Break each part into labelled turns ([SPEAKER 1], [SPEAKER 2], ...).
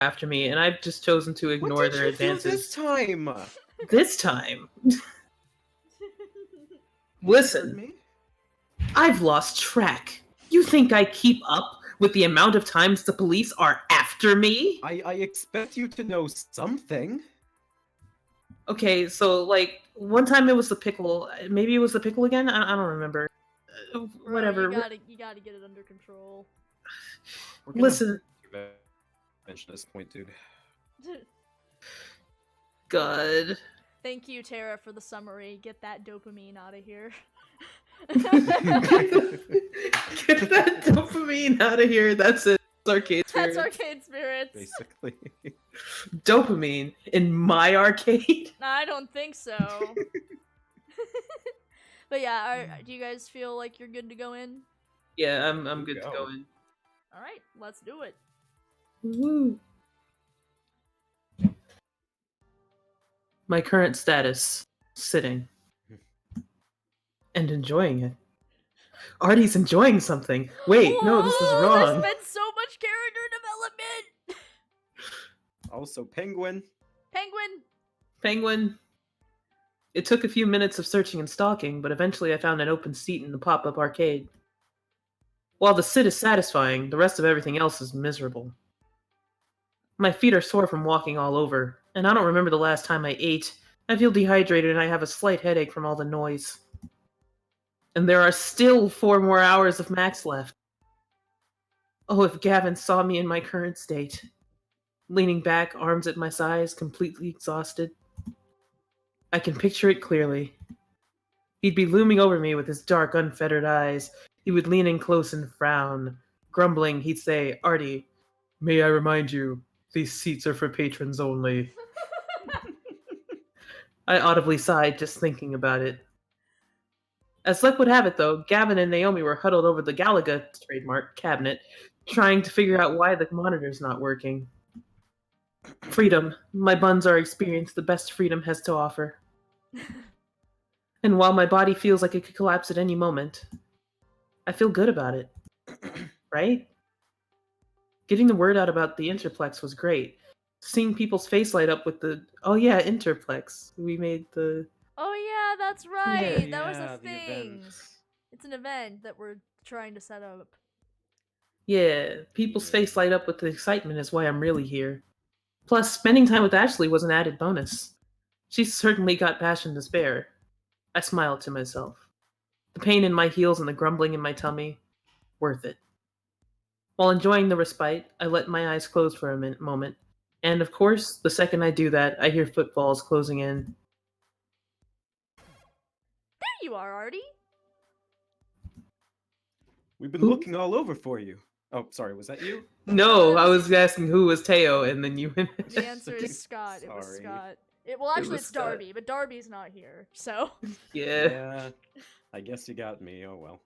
[SPEAKER 1] after me, and I've just chosen to ignore
[SPEAKER 2] What did
[SPEAKER 1] their
[SPEAKER 2] you do
[SPEAKER 1] advances.
[SPEAKER 2] this time?
[SPEAKER 1] This time,
[SPEAKER 2] You heard
[SPEAKER 1] listen,
[SPEAKER 2] me?
[SPEAKER 1] I've lost track. You think I keep up with the amount of times the police are after me?
[SPEAKER 2] I expect you to know something.
[SPEAKER 1] Okay, so like one time it was the pickle. Maybe it was the pickle again. I don't remember.
[SPEAKER 3] Bro,
[SPEAKER 1] Whatever.
[SPEAKER 3] you gotta get it under control.
[SPEAKER 2] We're gonna
[SPEAKER 1] Listen,
[SPEAKER 2] mention this point, dude.
[SPEAKER 1] God.
[SPEAKER 3] Thank you, Tara, for the summary. Get that dopamine out of here.
[SPEAKER 1] Get that dopamine out of here. That's it. That's arcade spirits.
[SPEAKER 3] That's arcade spirits.
[SPEAKER 2] Basically.
[SPEAKER 1] Dopamine in my arcade?
[SPEAKER 3] I don't think so. But yeah, do you guys feel like you're good to go in?
[SPEAKER 1] Yeah, I'm good to go in.
[SPEAKER 3] Alright, let's do it.
[SPEAKER 1] Woo. My current status, sitting. And enjoying it. Artie's enjoying something. Wait, no, this is wrong.
[SPEAKER 3] There's been so much character development!
[SPEAKER 2] Also, Penguin.
[SPEAKER 3] Penguin!
[SPEAKER 1] It took a few minutes of searching and stalking, but eventually I found an open seat in the pop-up arcade. While the sit is satisfying, the rest of everything else is miserable. My feet are sore from walking all over, and I don't remember the last time I ate. I feel dehydrated and I have a slight headache from all the noise. And there are still 4 more hours of max left. Oh, if Gavin saw me in my current state. Leaning back, arms at my sides, completely exhausted. I can picture it clearly. He'd be looming over me with his dark, unfettered eyes. He would lean in close and frown. Grumbling, he'd say, "Artie, may I remind you, these seats are for patrons only." I audibly sighed just thinking about it. As luck would have it, though, Gavin and Naomi were huddled over the Galaga trademark cabinet, trying to figure out why the monitor's not working. Freedom. My buns are experienced the best freedom has to offer. And while my body feels like it could collapse at any moment, I feel good about it. Right? Getting the word out about the Interplex was great. Seeing people's face light up with the, oh yeah, Interplex. We made the...
[SPEAKER 3] Oh yeah, that's right.
[SPEAKER 2] Yeah,
[SPEAKER 3] that was a
[SPEAKER 2] the
[SPEAKER 3] thing.
[SPEAKER 2] event.
[SPEAKER 3] It's an event that we're trying to set up.
[SPEAKER 1] Yeah, people's face light up with the excitement is why I'm really here. Plus, spending time with Ashley was an added bonus. She's certainly got passion to spare. I smiled to myself. The pain in my heels and the grumbling in my tummy, worth it. While enjoying the respite, I let my eyes close for a moment, and of course, the second I do that, I hear footfalls closing in.
[SPEAKER 3] There you are, Artie.
[SPEAKER 2] We've been looking all over for you. Oh, sorry, was that you?
[SPEAKER 1] No, I was asking who was Teo, and then you went.
[SPEAKER 3] The answer is Scott. It was
[SPEAKER 2] Sorry.
[SPEAKER 3] Scott. Well, actually, it's
[SPEAKER 1] Scott.
[SPEAKER 3] Darby, but Darby's not here, so.
[SPEAKER 1] Yeah.
[SPEAKER 2] I guess you got me. Oh well.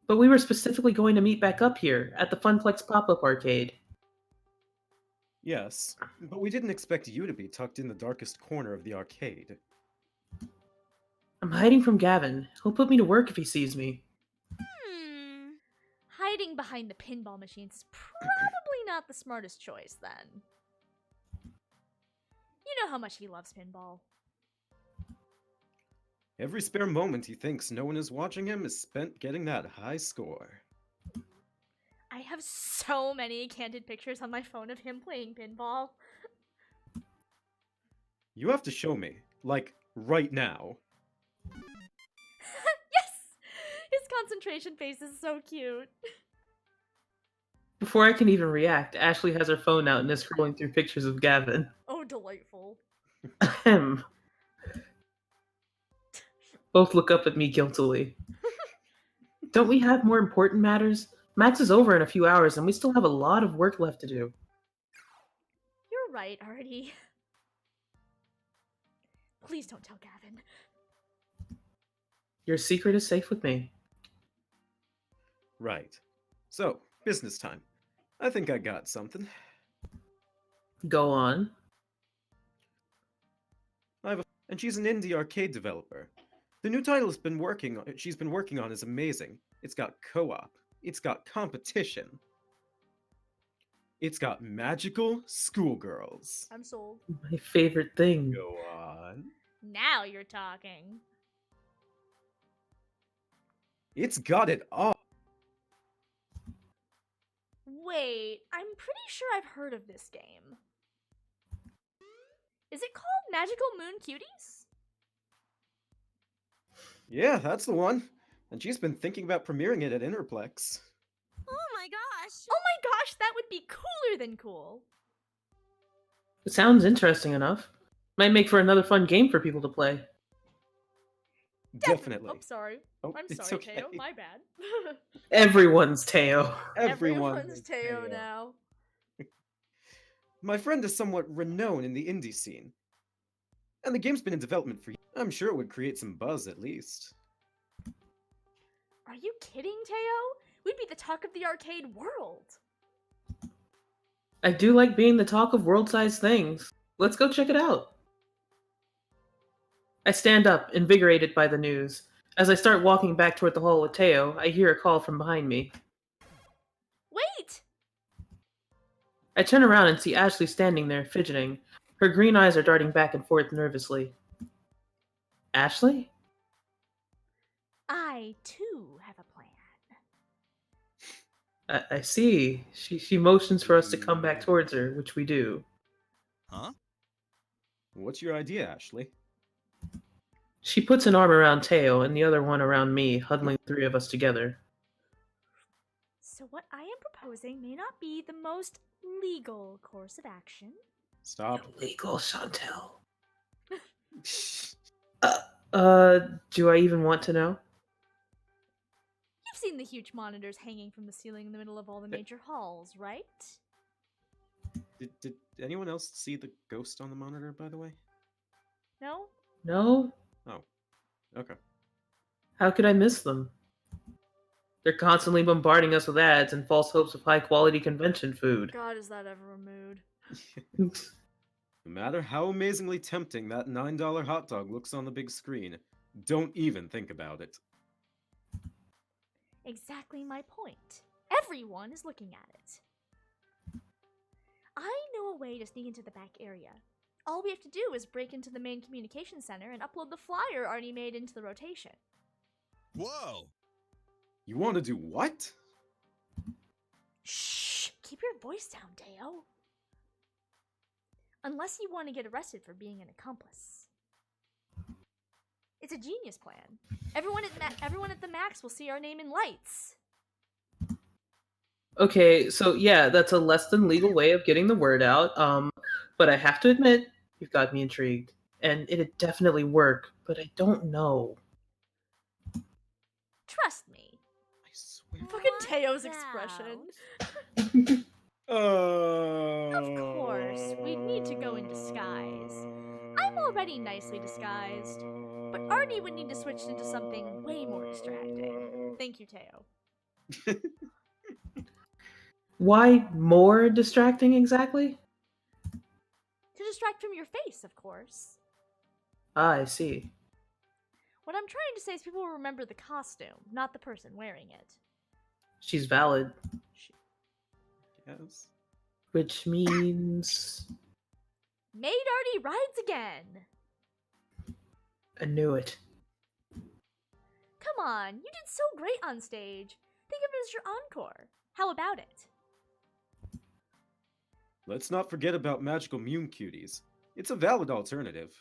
[SPEAKER 1] But we were specifically going to meet back up here, at the Funplex pop-up arcade.
[SPEAKER 2] Yes, but we didn't expect you to be tucked in the darkest corner of the arcade.
[SPEAKER 1] I'm hiding from Gavin. He'll put me to work if he sees me.
[SPEAKER 3] Hiding behind the pinball machines is probably not the smartest choice, then. You know how much he loves pinball.
[SPEAKER 2] Every spare moment he thinks no one is watching him is spent getting that high score.
[SPEAKER 3] I have so many candid pictures on my phone of him playing pinball.
[SPEAKER 2] You have to show me, like, right now.
[SPEAKER 3] Yes! His concentration face is so cute.
[SPEAKER 1] Before I can even react, Ashley has her phone out and is scrolling through pictures of Gavin.
[SPEAKER 3] Oh, delightful.
[SPEAKER 1] Ahem. Both look up at me guiltily. Don't we have more important matters? Max is over in a few hours and we still have a lot of work left to do.
[SPEAKER 3] You're right, Artie. Please don't tell Gavin.
[SPEAKER 1] Your secret is safe with me.
[SPEAKER 2] Right. So, business time. I think I got something.
[SPEAKER 1] Go on.
[SPEAKER 2] And she's an indie arcade developer. The new title she's been working on is amazing. It's got co-op. It's got competition. It's got magical schoolgirls.
[SPEAKER 3] I'm sold.
[SPEAKER 1] My favorite thing.
[SPEAKER 2] Go on.
[SPEAKER 3] Now you're talking.
[SPEAKER 2] It's got it all.
[SPEAKER 3] Wait, I'm pretty sure I've heard of this game. Is it called Magical Moon Cuties?
[SPEAKER 2] Yeah, that's the one. And she's been thinking about premiering it at Interplex.
[SPEAKER 4] Oh my gosh!
[SPEAKER 3] Oh my gosh, that would be cooler than cool.
[SPEAKER 1] It sounds interesting enough. Might make for another fun game for people to play.
[SPEAKER 2] Definitely.
[SPEAKER 3] Oh, sorry.
[SPEAKER 2] Oh,
[SPEAKER 3] I'm
[SPEAKER 2] it's
[SPEAKER 3] sorry,
[SPEAKER 2] okay.
[SPEAKER 3] Teo. My bad.
[SPEAKER 1] Everyone's Teo.
[SPEAKER 3] Everyone's Teo now.
[SPEAKER 2] My friend is somewhat renowned in the indie scene. And the game's been in development for years. I'm sure it would create some buzz at least.
[SPEAKER 3] Are you kidding, Teo? We'd be the talk of the arcade world.
[SPEAKER 1] I do like being the talk of world-sized things. Let's go check it out. I stand up, invigorated by the news. As I start walking back toward the hall with Teo, I hear a call from behind me.
[SPEAKER 3] Wait!
[SPEAKER 1] I turn around and see Ashley standing there, fidgeting. Her green eyes are darting back and forth nervously. Ashley?
[SPEAKER 3] I, too, have a plan.
[SPEAKER 1] I see. She motions for us to come back towards her, which we do.
[SPEAKER 4] Huh?
[SPEAKER 2] What's your idea, Ashley?
[SPEAKER 1] She puts an arm around Teo and the other one around me, huddling the three of us together.
[SPEAKER 3] So what I am proposing may not be the most legal course of action.
[SPEAKER 2] Stop.
[SPEAKER 1] Illegal, Chantel. Do I even want to know?
[SPEAKER 3] You've seen the huge monitors hanging from the ceiling in the middle of all the major halls, right?
[SPEAKER 2] Did anyone else see the ghost on the monitor, by the way?
[SPEAKER 3] No?
[SPEAKER 1] No?
[SPEAKER 2] Oh. Okay.
[SPEAKER 1] How could I miss them? They're constantly bombarding us with ads and false hopes of high-quality convention food.
[SPEAKER 3] God, is that ever a mood?
[SPEAKER 2] No matter how amazingly tempting that $9 hot dog looks on the big screen, don't even think about it.
[SPEAKER 3] Exactly my point. Everyone is looking at it. I know a way to sneak into the back area. All we have to do is break into the main communication center and upload the flyer already made into the rotation.
[SPEAKER 4] Whoa!
[SPEAKER 2] You want to do what?
[SPEAKER 3] Shh! Keep your voice down, Teo. Unless you want to get arrested for being an accomplice. It's a genius plan. Everyone at the Max will see our name in lights.
[SPEAKER 1] Okay, so yeah, that's a less than legal way of getting the word out. But I have to admit, you've got me intrigued. And it'd definitely work, but I don't know.
[SPEAKER 3] Trust me.
[SPEAKER 2] I swear.
[SPEAKER 3] Fucking
[SPEAKER 4] What
[SPEAKER 3] Teo's
[SPEAKER 4] the
[SPEAKER 3] expression.
[SPEAKER 2] Of
[SPEAKER 3] Of course, we'd need to go in disguise. I'm already nicely disguised, but Arnie would need to switch into something way more distracting. Thank you, Teo.
[SPEAKER 1] Why more distracting exactly?
[SPEAKER 3] To distract from your face, of course.
[SPEAKER 1] Ah, I see.
[SPEAKER 3] What I'm trying to say is people will remember the costume, not the person wearing it.
[SPEAKER 1] She's valid.
[SPEAKER 2] Yes.
[SPEAKER 1] Which means...
[SPEAKER 3] Maid Artie rides again!
[SPEAKER 1] I knew it.
[SPEAKER 3] Come on, you did so great on stage. Think of it as your encore. How about it?
[SPEAKER 2] Let's not forget about magical Mune cuties. It's a valid alternative.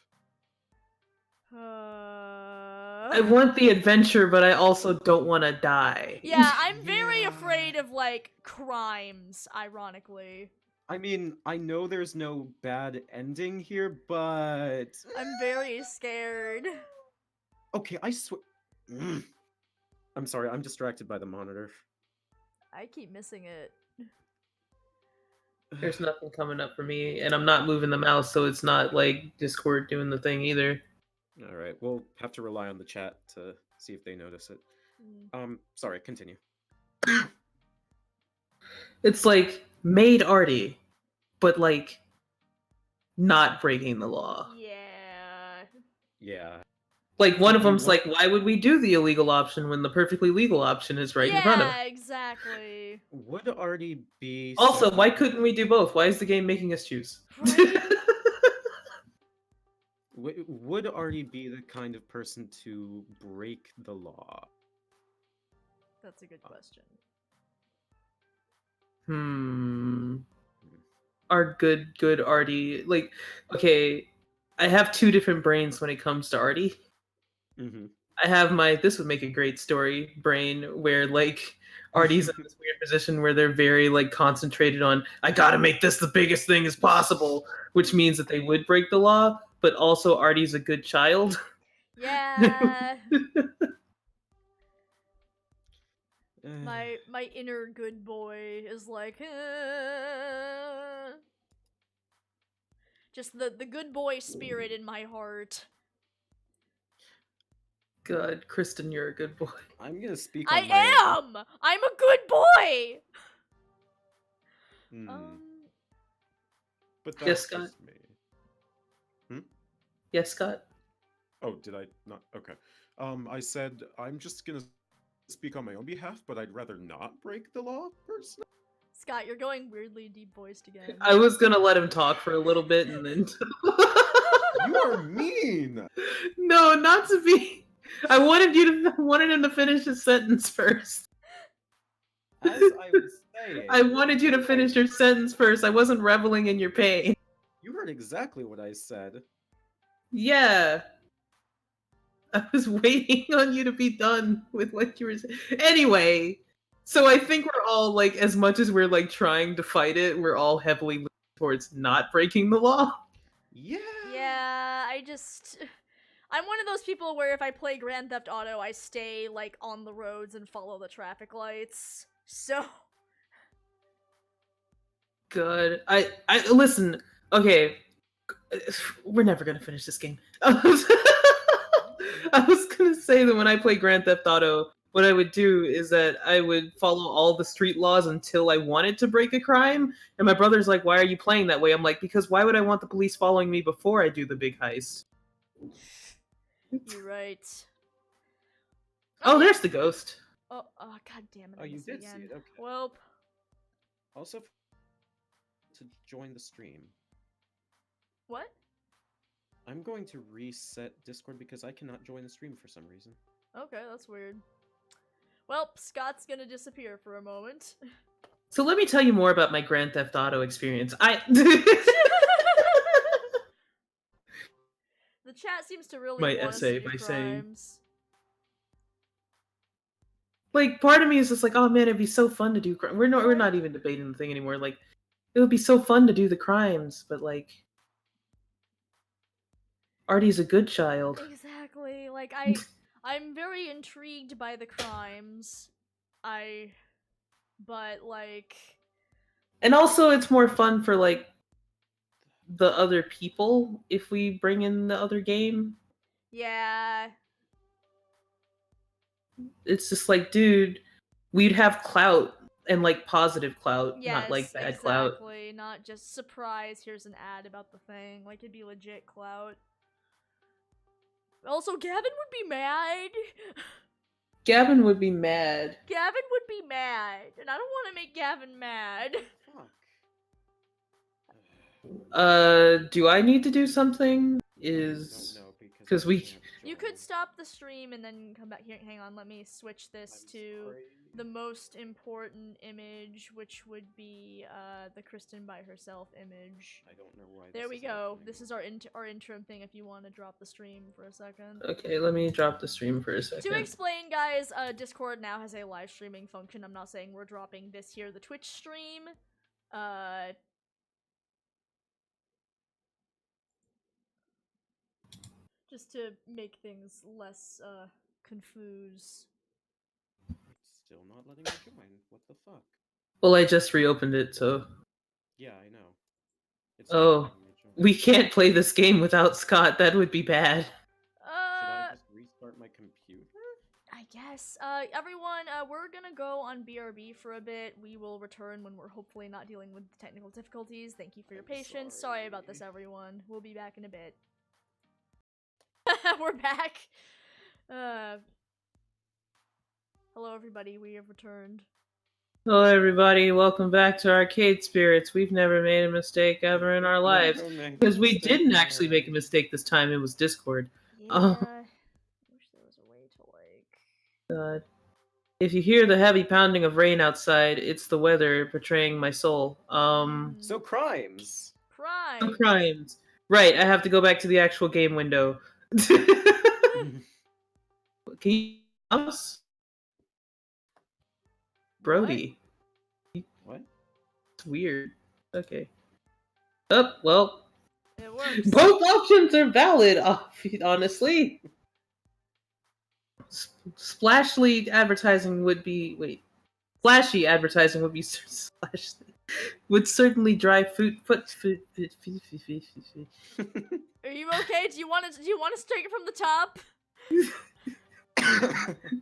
[SPEAKER 1] I want the adventure, but I also don't want to die.
[SPEAKER 3] Yeah, I'm very
[SPEAKER 2] Yeah.
[SPEAKER 3] afraid of, like, crimes, ironically.
[SPEAKER 2] I mean, I know there's no bad ending here, but...
[SPEAKER 3] I'm very scared.
[SPEAKER 2] Okay, I swear... I'm sorry, I'm distracted by the monitor.
[SPEAKER 3] I keep missing it.
[SPEAKER 1] There's nothing coming up for me, and I'm not moving the mouse, so it's not like Discord doing the thing either.
[SPEAKER 2] Alright, we'll have to rely on the chat to see if they notice it. Sorry, continue.
[SPEAKER 1] It's like Maid Artie, but like not breaking the law.
[SPEAKER 3] Yeah.
[SPEAKER 2] Yeah.
[SPEAKER 1] Like, one
[SPEAKER 2] But
[SPEAKER 1] of
[SPEAKER 2] you
[SPEAKER 1] them's
[SPEAKER 2] want-
[SPEAKER 1] like, why would we do the illegal option when the perfectly legal option is right in front of us?
[SPEAKER 3] Yeah, exactly.
[SPEAKER 2] Would Artie be
[SPEAKER 1] Also, why
[SPEAKER 2] someone-
[SPEAKER 1] couldn't we do both? Why is the game making us choose?
[SPEAKER 3] Right?
[SPEAKER 2] Would Artie be the kind of person to break the law?
[SPEAKER 3] That's a good question.
[SPEAKER 1] Our good Artie, like, okay, I have two different brains when it comes to Artie.
[SPEAKER 2] Mm-hmm.
[SPEAKER 1] I have my this would make a great story brain where like Artie's in this weird position where they're very like concentrated on I gotta make this the biggest thing as possible, which means that they would break the law, but also Artie's a good child.
[SPEAKER 3] Yeah. My inner good boy is like just the good boy spirit in my heart.
[SPEAKER 1] God, Kristen, you're a good boy.
[SPEAKER 2] I'm gonna speak on
[SPEAKER 3] I
[SPEAKER 2] my
[SPEAKER 3] am. I'm a good boy.
[SPEAKER 2] Hmm. But
[SPEAKER 1] Yes,
[SPEAKER 2] that's
[SPEAKER 1] Scott?
[SPEAKER 2] just me.
[SPEAKER 1] Yes, Scott?
[SPEAKER 2] Oh, did I not? Okay. I said I'm just gonna speak on my own behalf, but I'd rather not break the law personally.
[SPEAKER 3] Scott, you're going weirdly deep voiced again.
[SPEAKER 1] I was gonna let him talk for a little bit and then
[SPEAKER 2] You are mean.
[SPEAKER 1] No, not to be. I wanted him to finish his sentence first.
[SPEAKER 2] As I was saying,
[SPEAKER 1] I wanted you to finish your sentence first. I wasn't reveling in your pain.
[SPEAKER 2] you heard exactly what I said.
[SPEAKER 1] Yeah. I was waiting on you to be done with what you were saying. Anyway, so I think we're all like, as much as we're like trying to fight it, we're all heavily leaning towards not breaking the law.
[SPEAKER 2] Yeah.
[SPEAKER 3] Yeah, I'm one of those people where if I play Grand Theft Auto, I stay like on the roads and follow the traffic lights. So
[SPEAKER 1] Good. I listen. Okay, we're never gonna finish this game. I was gonna say that when I play Grand Theft Auto, what I would do is that I would follow all the street laws until I wanted to break a crime. And my brother's like, "Why are you playing that way?" I'm like, "Because why would I want the police following me before I do the big heist?"
[SPEAKER 3] you're right.
[SPEAKER 1] Oh, there's the ghost.
[SPEAKER 3] Oh, god damn it!
[SPEAKER 2] Oh,
[SPEAKER 3] I
[SPEAKER 2] you
[SPEAKER 3] missed
[SPEAKER 2] did
[SPEAKER 3] it
[SPEAKER 2] see
[SPEAKER 3] again.
[SPEAKER 2] it. Okay.
[SPEAKER 3] Well,
[SPEAKER 2] Also, to join the stream,
[SPEAKER 3] what?
[SPEAKER 2] I'm going to reset Discord because I cannot join the stream for some reason.
[SPEAKER 3] Okay, that's weird. Well, Scott's gonna disappear for a moment.
[SPEAKER 1] So let me tell you more about my Grand Theft Auto experience.
[SPEAKER 3] The chat seems to really
[SPEAKER 1] My
[SPEAKER 3] want to
[SPEAKER 1] essay
[SPEAKER 3] see your
[SPEAKER 1] by saying-
[SPEAKER 3] crimes.
[SPEAKER 1] Like, part of me is just like, oh man, it'd be so fun to do. We're not even debating the thing anymore. Like, it would be so fun to do the crimes, but like, Artie's a good child.
[SPEAKER 3] Exactly. Like I'm very intrigued by the crimes. But like
[SPEAKER 1] And also, it's more fun for like the other people if we bring in the other game.
[SPEAKER 3] yeah.
[SPEAKER 1] It's just like, dude, we'd have clout and like positive clout,
[SPEAKER 3] Yes,
[SPEAKER 1] not like bad clout.
[SPEAKER 3] exactly. Not just surprise, here's an ad about the thing. Like it'd be legit clout. Also, Gavin would be mad.
[SPEAKER 1] Gavin would be mad.
[SPEAKER 3] Gavin would be mad, and I don't want to make Gavin mad.
[SPEAKER 2] Fuck.
[SPEAKER 1] Do I need to do something?
[SPEAKER 2] I don't know because
[SPEAKER 1] 'cause
[SPEAKER 2] I
[SPEAKER 1] we-
[SPEAKER 2] can't
[SPEAKER 3] You
[SPEAKER 2] join.
[SPEAKER 3] could stop the stream and then come back here. Hang on, let me switch this
[SPEAKER 2] I'm
[SPEAKER 3] to
[SPEAKER 2] sorry.
[SPEAKER 3] the most important image, which would be the Kristen by herself image.
[SPEAKER 2] I don't know why.
[SPEAKER 3] There
[SPEAKER 2] this
[SPEAKER 3] we
[SPEAKER 2] is
[SPEAKER 3] go.
[SPEAKER 2] happening.
[SPEAKER 3] This is our interim thing. If you want to drop the stream for a second.
[SPEAKER 1] Okay, let me drop the stream for a second.
[SPEAKER 3] To explain, guys, Discord now has a live streaming function. I'm not saying we're dropping this here, the Twitch stream. Just to make things less confuse.
[SPEAKER 2] It's still not letting me join. What the fuck?
[SPEAKER 1] Well, I just reopened it, so
[SPEAKER 2] Yeah, I know. It's not
[SPEAKER 1] Oh.
[SPEAKER 2] letting me join.
[SPEAKER 1] we can't play this game without Scott. That would be bad.
[SPEAKER 2] Should I just restart my computer?
[SPEAKER 3] I guess. Everyone, we're gonna go on BRB for a bit. We will return when we're hopefully not dealing with technical difficulties. Thank you for your
[SPEAKER 2] I'm
[SPEAKER 3] patience. Sorry about this,
[SPEAKER 2] sorry.
[SPEAKER 3] everyone. We'll be back in a bit. We're back. Hello, everybody. We have returned.
[SPEAKER 1] Hello, everybody. Welcome back to Arcade Spirits. We've never made a mistake ever in our lives.
[SPEAKER 2] Never make a
[SPEAKER 1] Because we
[SPEAKER 2] mistake
[SPEAKER 1] didn't
[SPEAKER 2] in
[SPEAKER 1] actually make a
[SPEAKER 2] life.
[SPEAKER 1] mistake this time. It was Discord.
[SPEAKER 3] Yeah.
[SPEAKER 1] Oh.
[SPEAKER 3] Wish there was a way to like.
[SPEAKER 1] God. If you hear the heavy pounding of rain outside, it's the weather betraying my soul.
[SPEAKER 2] So crimes.
[SPEAKER 3] Crime.
[SPEAKER 1] Some crimes. Right, I have to go back to the actual game window. Can you mouse? Brody.
[SPEAKER 2] What?
[SPEAKER 1] It's weird. Okay. Oh, well.
[SPEAKER 3] It works.
[SPEAKER 1] Both options are valid, honestly. Splashly advertising would be... Wait. Flashy advertising would be... would certainly drive foot...
[SPEAKER 3] Are you okay? Do you want to start from the top?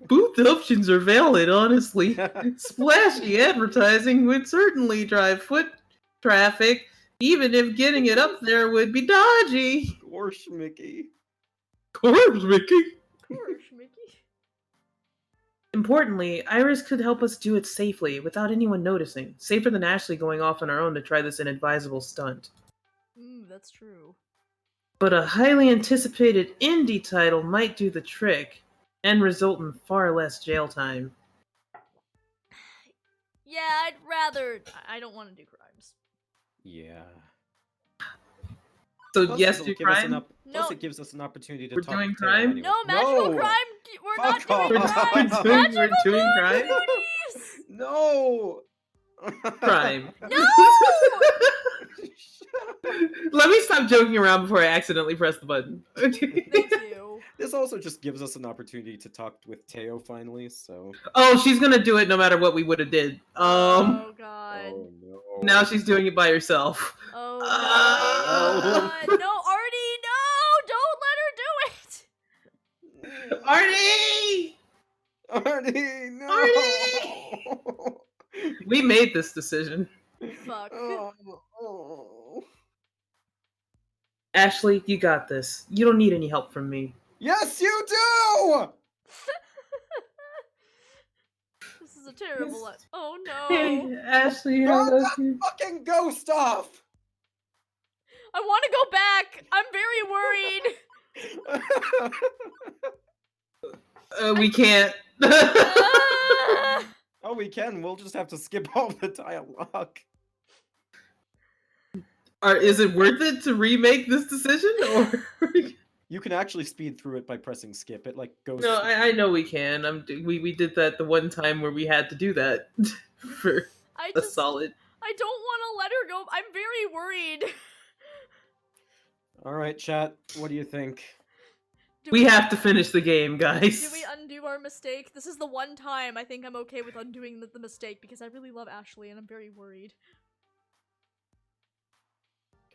[SPEAKER 1] Both options are valid, honestly. Splashy advertising would certainly drive foot traffic, even if getting it up there would be dodgy.
[SPEAKER 2] Gosh, Mickey.
[SPEAKER 1] Course, Mickey.
[SPEAKER 3] Gosh, Mickey.
[SPEAKER 1] Importantly, Iris could help us do it safely, without anyone noticing. Safer than Ashley going off on her own to try this inadvisable stunt.
[SPEAKER 3] That's true.
[SPEAKER 1] But a highly anticipated indie title might do the trick, and result in far less jail time.
[SPEAKER 3] Yeah, I'd rather. I don't want to do crimes.
[SPEAKER 2] Yeah.
[SPEAKER 1] So
[SPEAKER 2] Plus,
[SPEAKER 1] yes,
[SPEAKER 2] it'll
[SPEAKER 1] do
[SPEAKER 2] give us
[SPEAKER 1] crime?
[SPEAKER 2] plus
[SPEAKER 3] No.
[SPEAKER 2] it gives us an opportunity to
[SPEAKER 1] We're
[SPEAKER 2] talk
[SPEAKER 1] doing
[SPEAKER 2] to Taylor
[SPEAKER 1] crime?
[SPEAKER 2] anyway.
[SPEAKER 3] No, magical
[SPEAKER 2] No!
[SPEAKER 3] crime. We're not
[SPEAKER 2] Fuck
[SPEAKER 3] doing
[SPEAKER 2] off.
[SPEAKER 3] crimes.
[SPEAKER 1] We're doing
[SPEAKER 3] Magical
[SPEAKER 1] crime?
[SPEAKER 3] duties!
[SPEAKER 2] No!
[SPEAKER 1] Crime.
[SPEAKER 3] No!
[SPEAKER 1] Let me stop joking around before I accidentally press the button.
[SPEAKER 3] Thank you.
[SPEAKER 2] This also just gives us an opportunity to talk with Teo finally, so...
[SPEAKER 1] Oh, she's gonna do it no matter what we would have did.
[SPEAKER 3] Oh god.
[SPEAKER 2] Oh no.
[SPEAKER 1] Now she's doing it by herself.
[SPEAKER 3] Oh
[SPEAKER 2] Oh.
[SPEAKER 3] no. No, Artie, no! Don't let her do it!
[SPEAKER 1] Artie!
[SPEAKER 2] Artie, no!
[SPEAKER 1] We made this decision.
[SPEAKER 3] Fuck.
[SPEAKER 2] Oh.
[SPEAKER 1] Ashley, you got this. You don't need any help from me.
[SPEAKER 2] Yes, you do!
[SPEAKER 3] This is a terrible. Oh no.
[SPEAKER 1] Hey, Ashley, how
[SPEAKER 2] Turn
[SPEAKER 1] about
[SPEAKER 2] that
[SPEAKER 1] you?
[SPEAKER 2] fucking ghost off!
[SPEAKER 3] I want to go back. I'm very worried.
[SPEAKER 1] We can't.
[SPEAKER 3] Ah!
[SPEAKER 2] Oh, we can. We'll just have to skip all the dialogue.
[SPEAKER 1] Is it worth it to remake this decision, or?
[SPEAKER 2] You can actually speed through it by pressing skip. It like goes.
[SPEAKER 1] No, I know we can. We did that the one time where we had to do that for a solid.
[SPEAKER 3] I don't want to let her go. I'm very worried.
[SPEAKER 2] All right, chat. What do you think?
[SPEAKER 1] We have to finish the game, guys.
[SPEAKER 3] Do we undo our mistake? This is the one time I think I'm okay with undoing the mistake because I really love Ashley and I'm very worried.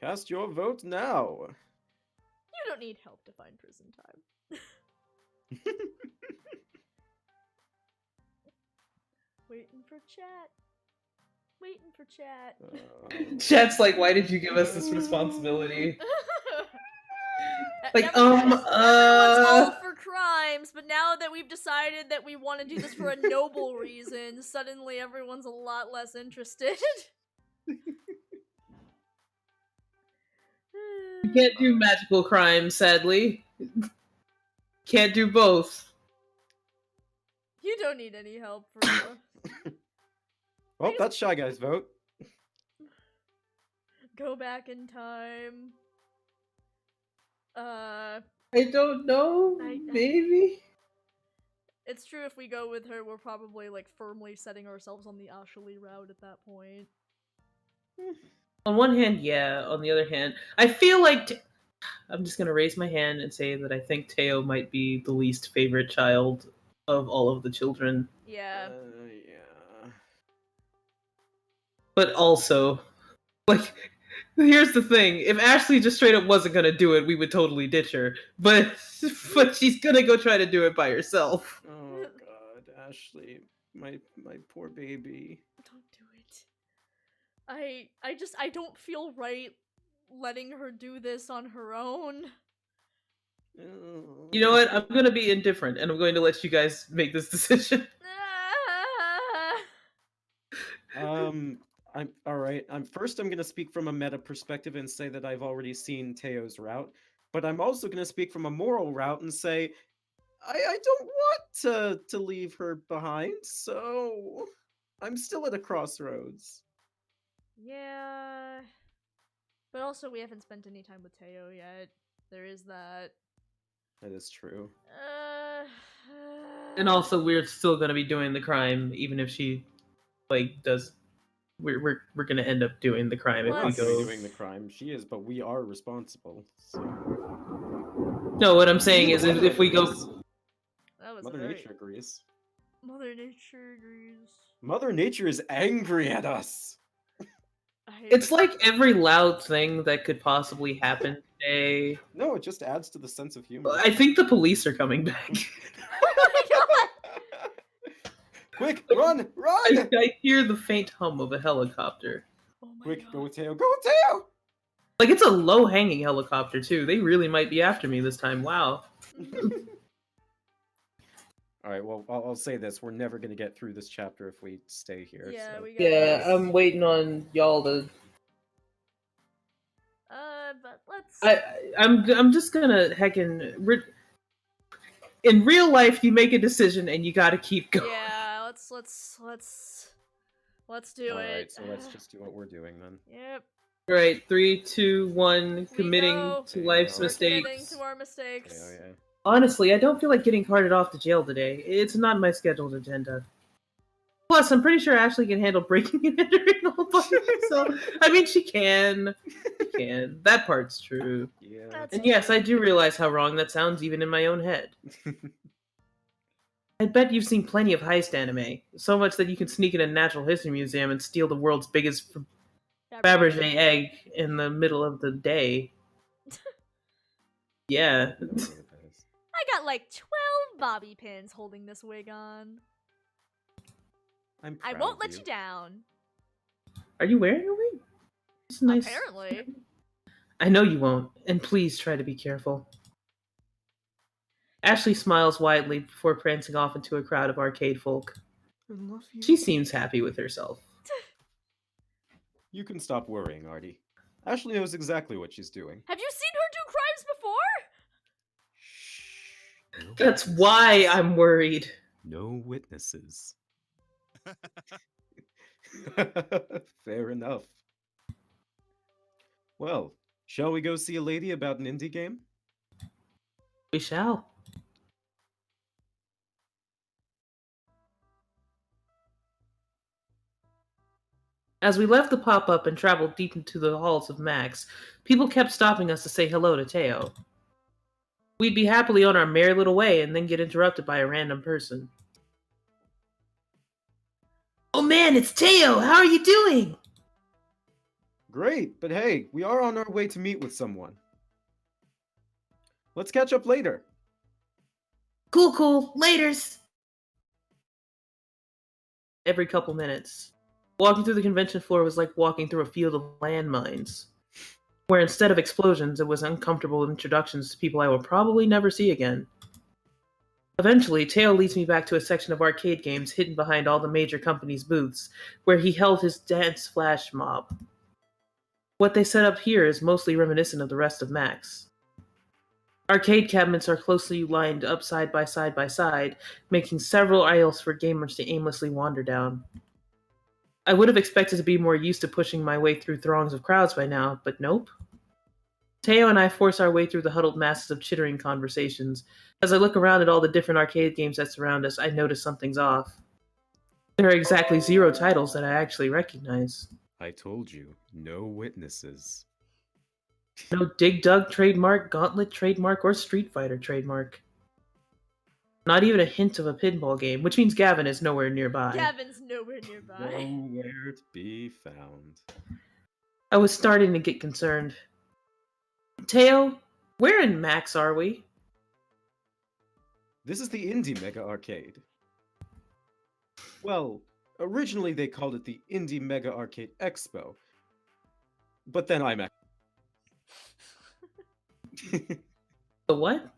[SPEAKER 2] Cast your vote now.
[SPEAKER 3] You don't need help to find prison time. Waiting for chat. Waiting for chat.
[SPEAKER 1] Chat's like, why did you give us this responsibility? Like,
[SPEAKER 3] everyone's all for crimes, but now that we've decided that we want to do this for a noble reason, suddenly everyone's a lot less interested.
[SPEAKER 1] You can't do magical crimes, sadly. Can't do both.
[SPEAKER 3] You don't need any help for
[SPEAKER 2] Well, that's Shy Guy's vote.
[SPEAKER 3] go back in time.
[SPEAKER 1] I don't know. Maybe.
[SPEAKER 3] It's true if we go with her, we're probably like firmly setting ourselves on the Ashley route at that point.
[SPEAKER 1] On one hand, yeah. On the other hand, I feel like I'm just gonna raise my hand and say that I think Teo might be the least favorite child of all of the children.
[SPEAKER 3] Yeah.
[SPEAKER 2] Yeah.
[SPEAKER 1] But also, like, here's the thing: if Ashley just straight up wasn't gonna do it, we would totally ditch her. But she's gonna go try to do it by herself.
[SPEAKER 2] Oh God, Ashley, my poor baby.
[SPEAKER 3] Don't do it. I don't feel right letting her do this on her own.
[SPEAKER 1] You know what? I'm going to be indifferent, and I'm going to let you guys make this decision.
[SPEAKER 2] I'm all right. I'm gonna speak from a meta perspective and say that I've already seen Teo's route, but I'm also gonna speak from a moral route and say I don't want to leave her behind, so I'm still at a crossroads.
[SPEAKER 3] Yeah. But also, we haven't spent any time with Teo yet. There is that.
[SPEAKER 2] That is true.
[SPEAKER 3] Uh,
[SPEAKER 1] And also, we're still going to be doing the crime, even if she, like, does. We're going to end up doing the crime if
[SPEAKER 2] We're
[SPEAKER 1] we
[SPEAKER 2] not gonna be
[SPEAKER 1] go.
[SPEAKER 2] doing the crime. She is, but we are responsible. So
[SPEAKER 1] No, what I'm saying
[SPEAKER 2] See,
[SPEAKER 1] is,
[SPEAKER 2] the weather
[SPEAKER 1] if we go.
[SPEAKER 2] agrees.
[SPEAKER 3] that was
[SPEAKER 2] Mother
[SPEAKER 3] very...
[SPEAKER 2] Nature agrees.
[SPEAKER 3] Mother Nature agrees.
[SPEAKER 2] Mother Nature is angry at us.
[SPEAKER 1] It's like every loud thing that could possibly happen today.
[SPEAKER 2] No, it just adds to the sense of humor.
[SPEAKER 1] I think the police are coming back.
[SPEAKER 3] Oh my god!
[SPEAKER 2] Quick, run, run!
[SPEAKER 1] I hear the faint hum of a helicopter.
[SPEAKER 3] Oh my
[SPEAKER 2] Quick,
[SPEAKER 3] god.
[SPEAKER 2] go with Teo, go with Teo!
[SPEAKER 1] Like, it's a low-hanging helicopter, too. They really might be after me this time. Wow.
[SPEAKER 2] Alright, well, I'll say this. We're never going to get through this chapter if we stay here.
[SPEAKER 3] Yeah,
[SPEAKER 2] so.
[SPEAKER 3] we got
[SPEAKER 1] Yeah,
[SPEAKER 3] this.
[SPEAKER 1] I'm waiting on y'all to...
[SPEAKER 3] But let's...
[SPEAKER 1] I'm just gonna heckin'... In real life, you make a decision and you gotta keep going.
[SPEAKER 3] Yeah, let's do
[SPEAKER 2] Alright,
[SPEAKER 3] it.
[SPEAKER 2] so let's just do what we're doing then.
[SPEAKER 3] Yep.
[SPEAKER 1] Right, 3, 2, 1, committing
[SPEAKER 3] go.
[SPEAKER 1] to life's
[SPEAKER 2] We're
[SPEAKER 3] We're committing
[SPEAKER 1] mistakes.
[SPEAKER 3] to our mistakes.
[SPEAKER 2] Okay, oh yeah.
[SPEAKER 1] Honestly, I don't feel like getting carted off to jail today. It's not my scheduled agenda. Plus, I'm pretty sure Ashley can handle breaking and entering all by herself. I mean, she can. She can. That part's true.
[SPEAKER 2] Yeah.
[SPEAKER 3] That's
[SPEAKER 1] And yes, I do realize how wrong that sounds even in my own head. I bet you've seen plenty of heist anime. So much that you can sneak in a natural history museum and steal the world's biggest Fabergé egg in the middle of the day. Yeah.
[SPEAKER 2] I know what that is.
[SPEAKER 3] I got like 12 bobby pins holding this wig on.
[SPEAKER 2] I'm
[SPEAKER 3] I
[SPEAKER 2] proud
[SPEAKER 3] won't
[SPEAKER 2] of
[SPEAKER 3] let you down.
[SPEAKER 1] Are you wearing a wig? It's nice.
[SPEAKER 3] Apparently.
[SPEAKER 1] I know you won't, and please try to be careful. Ashley smiles widely before prancing off into a crowd of arcade folk.
[SPEAKER 2] I love you.
[SPEAKER 1] She seems happy with herself.
[SPEAKER 2] You can stop worrying, Artie. Ashley knows exactly what she's doing.
[SPEAKER 3] Have you seen her do crimes before?
[SPEAKER 2] Shh.
[SPEAKER 1] That's why I'm worried.
[SPEAKER 2] No witnesses. Fair enough. Well, shall we go see a lady about an indie game?
[SPEAKER 1] We shall. As we left the pop-up and traveled deep into the halls of Max, people kept stopping us to say hello to Teo. We'd be happily on our merry little way and then get interrupted by a random person. Oh man, it's Teo! How are you doing?
[SPEAKER 2] Great, but hey, we are on our way to meet with someone. Let's catch up later.
[SPEAKER 1] Cool, laters! Every couple minutes. Walking through the convention floor was like walking through a field of landmines, where instead of explosions, it was uncomfortable introductions to people I will probably never see again. Eventually, Teo leads me back to a section of arcade games hidden behind all the major companies' booths, where he held his dance flash mob. What they set up here is mostly reminiscent of the rest of Max. Arcade cabinets are closely lined up side by side, making several aisles for gamers to aimlessly wander down. I would have expected to be more used to pushing my way through throngs of crowds by now, but nope. Teo and I force our way through the huddled masses of chittering conversations. As I look around at all the different arcade games that surround us, I notice something's off. There are exactly 0 titles that I actually recognize.
[SPEAKER 2] I told you, no witnesses.
[SPEAKER 1] No Dig Dug trademark, Gauntlet trademark, or Street Fighter trademark. Not even a hint of a pinball game, which means Gavin is nowhere nearby.
[SPEAKER 3] Gavin's nowhere nearby.
[SPEAKER 2] Nowhere to be found.
[SPEAKER 1] I was starting to get concerned. Teo, where in Max are we?
[SPEAKER 2] This is the Indie Mega Arcade. Well, originally they called it the Indie Mega Arcade Expo. But then I'm
[SPEAKER 1] The what?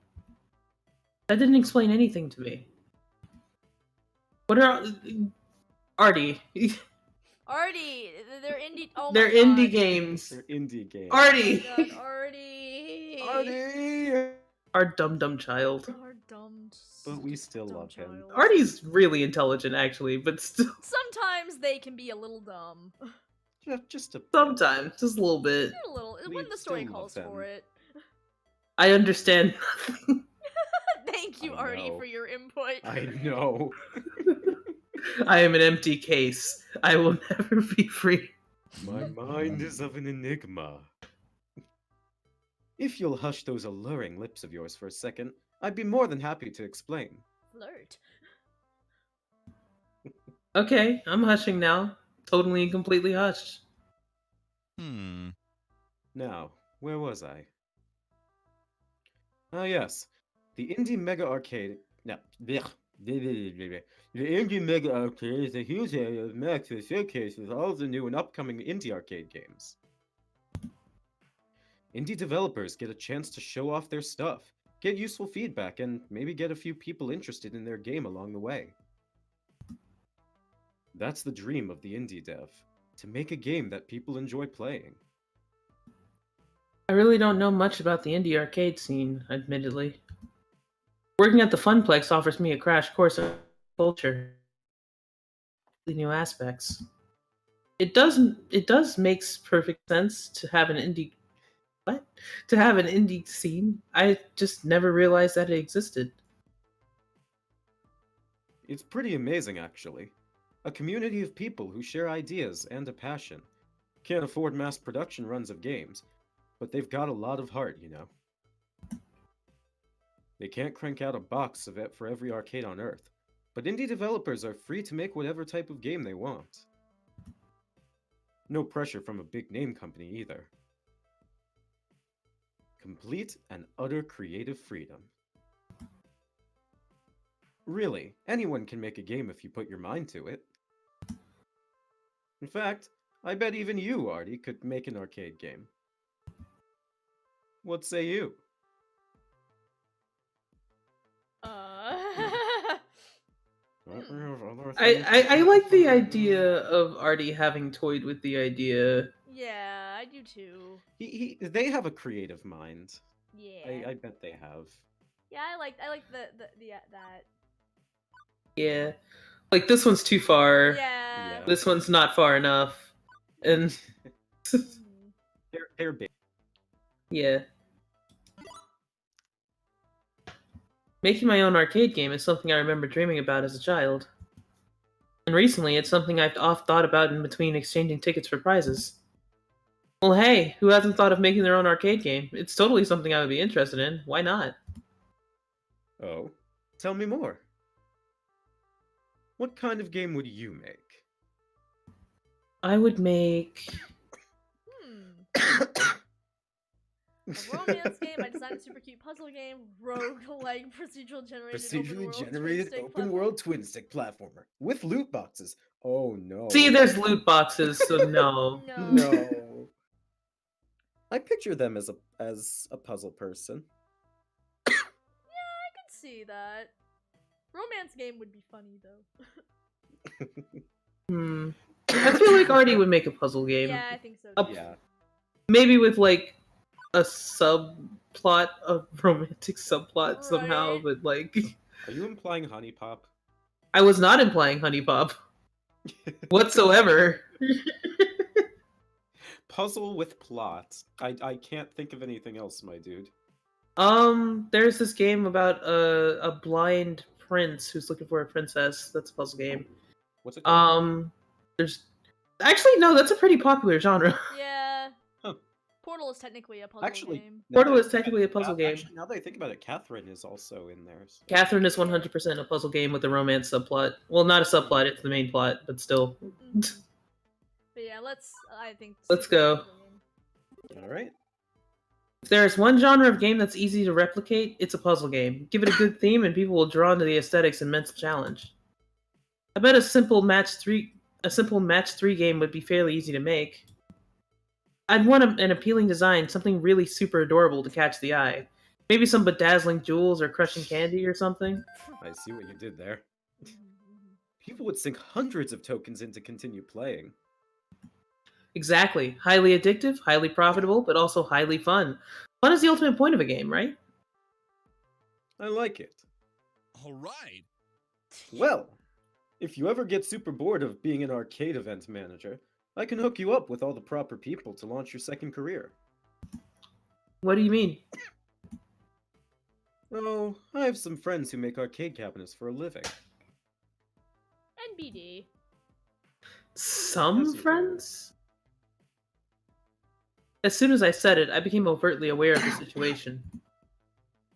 [SPEAKER 1] That didn't explain anything to me. What are Artie?
[SPEAKER 3] Artie, they're indie. Oh
[SPEAKER 1] They're
[SPEAKER 3] my god.
[SPEAKER 1] indie games.
[SPEAKER 2] They're indie games.
[SPEAKER 3] Oh my
[SPEAKER 1] Artie,
[SPEAKER 3] god, Artie.
[SPEAKER 2] Artie!
[SPEAKER 1] our dumb child.
[SPEAKER 3] Our dumb.
[SPEAKER 2] But we still
[SPEAKER 3] dumb
[SPEAKER 2] love him.
[SPEAKER 3] child.
[SPEAKER 1] Artie's really intelligent, actually, but still,
[SPEAKER 3] Sometimes they can be a little dumb.
[SPEAKER 2] Just a
[SPEAKER 1] sometimes, just a little bit.
[SPEAKER 3] A little.
[SPEAKER 2] We
[SPEAKER 3] When the story
[SPEAKER 2] still love
[SPEAKER 3] calls for
[SPEAKER 2] them.
[SPEAKER 3] it.
[SPEAKER 1] I understand nothing.
[SPEAKER 3] Thank you,
[SPEAKER 2] I
[SPEAKER 3] Artie,
[SPEAKER 2] know.
[SPEAKER 3] for your input.
[SPEAKER 2] I know.
[SPEAKER 1] I am an empty case. I will never be free.
[SPEAKER 2] My mind is of an enigma. If you'll hush those alluring lips of yours for a second, I'd be more than happy to explain.
[SPEAKER 3] Flirt.
[SPEAKER 1] Okay, I'm hushing now. Totally and completely hushed.
[SPEAKER 2] Now, where was I? Ah, yes. The Indie Mega Arcade. No. The Indie Mega Arcade is a huge area of Max that showcases all the new and upcoming indie arcade games. Indie developers get a chance to show off their stuff, get useful feedback, and maybe get a few people interested in their game along the way. That's the dream of the indie dev, to make a game that people enjoy playing.
[SPEAKER 1] I really don't know much about the indie arcade scene, admittedly. Working at the Funplex offers me a crash course in culture, the new aspects. It does makes perfect sense to have an indie to have an indie scene. I just never realized that it existed.
[SPEAKER 2] It's pretty amazing, actually. A community of people who share ideas and a passion. Can't afford mass production runs of games, but they've got a lot of heart, you know. They can't crank out a box of it for every arcade on Earth, but indie developers are free to make whatever type of game they want. No pressure from a big name company either. Complete and utter creative freedom. Really, anyone can make a game if you put your mind to it. In fact, I bet even you, Artie, could make an arcade game. What say you?
[SPEAKER 1] I like the idea of Artie having toyed with the idea.
[SPEAKER 3] Yeah, I do too.
[SPEAKER 2] They have a creative mind.
[SPEAKER 3] Yeah.
[SPEAKER 2] I bet they have.
[SPEAKER 3] Yeah, I like that.
[SPEAKER 1] Yeah. Like, this one's too far.
[SPEAKER 3] Yeah.
[SPEAKER 1] This one's not far enough. And
[SPEAKER 3] Mhm.
[SPEAKER 2] They're big.
[SPEAKER 1] yeah. Making my own arcade game is something I remember dreaming about as a child. And recently, it's something I've oft thought about in between exchanging tickets for prizes. Well, hey, who hasn't thought of making their own arcade game? It's totally something I would be interested in. Why not?
[SPEAKER 2] Oh, tell me more. What kind of game would you make?
[SPEAKER 1] I would make...
[SPEAKER 3] Hmm. A romance game, I designed a super cute puzzle game, roguelike procedural generated
[SPEAKER 2] open world twin stick platformer with loot boxes. Oh no.
[SPEAKER 1] See, there's loot boxes, so no.
[SPEAKER 3] No.
[SPEAKER 2] No. I picture them as a puzzle person.
[SPEAKER 3] Yeah, I could see that. Romance game would be funny though.
[SPEAKER 1] I feel like Artie would make a puzzle game.
[SPEAKER 3] Yeah, I think so.
[SPEAKER 1] A-
[SPEAKER 2] Yeah.
[SPEAKER 1] Maybe with, like, a subplot, a romantic subplot somehow,
[SPEAKER 3] Right.
[SPEAKER 1] but, like...
[SPEAKER 2] Are you implying Honey Pop?
[SPEAKER 1] I was not implying Honey Pop whatsoever.
[SPEAKER 2] Puzzle with plot. I can't think of anything else, my dude.
[SPEAKER 1] There's this game about a blind prince who's looking for a princess. That's a puzzle game.
[SPEAKER 2] What's it called?
[SPEAKER 1] There's actually no, that's a pretty popular genre.
[SPEAKER 3] Yeah.
[SPEAKER 2] Huh.
[SPEAKER 3] Portal is technically a puzzle
[SPEAKER 2] Actually,
[SPEAKER 3] game.
[SPEAKER 1] Portal is technically a puzzle game.
[SPEAKER 2] Actually, now that I think about it, Catherine is also in there. So.
[SPEAKER 1] Catherine is 100% a puzzle game with a romance subplot. Well, not a subplot; it's the main plot, but still.
[SPEAKER 3] Mhm. But yeah, I think.
[SPEAKER 1] Let's go.
[SPEAKER 3] puzzle game.
[SPEAKER 2] All right.
[SPEAKER 1] If there's one genre of game that's easy to replicate, it's a puzzle game. Give it a good theme, and people will draw into the aesthetics and mental challenge. I bet a simple match 3 game would be fairly easy to make. I'd want an appealing design, something really super adorable to catch the eye. Maybe some bedazzling jewels or crushing candy or something.
[SPEAKER 2] I see what you did there. People would sink hundreds of tokens in to continue playing.
[SPEAKER 1] Exactly. Highly addictive, highly profitable, but also highly fun. Fun is the ultimate point of a game, right?
[SPEAKER 2] I like it.
[SPEAKER 4] All right.
[SPEAKER 2] Well, if you ever get super bored of being an arcade event manager, I can hook you up with all the proper people to launch your second career.
[SPEAKER 1] What do you mean?
[SPEAKER 2] Oh, I have some friends who make arcade cabinets for a living.
[SPEAKER 3] NBD.
[SPEAKER 1] Some
[SPEAKER 2] As you do.
[SPEAKER 1] friends? As soon as I said it, I became overtly aware of the situation.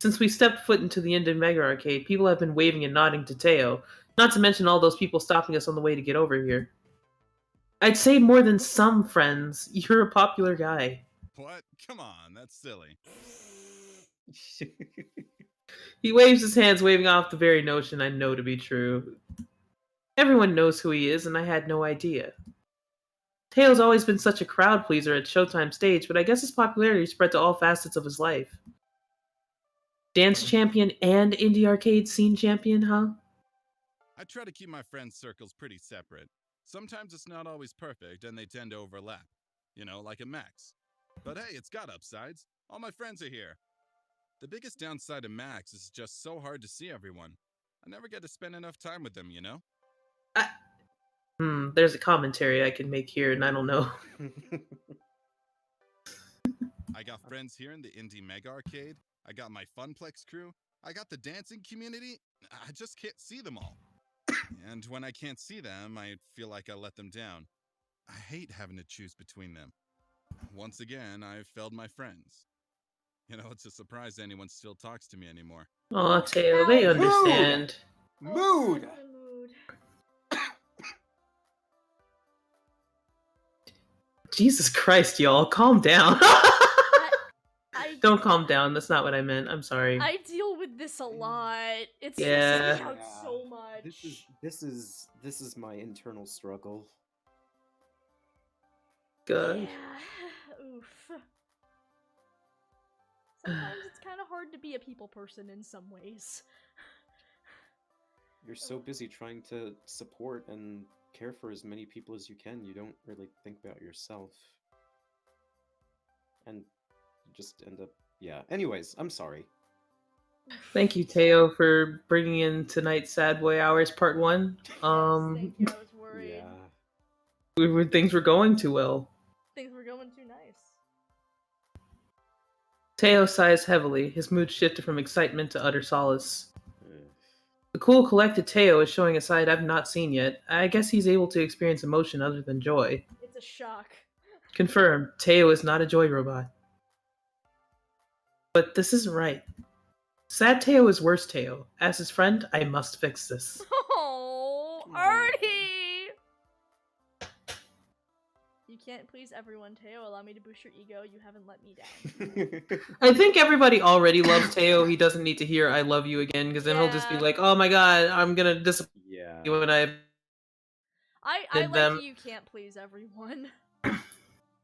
[SPEAKER 1] Since we stepped foot into the Indian Mega Arcade, people have been waving and nodding to Teo, not to mention all those people stopping us on the way to get over here. I'd say more than some friends. You're a popular guy.
[SPEAKER 4] What? Come on, that's silly.
[SPEAKER 1] He waves his hands, waving off the very notion I know to be true. Everyone knows who he is, and I had no idea. Teo's always been such a crowd pleaser at Showtime stage, but I guess his popularity spread to all facets of his life. Dance champion and indie arcade scene champion, huh?
[SPEAKER 4] I try to keep my friends' circles pretty separate. Sometimes it's not always perfect and they tend to overlap. You know, like a Max. But hey, it's got upsides. All my friends are here. The biggest downside of Max is just so hard to see everyone. I never get to spend enough time with them, you know?
[SPEAKER 1] There's a commentary I can make here, and I don't know.
[SPEAKER 4] I got friends here in the Indie Mega Arcade. I got my Funplex crew. I got the dancing community. I just can't see them all. And when I can't see them, I feel like I let them down. I hate having to choose between them. Once again, I've failed my friends. You know, it's a surprise anyone still talks to me anymore.
[SPEAKER 1] Aw, Teo, they
[SPEAKER 3] Ow.
[SPEAKER 1] understand.
[SPEAKER 2] Mood!
[SPEAKER 3] I'm in a mood.
[SPEAKER 1] Jesus Christ, y'all, calm down.
[SPEAKER 3] I
[SPEAKER 1] Don't calm down, that's not what I meant. I'm sorry.
[SPEAKER 3] I deal with this a lot. It
[SPEAKER 1] Yeah.
[SPEAKER 3] stresses me out so much.
[SPEAKER 2] This is my internal struggle.
[SPEAKER 1] Good.
[SPEAKER 3] Yeah. Oof. Sometimes it's kind of hard to be a people person in some ways.
[SPEAKER 2] You're so busy trying to support and care for as many people as you can, you don't really think about yourself. And you just end up, yeah. Anyways, I'm sorry.
[SPEAKER 1] Thank you, Teo, for bringing in tonight's Sad Boy Hours Part 1.
[SPEAKER 3] Yes, thank you. I was worried.
[SPEAKER 2] Yeah.
[SPEAKER 1] Things were going too well.
[SPEAKER 3] Things were going too nice.
[SPEAKER 1] Teo sighs heavily, his mood shifted from excitement to utter solace. The cool, collected Teo is showing a side I've not seen yet. I guess he's able to experience emotion other than joy.
[SPEAKER 3] It's a shock.
[SPEAKER 1] Confirmed, Teo is not a joy robot. But this isn't right. Sad Teo is worse Teo. As his friend, I must fix this.
[SPEAKER 3] Oh, Artie! You can't please everyone, Teo. Allow me to boost your ego. You haven't let me down.
[SPEAKER 1] I think everybody already loves Teo. He doesn't need to hear "I love you" again, because then he'll just be
[SPEAKER 3] Yeah.
[SPEAKER 1] like, "Oh my god, I'm gonna disappoint
[SPEAKER 2] Yeah.
[SPEAKER 1] you," and I
[SPEAKER 3] I
[SPEAKER 1] Did
[SPEAKER 3] like
[SPEAKER 1] them-
[SPEAKER 3] you can't please everyone.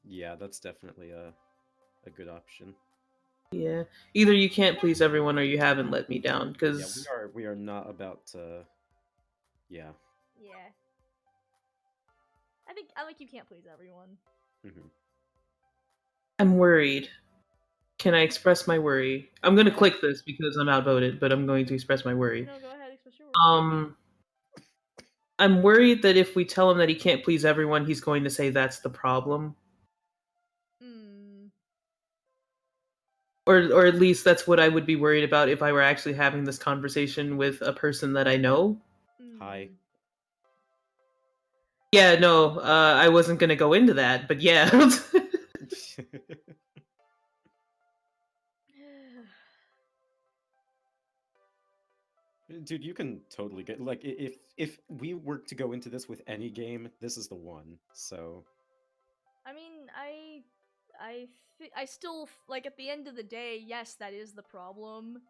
[SPEAKER 2] Yeah, that's definitely a good option.
[SPEAKER 1] Yeah. Either you can't please everyone or you haven't let me down,
[SPEAKER 2] Yeah,
[SPEAKER 1] because
[SPEAKER 2] we are not about to. Yeah.
[SPEAKER 3] Yeah. I like you can't please everyone.
[SPEAKER 2] Hmm.
[SPEAKER 1] I'm worried. Can I express my worry? I'm gonna click this because I'm outvoted, but I'm going to express my worry.
[SPEAKER 3] No, go ahead, express your words.
[SPEAKER 1] I'm worried that if we tell him that he can't please everyone, he's going to say that's the problem. Or at least that's what I would be worried about if I were actually having this conversation with a person that I know.
[SPEAKER 2] Hi.
[SPEAKER 1] Yeah, no, I wasn't gonna go into that, but yeah.
[SPEAKER 2] Dude, you can totally get like if we were to go into this with any game, this is the one. So
[SPEAKER 3] I mean, I still like at the end of the day, yes, that is the problem,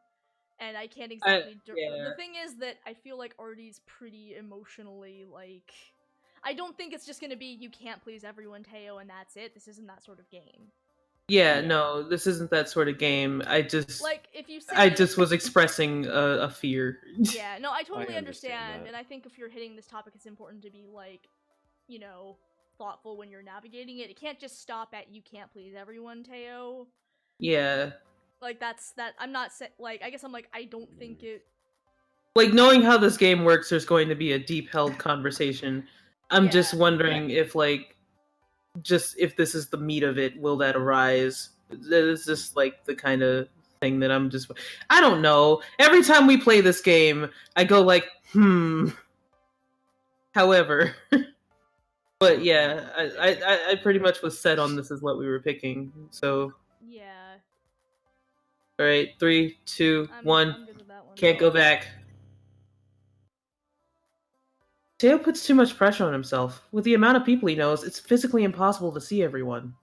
[SPEAKER 3] and I can't exactly.
[SPEAKER 1] yeah.
[SPEAKER 3] The thing is that I feel like Artie's pretty emotionally like. I don't think it's just gonna be you can't please everyone, Teo, and that's it. This isn't that sort of game.
[SPEAKER 1] Yeah,
[SPEAKER 2] Yeah.
[SPEAKER 1] no, this isn't that sort of game.
[SPEAKER 3] Like, if you say
[SPEAKER 1] I just was expressing a fear.
[SPEAKER 3] Yeah, no, I totally
[SPEAKER 2] understand
[SPEAKER 3] understand,
[SPEAKER 2] that.
[SPEAKER 3] and I think if you're hitting this topic, it's important to be, like, you know, thoughtful when you're navigating it. It can't just stop at you can't please everyone, Teo.
[SPEAKER 1] Yeah.
[SPEAKER 3] Like, that's that. I'm not like, I guess I'm like, I don't think it.
[SPEAKER 1] Like, knowing how this game works, there's going to be a deep held conversation. I'm just
[SPEAKER 3] Yeah.
[SPEAKER 1] wondering if, like, just if this is the meat of it, will that arise? It's just like the kind of thing that I don't know. Every time we play this game, I go like, However, but yeah, I pretty much was set on this is what we were picking. So,
[SPEAKER 3] Yeah.
[SPEAKER 1] all right, 3, 2, 1.
[SPEAKER 3] I'm good with that one.
[SPEAKER 1] Can't go back. Teo puts too much pressure on himself. With the amount of people he knows, it's physically impossible to see everyone.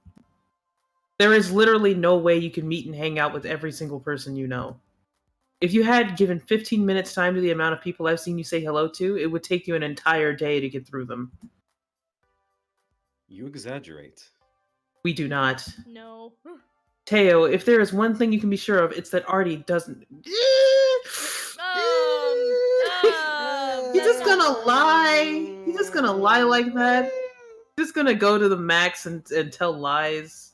[SPEAKER 1] There is literally no way you can meet and hang out with every single person you know. If you had given 15 minutes time to the amount of people I've seen you say hello to, it would take you an entire day to get through them.
[SPEAKER 2] You exaggerate.
[SPEAKER 1] We do not.
[SPEAKER 3] No.
[SPEAKER 1] Teo, if there is one thing you can be sure of, it's that Artie doesn't. He's just gonna lie. He's just gonna lie like that. He's just gonna go to the max and tell lies.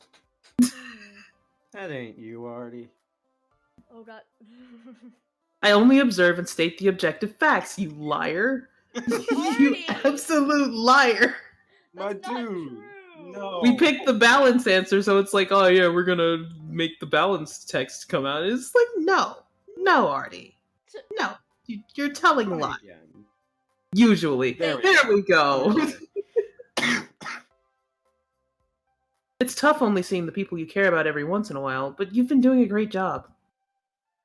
[SPEAKER 2] That ain't you, Artie.
[SPEAKER 3] Oh god.
[SPEAKER 1] I only observe and state the objective facts, you liar. You
[SPEAKER 3] Artie!
[SPEAKER 1] absolute liar.
[SPEAKER 2] My
[SPEAKER 3] That's not
[SPEAKER 2] dude.
[SPEAKER 3] true.
[SPEAKER 2] No.
[SPEAKER 1] We picked the balance answer, so it's like, oh yeah, we're gonna make the balance text come out. It's like, no, Artie, no, you're telling a
[SPEAKER 2] Try
[SPEAKER 1] lie.
[SPEAKER 2] again.
[SPEAKER 1] Usually,
[SPEAKER 2] There
[SPEAKER 1] we go.
[SPEAKER 2] Okay.
[SPEAKER 1] It's tough only seeing the people you care about every once in a while, but you've been doing a great job.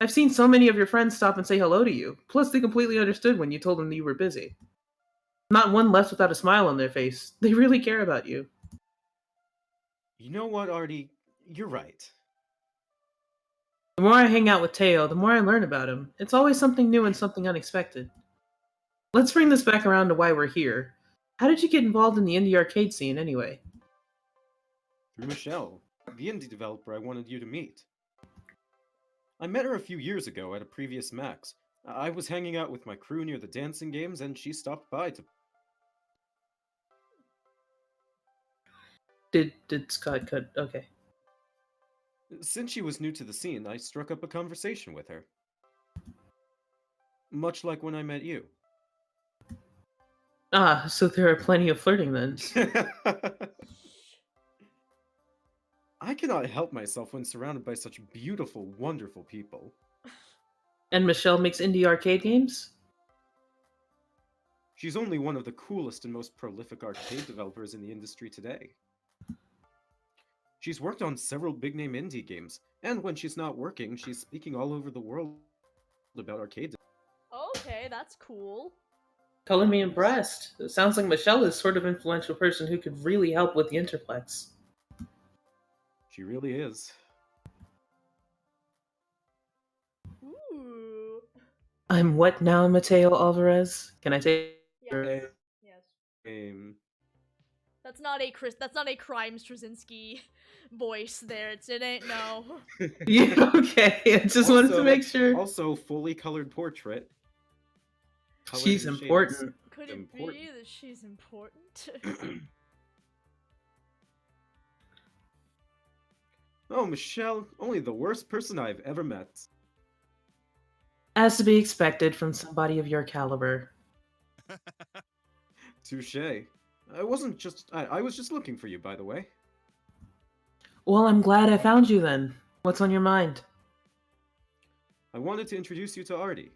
[SPEAKER 1] I've seen so many of your friends stop and say hello to you. Plus, they completely understood when you told them that you were busy. Not one left without a smile on their face. They really care about you.
[SPEAKER 2] You know what, Artie? You're right.
[SPEAKER 1] The more I hang out with Teo, the more I learn about him. It's always something new and something unexpected. Let's bring this back around to why we're here. How did you get involved in the indie arcade scene, anyway?
[SPEAKER 2] Through Michelle, the indie developer I wanted you to meet. I met her a few years ago at a previous Max. I was hanging out with my crew near the dancing games, and she stopped by to.
[SPEAKER 1] Did Scott cut? Okay.
[SPEAKER 2] Since she was new to the scene, I struck up a conversation with her. Much like when I met you.
[SPEAKER 1] Ah, so there are plenty of flirting then.
[SPEAKER 2] I cannot help myself when surrounded by such beautiful, wonderful people.
[SPEAKER 1] And Michelle makes indie arcade games?
[SPEAKER 2] She's only one of the coolest and most prolific arcade developers in the industry today. She's worked on several big-name indie games, and when she's not working, she's speaking all over the world about arcade.
[SPEAKER 3] Okay, that's cool.
[SPEAKER 1] Color me impressed. It sounds like Michelle is sort of influential person who could really help with the Interplex.
[SPEAKER 2] She really is.
[SPEAKER 3] Ooh.
[SPEAKER 1] I'm what now, Mateo Alvarez? Can I say?
[SPEAKER 3] Yeah. Yes.
[SPEAKER 2] That's
[SPEAKER 3] not a Crime Straczynski voice there. It ain't no.
[SPEAKER 1] Yeah, okay. I just wanted to make sure.
[SPEAKER 2] Also, fully colored portrait. Colored
[SPEAKER 1] She's
[SPEAKER 2] in shades.
[SPEAKER 1] important.
[SPEAKER 3] Could it be that she's important?
[SPEAKER 2] Oh, Michelle, only the worst person I've ever met.
[SPEAKER 1] As to be expected from somebody of your caliber.
[SPEAKER 2] Touché. I was just looking for you, by the way.
[SPEAKER 1] Well, I'm glad I found you then. What's on your mind?
[SPEAKER 2] I wanted to introduce you to Artie.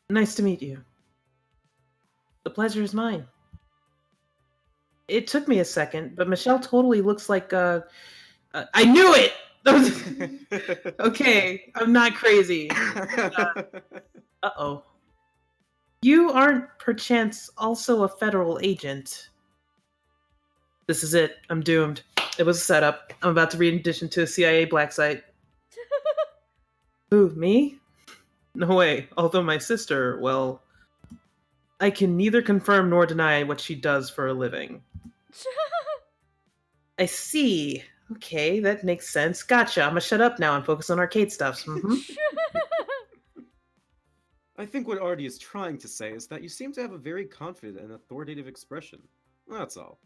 [SPEAKER 1] Nice to meet you. The pleasure is mine. It took me a second, but Michelle totally looks like, I knew it! Okay, I'm not crazy. Uh-oh. You aren't, perchance, also a federal agent. This is it. I'm doomed. It was a setup. I'm about to read an addition to a CIA black site. Who, me? No way. Although my sister, well... I can neither confirm nor deny what she does for a living. I see. Okay, that makes sense. Gotcha. I'm gonna shut up now and focus on arcade stuff.
[SPEAKER 2] I think what Artie is trying to say is that you seem to have a very confident and authoritative expression. That's all.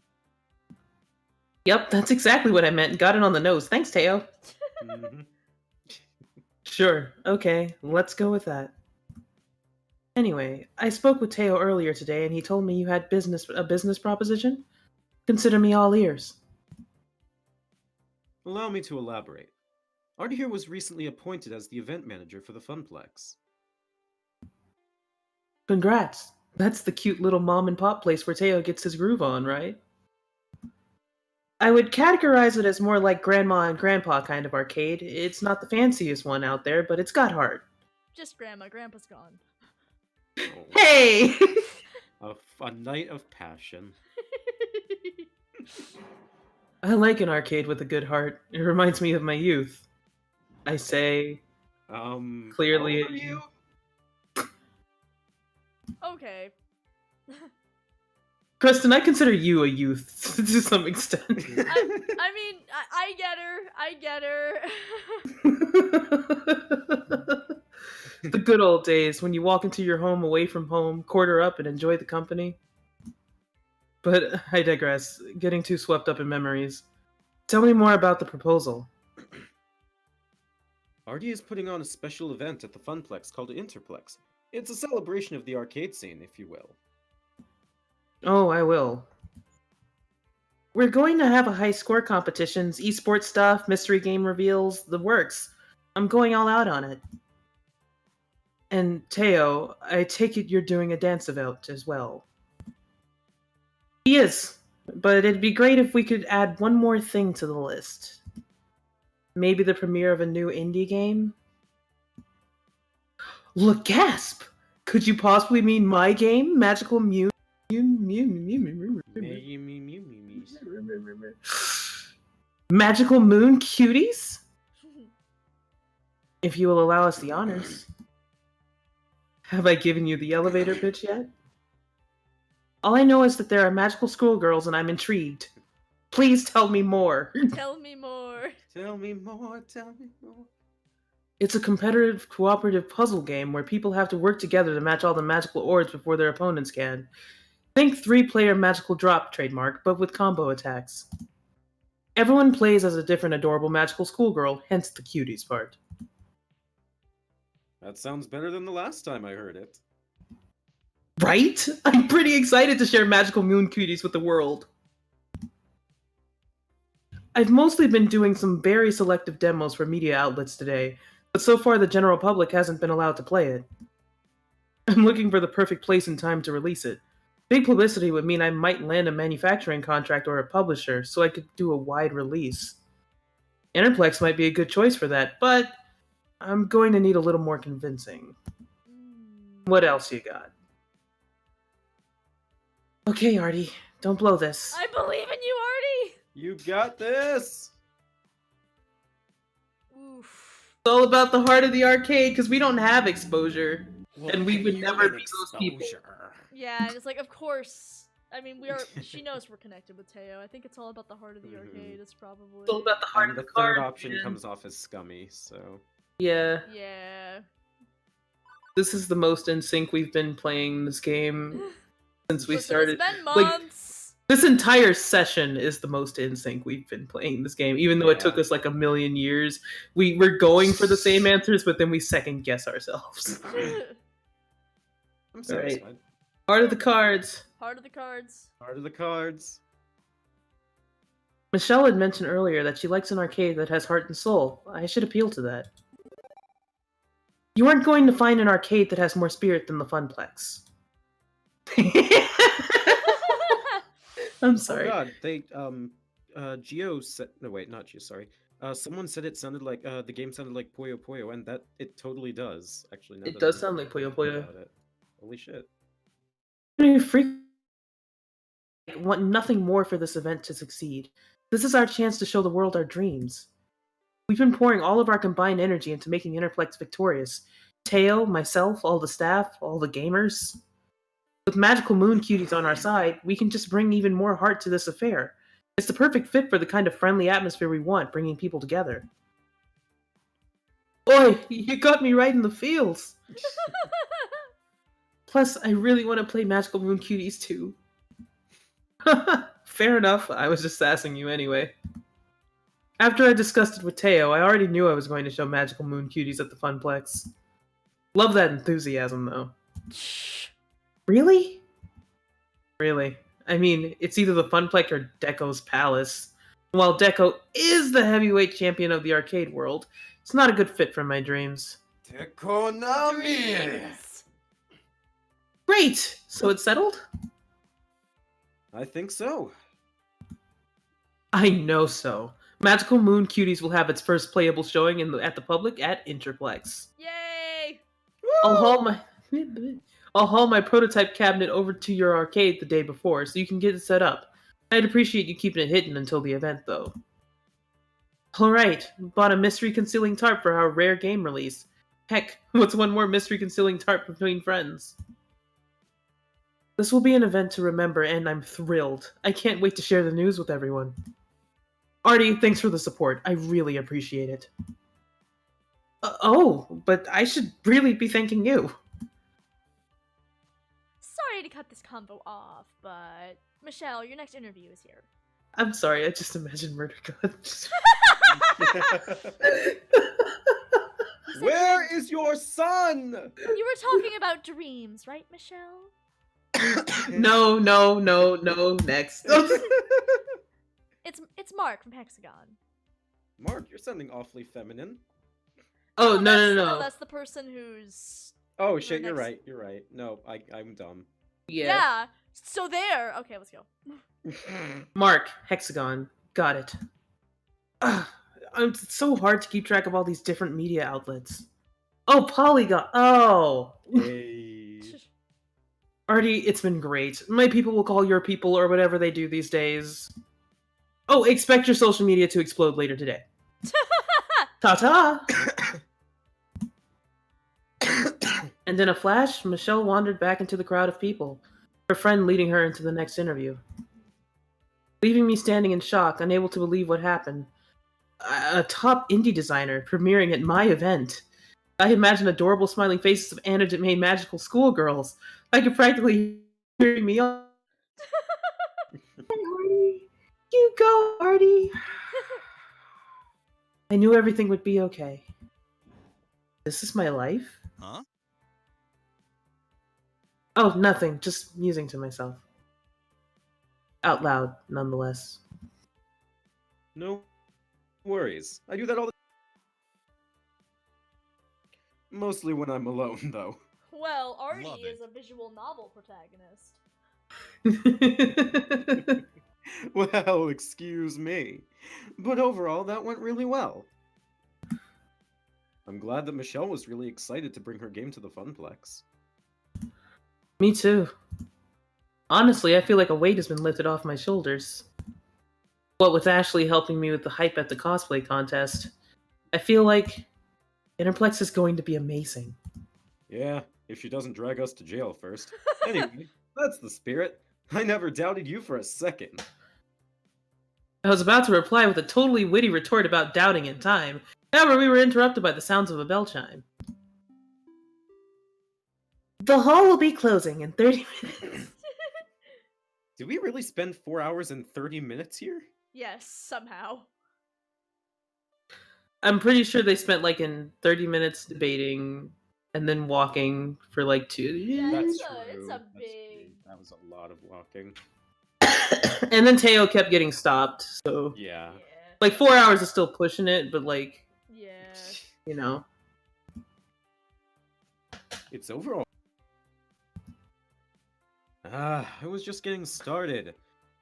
[SPEAKER 1] Yep, that's exactly what I meant. Got it on the nose. Thanks, Teo.
[SPEAKER 2] Mhm.
[SPEAKER 1] Sure. Okay, let's go with that. Anyway, I spoke with Teo earlier today and he told me you had a business proposition. Consider me all ears.
[SPEAKER 2] Allow me to elaborate. Artie here was recently appointed as the event manager for the Funplex.
[SPEAKER 1] Congrats. That's the cute little mom and pop place where Teo gets his groove on, right? I would categorize it as more like grandma and grandpa kind of arcade. It's not the fanciest one out there, but it's got heart.
[SPEAKER 3] Just grandma. Grandpa's gone.
[SPEAKER 2] Oh,
[SPEAKER 1] Hey!
[SPEAKER 2] a night of passion.
[SPEAKER 1] I like an arcade with a good heart. It reminds me of my youth. I say, clearly
[SPEAKER 2] how old are you?
[SPEAKER 3] Okay.
[SPEAKER 1] Kristen, I consider you a youth to some extent.
[SPEAKER 3] I mean, I get her. I get her.
[SPEAKER 1] The good old days when you walk into your home away from home, quarter up, and enjoy the company. But I digress, getting too swept up in memories. Tell me more about the proposal.
[SPEAKER 2] Artie is putting on a special event at the Funplex called Interplex. It's a celebration of the arcade scene, if you will.
[SPEAKER 1] Oh, I will. We're going to have a high score competitions, esports stuff, mystery game reveals, the works. I'm going all out on it. And Teo, I take it you're doing a dance event as well. He is, but it'd be great if we could add one more thing to the list. Maybe the premiere of a new indie game? Look, gasp! Could you possibly mean my game, Magical Mew? Magical Moon Cuties? If you will allow us the honors. Have I given you the elevator pitch yet? All I know is that there are magical schoolgirls and I'm intrigued. Please tell me more.
[SPEAKER 3] Tell me more.
[SPEAKER 2] Tell me more, tell me more.
[SPEAKER 1] It's a competitive, cooperative puzzle game where people have to work together to match all the magical orbs before their opponents can. Think 3-player magical drop trademark, but with combo attacks. Everyone plays as a different adorable magical schoolgirl, hence the cuties part.
[SPEAKER 2] That sounds better than the last time I heard it.
[SPEAKER 1] Right? I'm pretty excited to share Magical Moon Cuties with the world. I've mostly been doing some very selective demos for media outlets today, but so far the general public hasn't been allowed to play it. I'm looking for the perfect place and time to release it. Big publicity would mean I might land a manufacturing contract or a publisher, so I could do a wide release. Interplex might be a good choice for that, but I'm going to need a little more convincing. What else you got? Okay, Artie, don't blow this.
[SPEAKER 3] I believe in you, Artie.
[SPEAKER 2] You got this!
[SPEAKER 3] Oof.
[SPEAKER 1] It's all about the heart of the arcade, because we don't have exposure. And we would never be those people.
[SPEAKER 3] Yeah, and it's like, of course. I mean, she knows we're connected with Teo. I think it's all about the heart of the arcade. It's probably.
[SPEAKER 1] It's all about the heart
[SPEAKER 2] And
[SPEAKER 1] of
[SPEAKER 2] the
[SPEAKER 1] the card.
[SPEAKER 2] third option
[SPEAKER 1] man.
[SPEAKER 2] comes off as scummy, so...
[SPEAKER 1] Yeah.
[SPEAKER 3] Yeah.
[SPEAKER 1] This is the most in sync we've been playing this game since we
[SPEAKER 3] Listen,
[SPEAKER 1] started.
[SPEAKER 3] It's been
[SPEAKER 1] Like,
[SPEAKER 3] months.
[SPEAKER 1] this entire session is the most in sync we've been playing this game, even though it took
[SPEAKER 2] Yeah.
[SPEAKER 1] us like a million years. We were going for the same answers, but then we second guess ourselves.
[SPEAKER 2] I'm satisfied.
[SPEAKER 1] Heart of the cards.
[SPEAKER 3] Heart of the cards.
[SPEAKER 2] Heart of the cards.
[SPEAKER 1] Michelle had mentioned earlier that she likes an arcade that has heart and soul. I should appeal to that. You aren't going to find an arcade that has more spirit than the Funplex. I'm sorry.
[SPEAKER 2] Oh god, they, Geo said... No, wait, not Geo, sorry. Someone said it sounded like, the game sounded like Puyo Puyo, and that, it totally does, actually. Now
[SPEAKER 1] It
[SPEAKER 2] that
[SPEAKER 1] does
[SPEAKER 2] I'm
[SPEAKER 1] sound like Puyo
[SPEAKER 2] thinking
[SPEAKER 1] Puyo.
[SPEAKER 2] about it. Holy shit.
[SPEAKER 1] I want nothing more for this event to succeed. This is our chance to show the world our dreams. We've been pouring all of our combined energy into making Interplex victorious. Teo, myself, all the staff, all the gamers. With Magical Moon Cuties on our side, we can just bring even more heart to this affair. It's the perfect fit for the kind of friendly atmosphere we want, bringing people together. Oi, you got me right in the feels! Plus, I really want to play Magical Moon Cuties too. Fair enough, I was just sassing you anyway. After I discussed it with Teo, I already knew I was going to show Magical Moon Cuties at the Funplex. Love that enthusiasm, though. Really? Really. I mean, it's either the Funplex or Deco's Palace. While Deco is the heavyweight champion of the arcade world, it's not a good fit for my dreams.
[SPEAKER 2] Tekonami!
[SPEAKER 1] Great! So it's settled?
[SPEAKER 2] I think so.
[SPEAKER 1] I know so. Magical Moon Cuties will have its first playable showing at the public at Interplex.
[SPEAKER 3] Yay!
[SPEAKER 1] I'll haul my prototype cabinet over to your arcade the day before so you can get it set up. I'd appreciate you keeping it hidden until the event, though. Alright, bought a mystery concealing tarp for our rare game release. Heck, what's one more mystery concealing tarp between friends? This will be an event to remember, and I'm thrilled. I can't wait to share the news with everyone. Artie, thanks for the support. I really appreciate it. Oh, but I should really be thanking you.
[SPEAKER 3] Sorry to cut this convo off, but Michelle, your next interview is here.
[SPEAKER 1] I'm sorry, I just imagined Murder God.
[SPEAKER 2] Where is your son?
[SPEAKER 3] You were talking about dreams, right, Michelle?
[SPEAKER 1] No, next.
[SPEAKER 3] It's Mark from Hexagon.
[SPEAKER 2] Mark, you're sounding awfully feminine.
[SPEAKER 1] Oh, no.
[SPEAKER 3] That's the person who's...
[SPEAKER 2] Oh shit,
[SPEAKER 3] next-
[SPEAKER 2] you're right. No, I'm dumb.
[SPEAKER 1] Yeah.
[SPEAKER 3] So there. Okay, let's go.
[SPEAKER 1] Mark, Hexagon. Got it. It's so hard to keep track of all these different media outlets. Oh, Polygon. Oh.
[SPEAKER 2] Hey.
[SPEAKER 1] Artie, it's been great. My people will call your people or whatever they do these days. Oh, expect your social media to explode later today. Ta-ta! And in a flash, Michelle wandered back into the crowd of people, her friend leading her into the next interview. Leaving me standing in shock, unable to believe what happened. A top indie designer premiering at my event. I imagined adorable smiling faces of anime magical schoolgirls. I could practically hear me on. Artie, you go, Artie. I knew everything would be okay. This is my life?
[SPEAKER 4] Huh?
[SPEAKER 1] Oh, nothing. Just musing to myself. Out loud, nonetheless.
[SPEAKER 2] No worries. I do that all the mostly when I'm alone, though.
[SPEAKER 3] Well, Artie
[SPEAKER 4] Love
[SPEAKER 3] is
[SPEAKER 4] it.
[SPEAKER 3] a visual novel protagonist.
[SPEAKER 2] Well, excuse me. But overall, that went really well. I'm glad that Michelle was really excited to bring her game to the Funplex.
[SPEAKER 1] Me too. Honestly, I feel like a weight has been lifted off my shoulders. What with Ashley helping me with the hype at the cosplay contest, I feel like Interplex is going to be amazing.
[SPEAKER 2] Yeah, if she doesn't drag us to jail first. Anyway, that's the spirit. I never doubted you for a second.
[SPEAKER 1] I was about to reply with a totally witty retort about doubting in time. However, we were interrupted by the sounds of a bell chime. The hall will be closing in 30 minutes.
[SPEAKER 2] Did we really spend 4 hours and 30 minutes here?
[SPEAKER 3] Yes, somehow.
[SPEAKER 1] I'm pretty sure they spent like in 30 minutes debating and then walking for like 2.
[SPEAKER 3] Yeah,
[SPEAKER 2] That's
[SPEAKER 3] it's
[SPEAKER 2] true.
[SPEAKER 3] a
[SPEAKER 2] That's
[SPEAKER 3] big-
[SPEAKER 2] true. That was a lot of walking.
[SPEAKER 1] And then Teo kept getting stopped, so
[SPEAKER 2] Yeah.
[SPEAKER 1] like 4 hours is still pushing it, but like,
[SPEAKER 3] Yeah.
[SPEAKER 1] you know.
[SPEAKER 2] It's over. I was just getting started.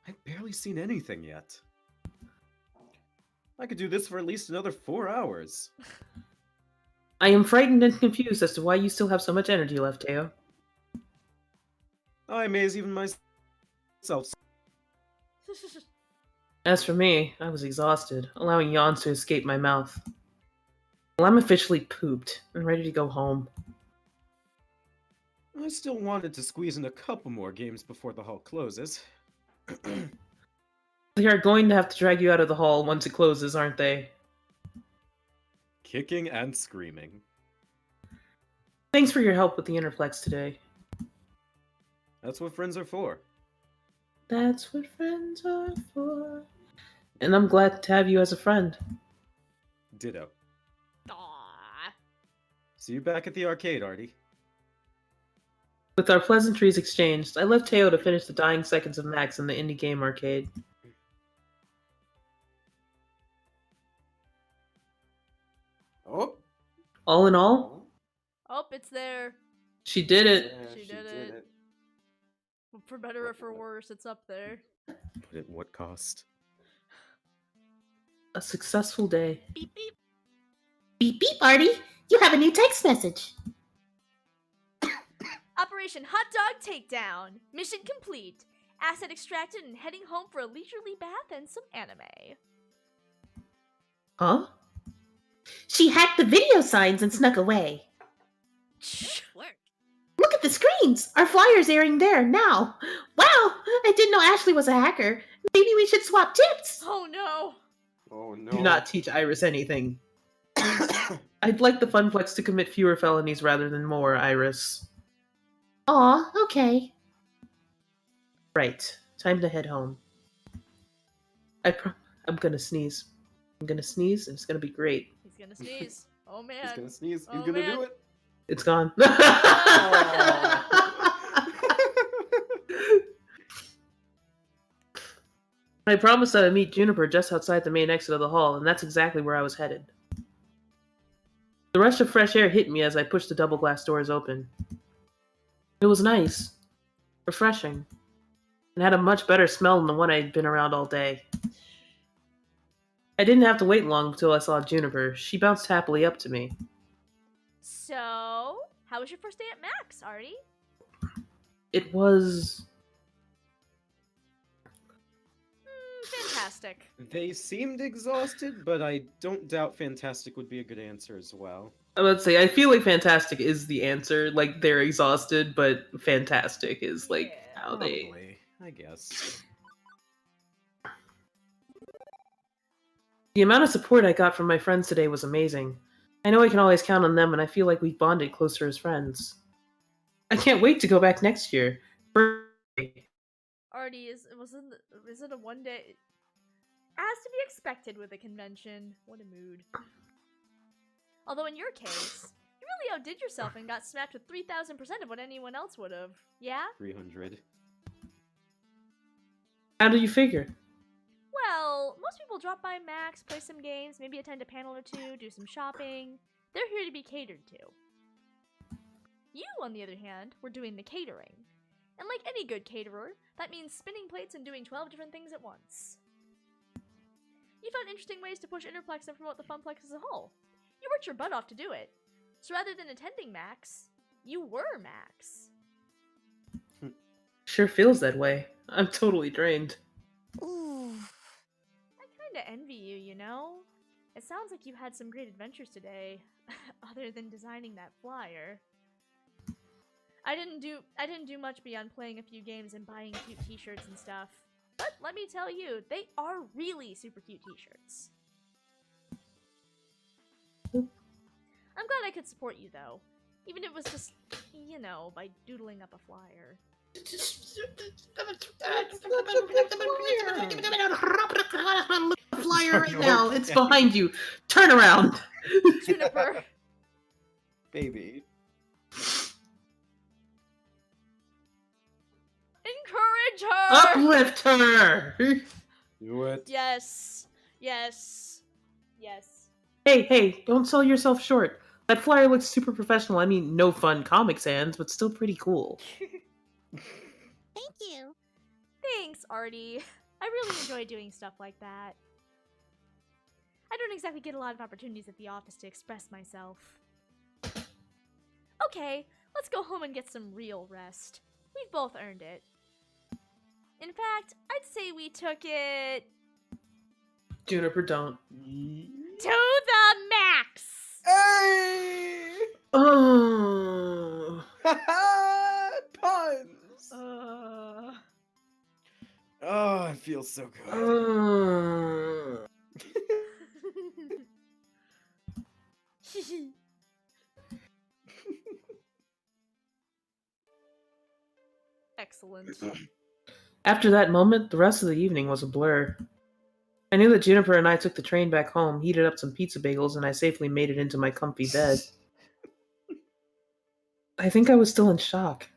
[SPEAKER 2] I've barely seen anything yet. I could do this for at least another 4 hours.
[SPEAKER 1] I am frightened and confused as to why you still have so much energy left, Teo.
[SPEAKER 2] I amaze even myself.
[SPEAKER 1] As for me, I was exhausted, allowing yawns to escape my mouth. Well, I'm officially pooped and ready to go home.
[SPEAKER 2] I still wanted to squeeze in a couple more games before the hall closes.
[SPEAKER 1] They are going to have to drag you out of the hall once it closes, aren't they?
[SPEAKER 2] Kicking and screaming.
[SPEAKER 1] Thanks for your help with the Interplex today.
[SPEAKER 2] That's what friends are for.
[SPEAKER 1] That's what friends are for. And I'm glad to have you as a friend.
[SPEAKER 2] Ditto.
[SPEAKER 3] Aww.
[SPEAKER 2] See you back at the arcade, Artie.
[SPEAKER 1] With our pleasantries exchanged, I left Teo to finish the dying seconds of Max in the indie game arcade.
[SPEAKER 2] Oh.
[SPEAKER 1] All in all,
[SPEAKER 3] Oh, it's there.
[SPEAKER 1] she did it.
[SPEAKER 2] Yeah,
[SPEAKER 3] She did it. For better or for worse, it's up there.
[SPEAKER 2] But at what cost?
[SPEAKER 1] A successful day.
[SPEAKER 3] Beep beep.
[SPEAKER 5] Beep beep, Artie. You have a new text message.
[SPEAKER 3] Operation Hot Dog Takedown. Mission complete. Asset extracted and heading home for a leisurely bath and some anime.
[SPEAKER 1] Huh?
[SPEAKER 5] She hacked the video signs and snuck away.
[SPEAKER 3] Work.
[SPEAKER 5] Look at the screens. Our flyer's airing there now. Wow, I didn't know Ashley was a hacker. Maybe we should swap tips.
[SPEAKER 3] Oh no.
[SPEAKER 2] Oh no.
[SPEAKER 1] Do not teach Iris anything. I'd like the Funplex to commit fewer felonies rather than more, Iris.
[SPEAKER 5] Aw, okay.
[SPEAKER 1] Right. Time to head home. I'm gonna sneeze. I'm gonna sneeze, and it's gonna be great.
[SPEAKER 3] He's gonna sneeze. Oh man.
[SPEAKER 2] He's gonna sneeze. He's
[SPEAKER 3] Oh,
[SPEAKER 2] gonna
[SPEAKER 3] man.
[SPEAKER 2] do it.
[SPEAKER 1] It's gone. I promised that I'd meet Juniper just outside the main exit of the hall, and that's exactly where I was headed. The rush of fresh air hit me as I pushed the double glass doors open. It was nice, refreshing, and had a much better smell than the one I'd been around all day. I didn't have to wait long until I saw Juniper. She bounced happily up to me.
[SPEAKER 3] So, how was your first day at Max, Artie?
[SPEAKER 1] It was...
[SPEAKER 3] Fantastic.
[SPEAKER 2] They seemed exhausted, but I don't doubt fantastic would be a good answer as well.
[SPEAKER 1] I would say, I feel like fantastic is the answer. Like, they're exhausted, but fantastic is, like,
[SPEAKER 3] Yeah.
[SPEAKER 1] how they...
[SPEAKER 2] Probably, I guess.
[SPEAKER 1] The amount of support I got from my friends today was amazing. I know I can always count on them, and I feel like we've bonded closer as friends. I can't wait to go back next year.
[SPEAKER 3] Artie, is it a one day? As to be expected with a convention. What a mood. Although in your case, you really outdid yourself and got smacked with 3,000% of what anyone else would have. Yeah?
[SPEAKER 2] 300.
[SPEAKER 1] How do you figure?
[SPEAKER 3] Well, most people drop by Max, play some games, maybe attend a panel or two, do some shopping. They're here to be catered to. You, on the other hand, were doing the catering. And like any good caterer, that means spinning plates and doing 12 different things at once. You found interesting ways to push Interplex and promote the Funplex as a whole. You worked your butt off to do it. So rather than attending Max, you were Max.
[SPEAKER 1] Sure feels that way. I'm totally drained.
[SPEAKER 3] I kinda envy you, you know? It sounds like you had some great adventures today, other than designing that flyer. I didn't do much beyond playing a few games and buying cute t-shirts and stuff. But let me tell you, they are really super cute t-shirts. I'm glad I could support you though. Even if it was just, you know, by doodling up a flyer.
[SPEAKER 1] Flyer right now. It's behind you. Turn around.
[SPEAKER 3] Juniper!
[SPEAKER 2] Baby.
[SPEAKER 3] Encourage her!
[SPEAKER 1] Uplift her.
[SPEAKER 2] Do it.
[SPEAKER 3] Yes. Yes. Yes.
[SPEAKER 1] Hey, don't sell yourself short. That flyer looks super professional. I mean, no fun Comic Sans, but still pretty cool.
[SPEAKER 5] Thank you.
[SPEAKER 3] Thanks, Artie. I really enjoy doing stuff like that. I don't exactly get a lot of opportunities at the office to express myself. Okay, let's go home and get some real rest. We've both earned it. In fact, I'd say we took it
[SPEAKER 1] Juniper, don't.
[SPEAKER 3] to the max!
[SPEAKER 2] Hey!
[SPEAKER 1] Oh.
[SPEAKER 2] Puns! Oh, I feel feels so good.
[SPEAKER 3] Excellent.
[SPEAKER 1] After that moment, the rest of the evening was a blur. I knew that Juniper and I took the train back home, heated up some pizza bagels, and I safely made it into my comfy bed. I think I was still in shock.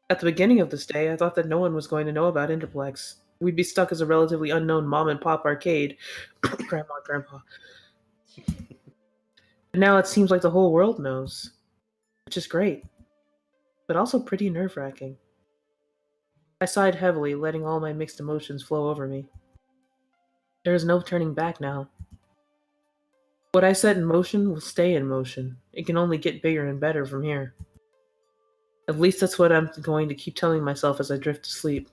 [SPEAKER 1] At the beginning of this day, I thought that no one was going to know about Interplex. We'd be stuck as a relatively unknown mom-and-pop arcade. Grandpa. And now it seems like the whole world knows. Which is great. But also pretty nerve-wracking. I sighed heavily, letting all my mixed emotions flow over me. There is no turning back now. What I set in motion will stay in motion. It can only get bigger and better from here. At least that's what I'm going to keep telling myself as I drift to sleep.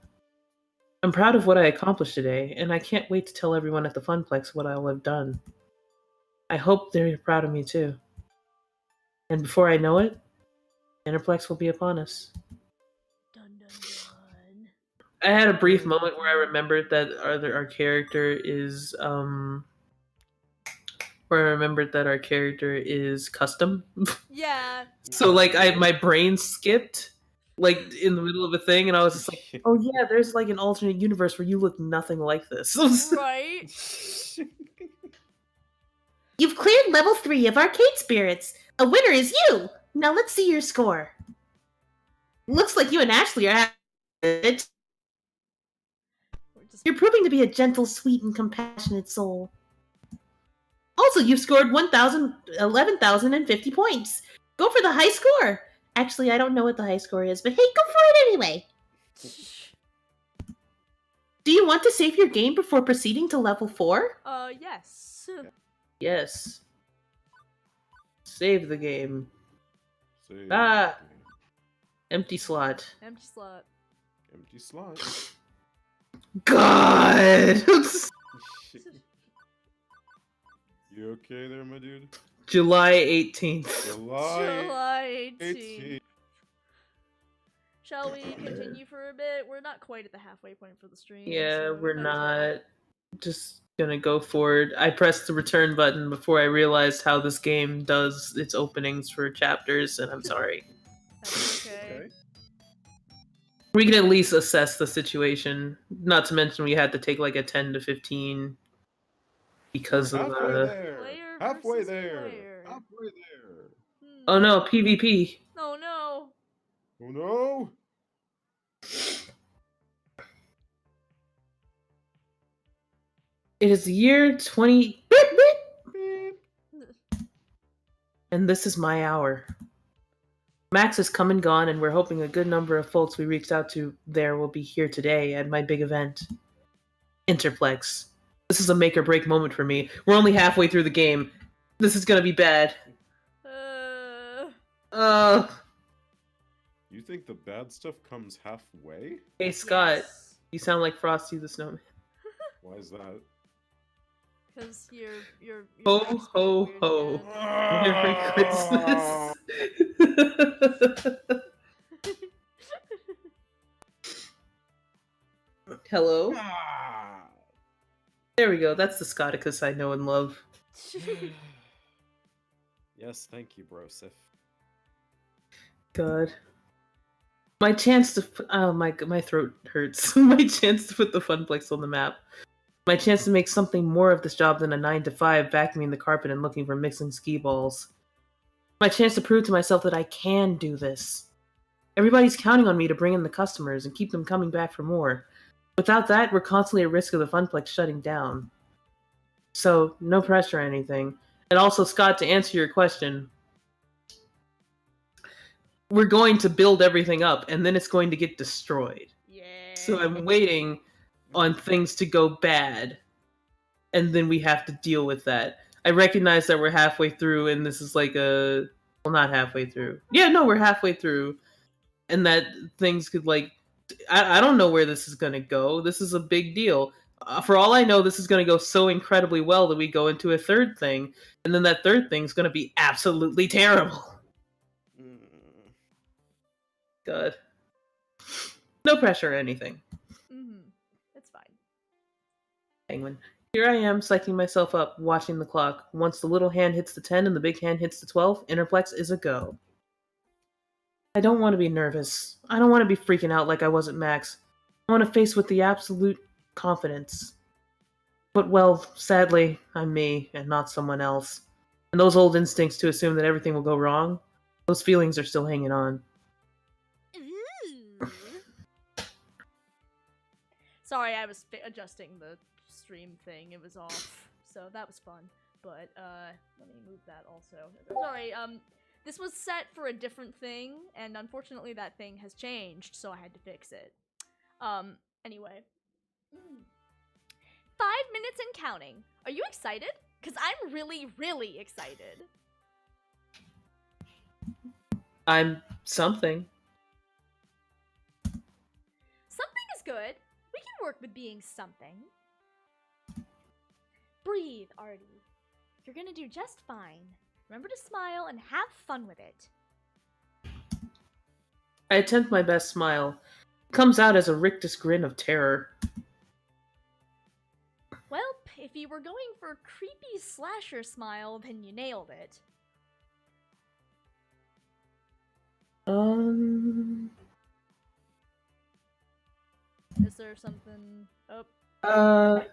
[SPEAKER 1] I'm proud of what I accomplished today, and I can't wait to tell everyone at the Funplex what I will have done. I hope they're proud of me too. And before I know it, Interplex will be upon us.
[SPEAKER 3] Dun dun dun.
[SPEAKER 1] I had a brief moment where I remembered that our character is custom.
[SPEAKER 3] Yeah.
[SPEAKER 1] So like my brain skipped like in the middle of a thing, and I was just like, oh yeah, there's like an alternate universe where you look nothing like this.
[SPEAKER 3] Right?
[SPEAKER 5] You've cleared level 3 of Arcade Spirits. A winner is you. Now let's see your score. Looks like you and Ashley are it.
[SPEAKER 3] We're just
[SPEAKER 5] You're proving to be a gentle, sweet, and compassionate soul. Also, you've scored 11,050 points. Go for the high score. Actually, I don't know what the high score is, but hey, go for it anyway. Do you want to save your game before proceeding to level 4?
[SPEAKER 3] Yes.
[SPEAKER 1] Yes. Save the game.
[SPEAKER 6] Save
[SPEAKER 1] Ah.
[SPEAKER 6] the game.
[SPEAKER 1] Empty slot.
[SPEAKER 3] Empty slot.
[SPEAKER 6] Empty slot.
[SPEAKER 1] God!
[SPEAKER 6] You okay there, my dude?
[SPEAKER 1] July 18th.
[SPEAKER 6] July
[SPEAKER 3] July 18th. Shall we continue for a bit? We're not quite at the halfway point for the stream.
[SPEAKER 1] Yeah,
[SPEAKER 3] so
[SPEAKER 1] we're
[SPEAKER 3] might as well.
[SPEAKER 1] not. Just gonna go forward. I pressed the return button before I realized how this game does its openings for chapters, and I'm sorry.
[SPEAKER 3] That's okay.
[SPEAKER 6] Okay.
[SPEAKER 1] We can at least assess the situation. Not to mention we had to take like a 10 to 15 because
[SPEAKER 6] We're
[SPEAKER 1] of
[SPEAKER 6] halfway
[SPEAKER 1] the...
[SPEAKER 6] there.
[SPEAKER 3] Player
[SPEAKER 6] Halfway
[SPEAKER 3] versus
[SPEAKER 6] there.
[SPEAKER 3] player.
[SPEAKER 6] Halfway there.
[SPEAKER 1] Oh no, PvP.
[SPEAKER 3] Oh no.
[SPEAKER 6] Oh no!
[SPEAKER 1] It is the year 20...
[SPEAKER 6] Beep.
[SPEAKER 1] And this is my hour. Max has come and gone, and we're hoping a good number of folks we reached out to there will be here today at my big event. Interplex. This is a make or break moment for me. We're only halfway through the game. This is gonna be bad.
[SPEAKER 6] You think the bad stuff comes halfway?
[SPEAKER 1] Hey Scott,
[SPEAKER 3] Yes.
[SPEAKER 1] you sound like Frosty the Snowman.
[SPEAKER 6] Why is that?
[SPEAKER 3] Because you're
[SPEAKER 1] Ho
[SPEAKER 3] Max
[SPEAKER 1] ho
[SPEAKER 3] being weird
[SPEAKER 1] ho.
[SPEAKER 3] again.
[SPEAKER 1] Merry Christmas. Hello?
[SPEAKER 6] Ah.
[SPEAKER 1] There we go. That's the Scotticus I know and love.
[SPEAKER 2] Yes, thank you, Broseph.
[SPEAKER 1] God. My chance to oh my throat hurts. My chance to put the Funplex on the map. My chance to make something more of this job than a 9 to 5 vacuuming the carpet and looking for mixing ski balls. My chance to prove to myself that I can do this. Everybody's counting on me to bring in the customers and keep them coming back for more. Without that, we're constantly at risk of the Funplex shutting down. So, no pressure or anything. And also, Scott, to answer your question, we're going to build everything up, and then it's going to get destroyed.
[SPEAKER 3] Yeah.
[SPEAKER 1] So I'm waiting on things to go bad, and then we have to deal with that. I recognize that we're halfway through, and this is like a... Well, not halfway through. Yeah, no, we're halfway through. And that things could like... I don't know where this is going to go. This is a big deal. For all I know, this is going to go so incredibly well that we go into a third thing, and then that third thing's going to be absolutely terrible. God. No pressure or anything.
[SPEAKER 3] Mm-hmm. It's fine.
[SPEAKER 1] Penguin. Here I am, psyching myself up, watching the clock. Once the little hand hits the 10 and the big hand hits the 12, Interplex is a go. I don't want to be nervous. I don't want to be freaking out like I was at Max. I want to face with the absolute confidence. But, well, sadly, I'm me and not someone else. And those old instincts to assume that everything will go wrong, those feelings are still hanging on.
[SPEAKER 3] Ooh. Sorry, I was adjusting the stream thing. It was off, so that was fun. But let me move that also. Sorry, this was set for a different thing, and unfortunately that thing has changed, so I had to fix it. Anyway. 5 minutes and counting. Are you excited? Because I'm really, really excited.
[SPEAKER 1] I'm something.
[SPEAKER 3] Something is good. We can work with being something. Breathe, Artie. You're gonna do just fine. Remember to smile and have fun with it.
[SPEAKER 1] I attempt my best smile. It comes out as a rictus grin of terror.
[SPEAKER 3] Well, if you were going for creepy slasher smile, then you nailed it. Is there something... Oh,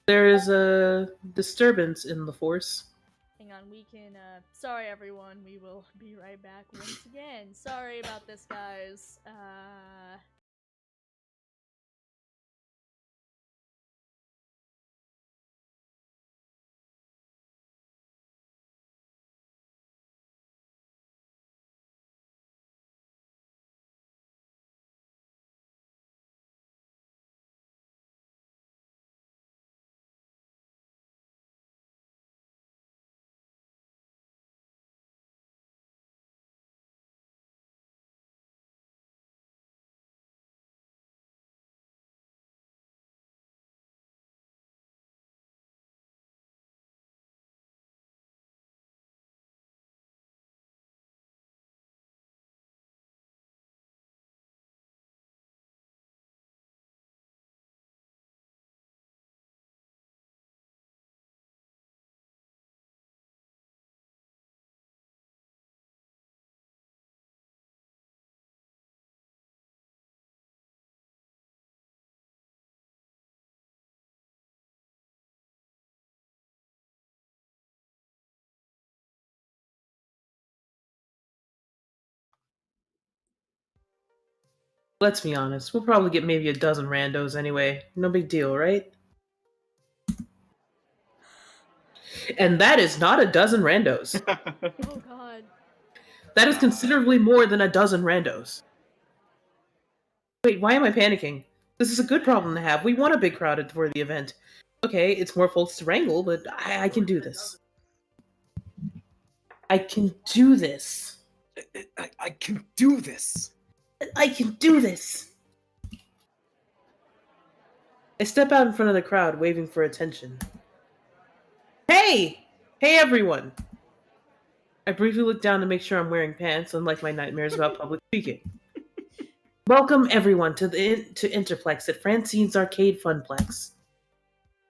[SPEAKER 1] There is a disturbance in the force.
[SPEAKER 3] hang on, we can, sorry everyone, we will be right back once again. Sorry about this, guys.
[SPEAKER 1] Let's be honest, we'll probably get maybe a dozen randos anyway. No big deal, right? And that is not a dozen randos.
[SPEAKER 3] Oh god.
[SPEAKER 1] That is considerably more than a dozen randos. Wait, why am I panicking? This is a good problem to have. We want a big crowd for the event. Okay, it's more folks to wrangle, but I can do this. I can do this.
[SPEAKER 2] I can do this.
[SPEAKER 1] I can do this. I step out in front of the crowd, waving for attention. Hey! Hey, everyone! I briefly look down to make sure I'm wearing pants, unlike my nightmares about public speaking. Welcome, everyone, to Interplex at Francine's Arcade Funplex.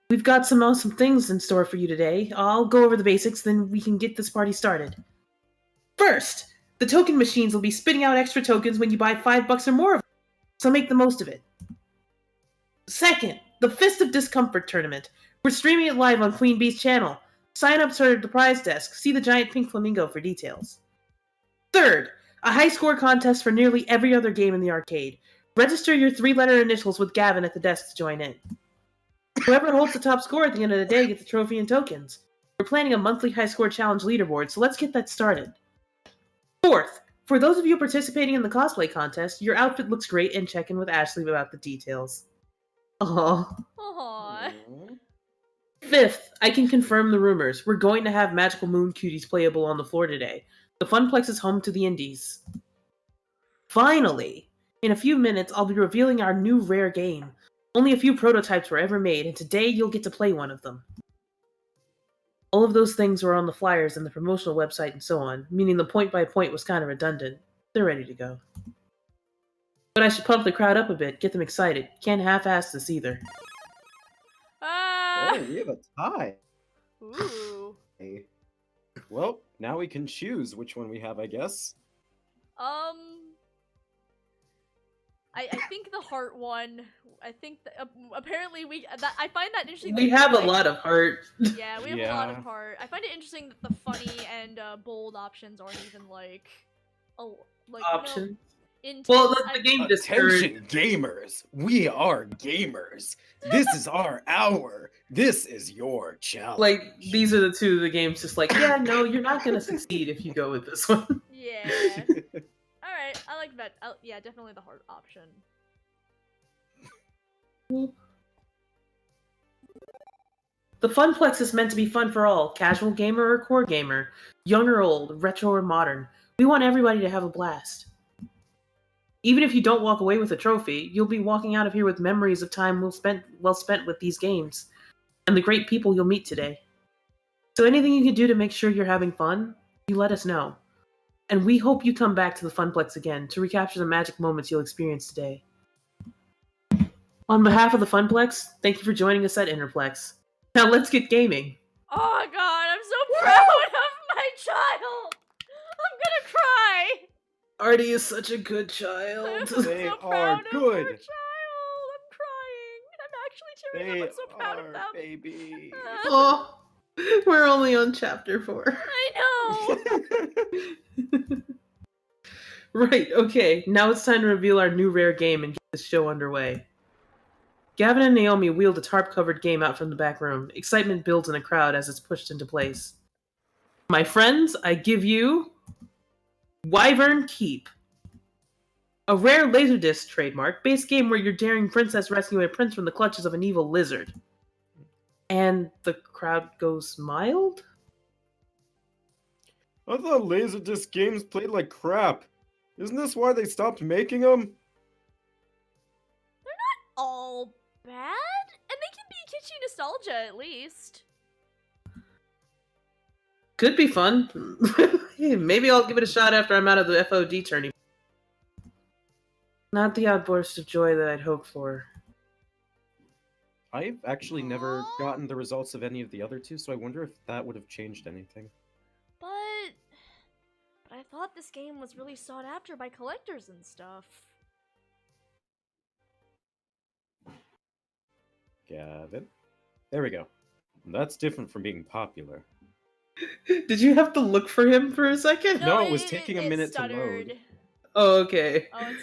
[SPEAKER 1] We've got some awesome things in store for you today. I'll go over the basics, then we can get this party started. First, the token machines will be spitting out extra tokens when you buy $5 or more of them, so make the most of it. Second, the Fist of Discomfort tournament. We're streaming it live on Queen Bee's channel. Sign-ups are at the prize desk. See the giant pink flamingo for details. Third, a high score contest for nearly every other game in the arcade. Register your 3-letter initials with Gavin at the desk to join in. Whoever holds the top score at the end of the day gets a trophy and tokens. We're planning a monthly high score challenge leaderboard, so let's get that started. Fourth, for those of you participating in the cosplay contest, your outfit looks great, and check in with Ashley about the details. Aww.
[SPEAKER 3] Aww.
[SPEAKER 1] Fifth, I can confirm the rumors. We're going to have Magical Moon Cuties playable on the floor today. The Funplex is home to the indies. Finally, in a few minutes, I'll be revealing our new rare game. Only a few prototypes were ever made, and today you'll get to play one of them. All of those things were on the flyers and the promotional website and so on, meaning the point-by-point was kind of redundant. They're ready to go. But I should pump the crowd up a bit, get them excited. Can't half-ass this either.
[SPEAKER 3] Ah!
[SPEAKER 2] Oh, we have a tie.
[SPEAKER 3] Ooh.
[SPEAKER 2] Well, now we can choose which one we have, I guess.
[SPEAKER 3] I think the heart one. I think apparently I find that interesting.
[SPEAKER 1] We
[SPEAKER 3] that,
[SPEAKER 1] have a
[SPEAKER 3] like,
[SPEAKER 1] lot of heart.
[SPEAKER 3] Yeah, we have a lot of
[SPEAKER 2] Yeah.
[SPEAKER 3] heart. I find it interesting that the funny and bold options aren't even like,
[SPEAKER 1] Option.
[SPEAKER 3] intense.
[SPEAKER 1] Well, the game discouraged.
[SPEAKER 2] Attention, gamers! We are gamers. This is our hour. This is your challenge.
[SPEAKER 1] Like, these are the two of the games just like, yeah, no, you're not gonna succeed if you go with this one.
[SPEAKER 3] Yeah. All right, I like that. Yeah, definitely the heart option.
[SPEAKER 1] The Funplex is meant to be fun for all, casual gamer or core gamer, young or old, retro or modern. We want everybody to have a blast. Even if you don't walk away with a trophy, you'll be walking out of here with memories of time well spent with these games, and the great people you'll meet today. So anything you can do to make sure you're having fun, you let us know. And we hope you come back to the Funplex again to recapture the magic moments you'll experience today. On behalf of the Funplex, thank you for joining us at Interplex. Now let's get gaming.
[SPEAKER 3] Oh God, I'm so proud of my child. I'm gonna cry.
[SPEAKER 1] Artie is such a good child.
[SPEAKER 3] I'm
[SPEAKER 2] They
[SPEAKER 3] so
[SPEAKER 2] are
[SPEAKER 3] proud of
[SPEAKER 2] good.
[SPEAKER 3] our child. I'm crying. I'm actually tearing
[SPEAKER 2] They
[SPEAKER 3] up. I'm so proud of
[SPEAKER 2] are,
[SPEAKER 3] them.
[SPEAKER 2] baby.
[SPEAKER 1] Oh, we're only on chapter 4.
[SPEAKER 3] I know.
[SPEAKER 1] Right, okay, now it's time to reveal our new rare game and get this show underway. Gavin and Naomi wheeled a tarp-covered game out from the back room. Excitement builds in the crowd as it's pushed into place. My friends, I give you... Wyvern Keep. A rare Laserdisc trademark, base game where your daring princess rescue a prince from the clutches of an evil lizard. And the crowd goes mild?
[SPEAKER 2] I thought Laserdisc games played like crap. Isn't this why they stopped making them?
[SPEAKER 3] All bad, and they can be kitschy nostalgia at least.
[SPEAKER 1] Could be fun. Maybe I'll give it a shot after I'm out of the FOD tourney. Not the outburst of joy that I'd hoped for.
[SPEAKER 2] I've actually never gotten the results of any of the other two, so I wonder if that would have changed anything.
[SPEAKER 3] But I thought this game was really sought after by collectors and stuff.
[SPEAKER 2] Gavin? There we go. That's different from being popular.
[SPEAKER 1] Did you have to look for him for a second?
[SPEAKER 2] No, it was taking a minute to
[SPEAKER 3] stuttered.
[SPEAKER 2] load.
[SPEAKER 1] Oh, okay.
[SPEAKER 3] Oh, I'm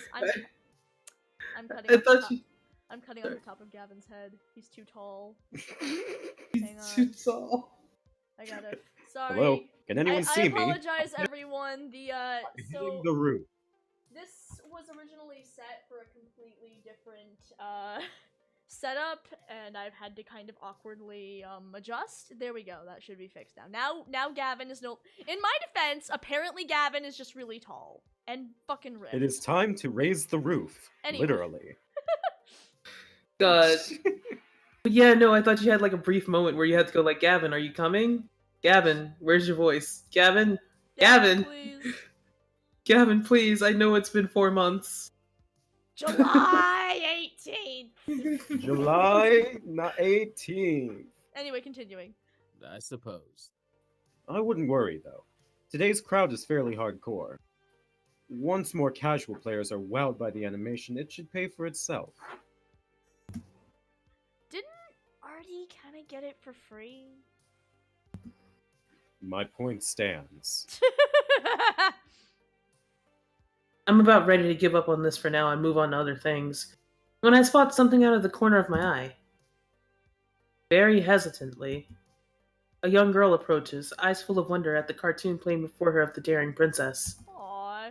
[SPEAKER 3] cutting.
[SPEAKER 1] I
[SPEAKER 3] off the
[SPEAKER 1] thought
[SPEAKER 3] top.
[SPEAKER 1] you...
[SPEAKER 3] I'm cutting off the top of Gavin's head. He's too tall.
[SPEAKER 1] He's
[SPEAKER 3] Hang on.
[SPEAKER 1] too tall.
[SPEAKER 3] I gotta. Sorry.
[SPEAKER 2] Hello? Can anyone see
[SPEAKER 3] I
[SPEAKER 2] me?
[SPEAKER 3] apologize, everyone. So
[SPEAKER 2] Hitting the roof.
[SPEAKER 3] this was originally set for a completely different setup, and I've had to kind of awkwardly adjust. There we go. That should be fixed now. Now Gavin is no. In my defense, apparently Gavin is just really tall and fucking ripped.
[SPEAKER 2] It is time to raise the roof.
[SPEAKER 3] Anyway.
[SPEAKER 2] Literally.
[SPEAKER 1] God. But yeah, no, I thought you had like a brief moment where you had to go like, Gavin, are you coming? Gavin, where's your voice? Gavin? Gavin!
[SPEAKER 3] Please.
[SPEAKER 1] Gavin, please, I know it's been 4 months.
[SPEAKER 3] July 18th.
[SPEAKER 2] July 18th.
[SPEAKER 3] Anyway, continuing.
[SPEAKER 7] I suppose.
[SPEAKER 2] I wouldn't worry, though. Today's crowd is fairly hardcore. Once more casual players are wowed by the animation, it should pay for itself.
[SPEAKER 3] Didn't Artie kind of get it for free?
[SPEAKER 2] My point stands.
[SPEAKER 1] I'm about ready to give up on this for now and move on to other things, when I spot something out of the corner of my eye. Very hesitantly, a young girl approaches, eyes full of wonder at the cartoon playing before her of the daring princess.
[SPEAKER 3] Aww.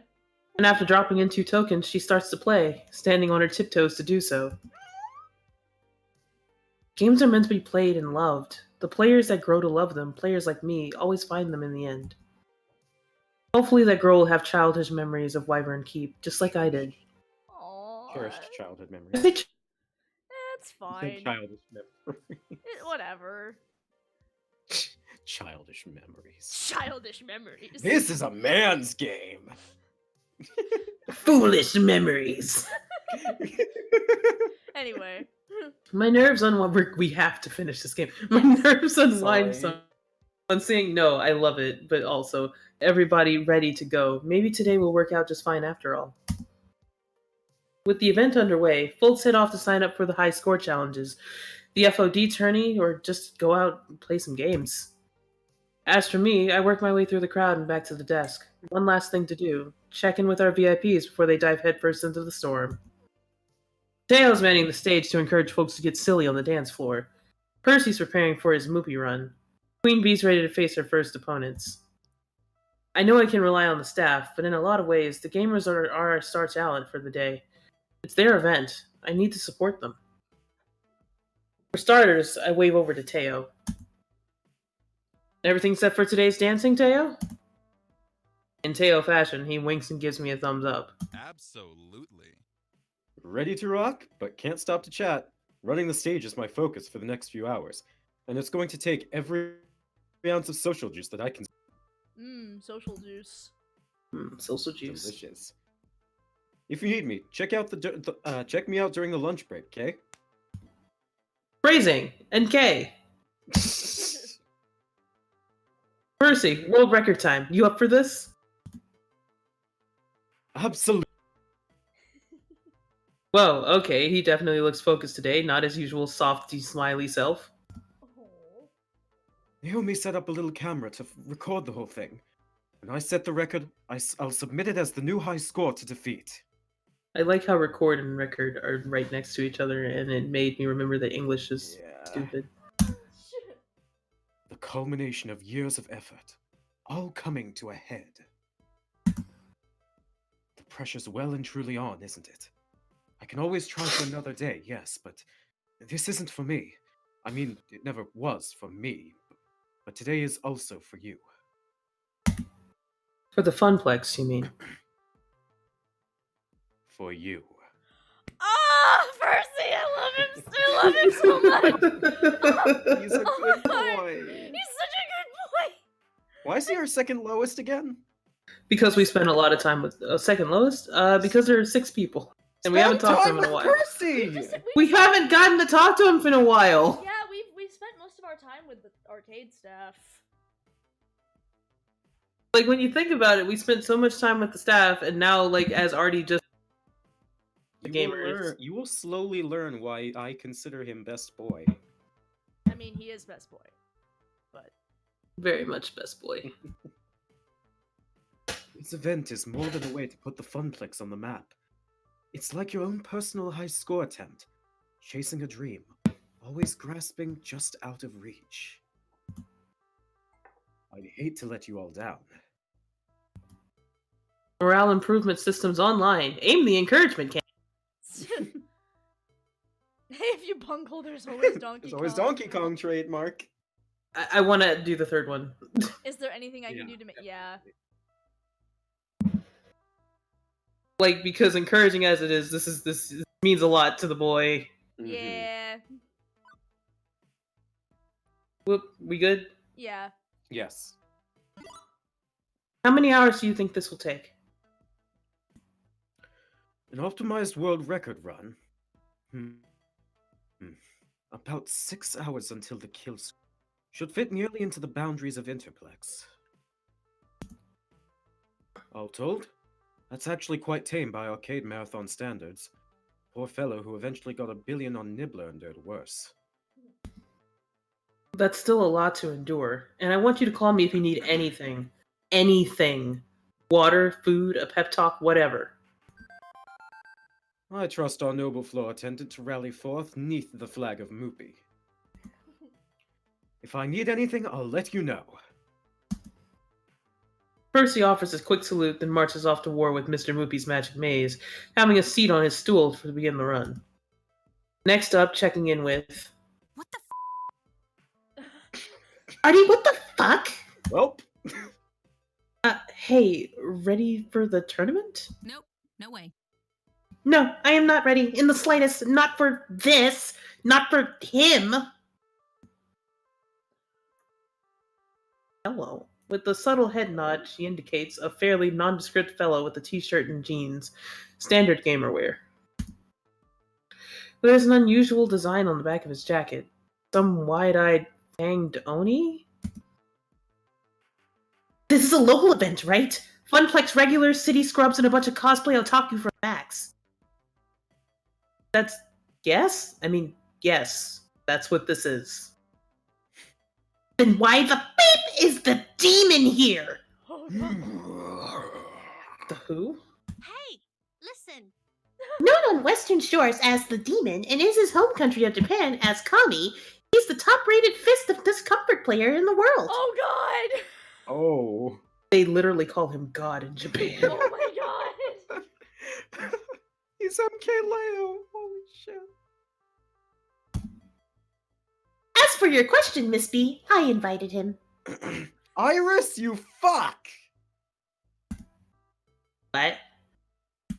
[SPEAKER 1] And after dropping in 2 tokens, she starts to play, standing on her tiptoes to do so. Games are meant to be played and loved. The players that grow to love them, players like me, always find them in the end. Hopefully that girl will have childish memories of Wyvern Keep, just like I did.
[SPEAKER 3] Aww.
[SPEAKER 2] Cherished childhood memories.
[SPEAKER 3] It's
[SPEAKER 2] I
[SPEAKER 3] fine.
[SPEAKER 2] said childish memories.
[SPEAKER 3] Whatever.
[SPEAKER 2] Childish memories.
[SPEAKER 3] Childish memories.
[SPEAKER 2] This is a man's game.
[SPEAKER 1] Foolish memories!
[SPEAKER 3] Anyway.
[SPEAKER 1] My nerves unwind. We have to finish this game. My nerves unwind
[SPEAKER 2] Sorry.
[SPEAKER 1] some on saying no. I love it, but also everybody ready to go. Maybe today will work out just fine after all. With the event underway, folks head off to sign up for the high score challenges, the FOD tourney, or just go out and play some games. As for me, I work my way through the crowd and back to the desk. One last thing to do: check in with our VIPs before they dive headfirst into the storm. Teo's manning the stage to encourage folks to get silly on the dance floor. Percy's preparing for his Moopy run. Queen Bee's ready to face her first opponents. I know I can rely on the staff, but in a lot of ways, the gamers are our star talent for the day. It's their event. I need to support them. For starters, I wave over to Teo. Everything set for today's dancing, Teo? In Teo fashion, he winks and gives me a thumbs up.
[SPEAKER 4] Absolutely.
[SPEAKER 2] Ready to rock, but can't stop to chat. Running the stage is my focus for the next few hours, and it's going to take every ounce of social juice that I can.
[SPEAKER 3] Social juice.
[SPEAKER 1] Social juice.
[SPEAKER 2] Delicious. If you need me, check me out during the lunch break, okay?
[SPEAKER 1] Phrasing and K. Percy, world record time. You up for this?
[SPEAKER 2] Absolutely.
[SPEAKER 1] Whoa, okay, he definitely looks focused today, not his usual softy, smiley self.
[SPEAKER 3] Oh.
[SPEAKER 2] Naomi set up a little camera to record the whole thing. When I set the record, I'll submit it as the new high score to defeat.
[SPEAKER 1] I like how record and record are right next to each other, and it made me remember that English is stupid.
[SPEAKER 2] The culmination of years of effort, all coming to a head. The pressure's well and truly on, isn't it? I can always try for another day, yes, but this isn't for me. I mean, it never was for me, but today is also for you.
[SPEAKER 1] For the Funplex, you mean?
[SPEAKER 2] For you.
[SPEAKER 3] Ah, Percy, I love him so much.
[SPEAKER 2] He's a
[SPEAKER 3] Oh my
[SPEAKER 2] good
[SPEAKER 3] God.
[SPEAKER 2] boy.
[SPEAKER 3] He's such a good boy.
[SPEAKER 2] Why is he our second lowest again?
[SPEAKER 1] Because we spent a lot of time with second lowest. Because there are 6 people, and we haven't talked to him in a while.
[SPEAKER 2] Percy!
[SPEAKER 1] We haven't gotten to talk to him in a while.
[SPEAKER 3] Yeah, we've spent most of our time with the arcade staff.
[SPEAKER 1] Like, when you think about it, we spent so much time with the staff, and now, like, as Artie just gamers.
[SPEAKER 2] You will slowly learn why I consider him best boy.
[SPEAKER 3] I mean, he is best boy, but
[SPEAKER 1] Very much best boy.
[SPEAKER 2] This event is more than a way to put the Funplex on the map. It's like your own personal high score attempt, chasing a dream, always grasping just out of reach. I'd hate to let you all down.
[SPEAKER 1] Morale improvement systems online. Aim the encouragement can.
[SPEAKER 3] hey, if you bungle, there's always Donkey
[SPEAKER 2] There's always
[SPEAKER 3] Kong.
[SPEAKER 2] Donkey Kong trademark.
[SPEAKER 1] I want to do the third one.
[SPEAKER 3] Is there anything I can do to make? Yeah.
[SPEAKER 1] Like, because encouraging as it is, this means a lot to the boy.
[SPEAKER 2] Mhm.
[SPEAKER 3] Yeah.
[SPEAKER 1] Whoop, we good?
[SPEAKER 3] Yeah.
[SPEAKER 2] Yes.
[SPEAKER 1] How many hours do you think this will take?
[SPEAKER 2] An optimized world record run. About 6 hours until the kill should fit nearly into the boundaries of Interplex. All told, that's actually quite tame by arcade marathon standards. Poor fellow who eventually got 1 billion on Nibbler and did worse.
[SPEAKER 1] That's still a lot to endure, and I want you to call me if you need anything. Anything. Water, food, a pep talk, whatever.
[SPEAKER 2] I trust our noble floor attendant to rally forth neath the flag of Moopy. If I need anything, I'll let you know.
[SPEAKER 1] Percy offers a quick salute, then marches off to war with Mr. Moopy's magic maze, having a seat on his stool to begin the run. Next up, checking in with...
[SPEAKER 7] What the
[SPEAKER 5] Artie, what the fuck?
[SPEAKER 2] Welp.
[SPEAKER 1] Hey, ready for the tournament?
[SPEAKER 7] Nope, no way.
[SPEAKER 5] No, I am not ready in the slightest. Not for this. Not for him.
[SPEAKER 1] Hello. With the subtle head nod, she indicates a fairly nondescript fellow with a t-shirt and jeans. Standard gamer wear. but there's an unusual design on the back of his jacket. Some wide-eyed fanged Oni?
[SPEAKER 5] This is a local event, right? Funplex regulars, city scrubs, and a bunch of cosplay otaku from Max.
[SPEAKER 1] That's... yes? I mean, yes. That's what this is.
[SPEAKER 5] Then why the beep is the demon here?
[SPEAKER 3] Oh, God.
[SPEAKER 1] The who?
[SPEAKER 7] Hey, listen.
[SPEAKER 5] Known on Western shores as the demon and is his home country of Japan as Kami, he's the top-rated fist of discomfort player in the world.
[SPEAKER 3] Oh, God.
[SPEAKER 6] Oh.
[SPEAKER 1] They literally call him God in Japan.
[SPEAKER 3] Oh, my God.
[SPEAKER 2] He's MK Leo. Holy shit.
[SPEAKER 5] As for your question, Miss B, I invited him.
[SPEAKER 2] Iris, you fuck!
[SPEAKER 1] What?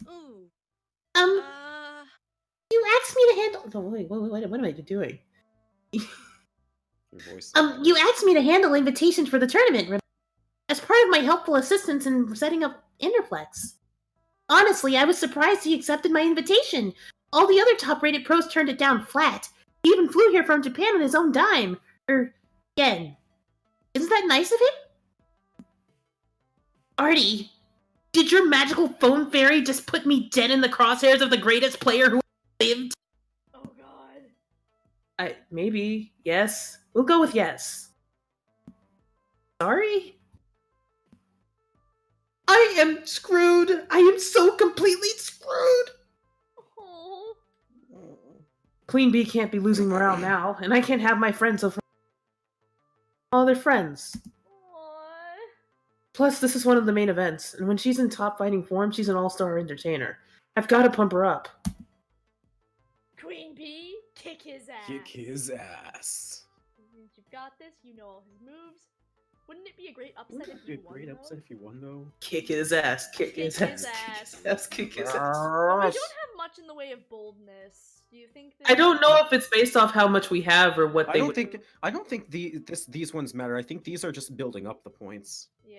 [SPEAKER 7] Ooh.
[SPEAKER 5] You asked me to handle.
[SPEAKER 1] Oh, wait, what am I doing?
[SPEAKER 6] Your voice.
[SPEAKER 5] You asked me to handle invitations for the tournament as part of my helpful assistance in setting up Interplex. Honestly, I was surprised he accepted my invitation. All the other top-rated pros turned it down flat. He even flew here from Japan on his own dime. Yen. Isn't that nice of him? Artie, did your magical phone fairy just put me dead in the crosshairs of the greatest player who lived?
[SPEAKER 3] Oh, God.
[SPEAKER 1] Maybe. Yes. We'll go with yes. Sorry? I am screwed. I am so completely screwed.
[SPEAKER 3] Oh.
[SPEAKER 1] Queen Bee can't be losing morale now, and I can't have my friends over. Oh, they're friends.
[SPEAKER 3] Aw.
[SPEAKER 1] Plus, this is one of the main events, and when she's in top fighting form, she's an all-star entertainer. I've got to pump her up.
[SPEAKER 3] Queen Bee, kick his ass.
[SPEAKER 2] Kick his ass.
[SPEAKER 3] Since you've got this, you know all his moves. Wouldn't it be a great upset
[SPEAKER 2] Wouldn't
[SPEAKER 3] if
[SPEAKER 2] it be a
[SPEAKER 3] you won,
[SPEAKER 2] great
[SPEAKER 3] though?
[SPEAKER 2] upset if you won, though?
[SPEAKER 1] Kick his ass. Kick his
[SPEAKER 3] Kick
[SPEAKER 1] ass.
[SPEAKER 3] his
[SPEAKER 1] Kick
[SPEAKER 3] ass.
[SPEAKER 1] his ass. Kick his ass.
[SPEAKER 3] But we don't have much in the way of boldness. Do you think that
[SPEAKER 1] I don't know if it's based off how much we have or what
[SPEAKER 2] I
[SPEAKER 1] they
[SPEAKER 2] don't
[SPEAKER 1] would.
[SPEAKER 2] think these ones matter. I think these are just building up the points.
[SPEAKER 3] Yeah.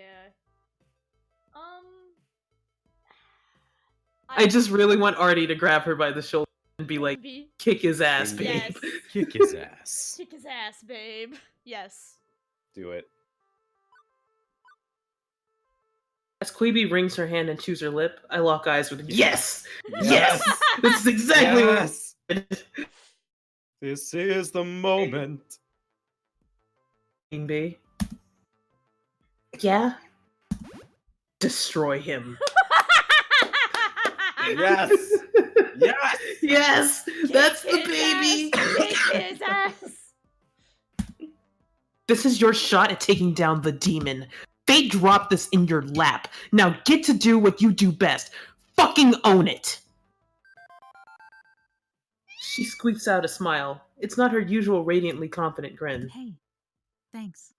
[SPEAKER 1] I just really want Artie to grab her by the shoulder and be like,
[SPEAKER 3] Queen Bee,
[SPEAKER 1] kick his ass, babe.
[SPEAKER 3] Yes.
[SPEAKER 2] Kick his ass.
[SPEAKER 3] kick his ass, babe. Yes.
[SPEAKER 2] Do it.
[SPEAKER 1] As Queeby wrings her hand and chews her lip, I lock eyes with yes!
[SPEAKER 2] Yes!
[SPEAKER 1] Yes! This is exactly
[SPEAKER 2] Yes!
[SPEAKER 1] what
[SPEAKER 2] This is the moment.
[SPEAKER 1] Queen Bee.
[SPEAKER 5] Yeah?
[SPEAKER 1] Destroy him.
[SPEAKER 2] Yes! Yes!
[SPEAKER 1] Yes! That's the
[SPEAKER 3] Kick his
[SPEAKER 1] baby!
[SPEAKER 3] ass, Kick his ass.
[SPEAKER 1] This is your shot at taking down the demon. Fate dropped this in your lap. Now get to do what you do best. Fucking own it! She squeaks out a smile. It's not her usual radiantly confident grin.
[SPEAKER 7] Hey, thanks.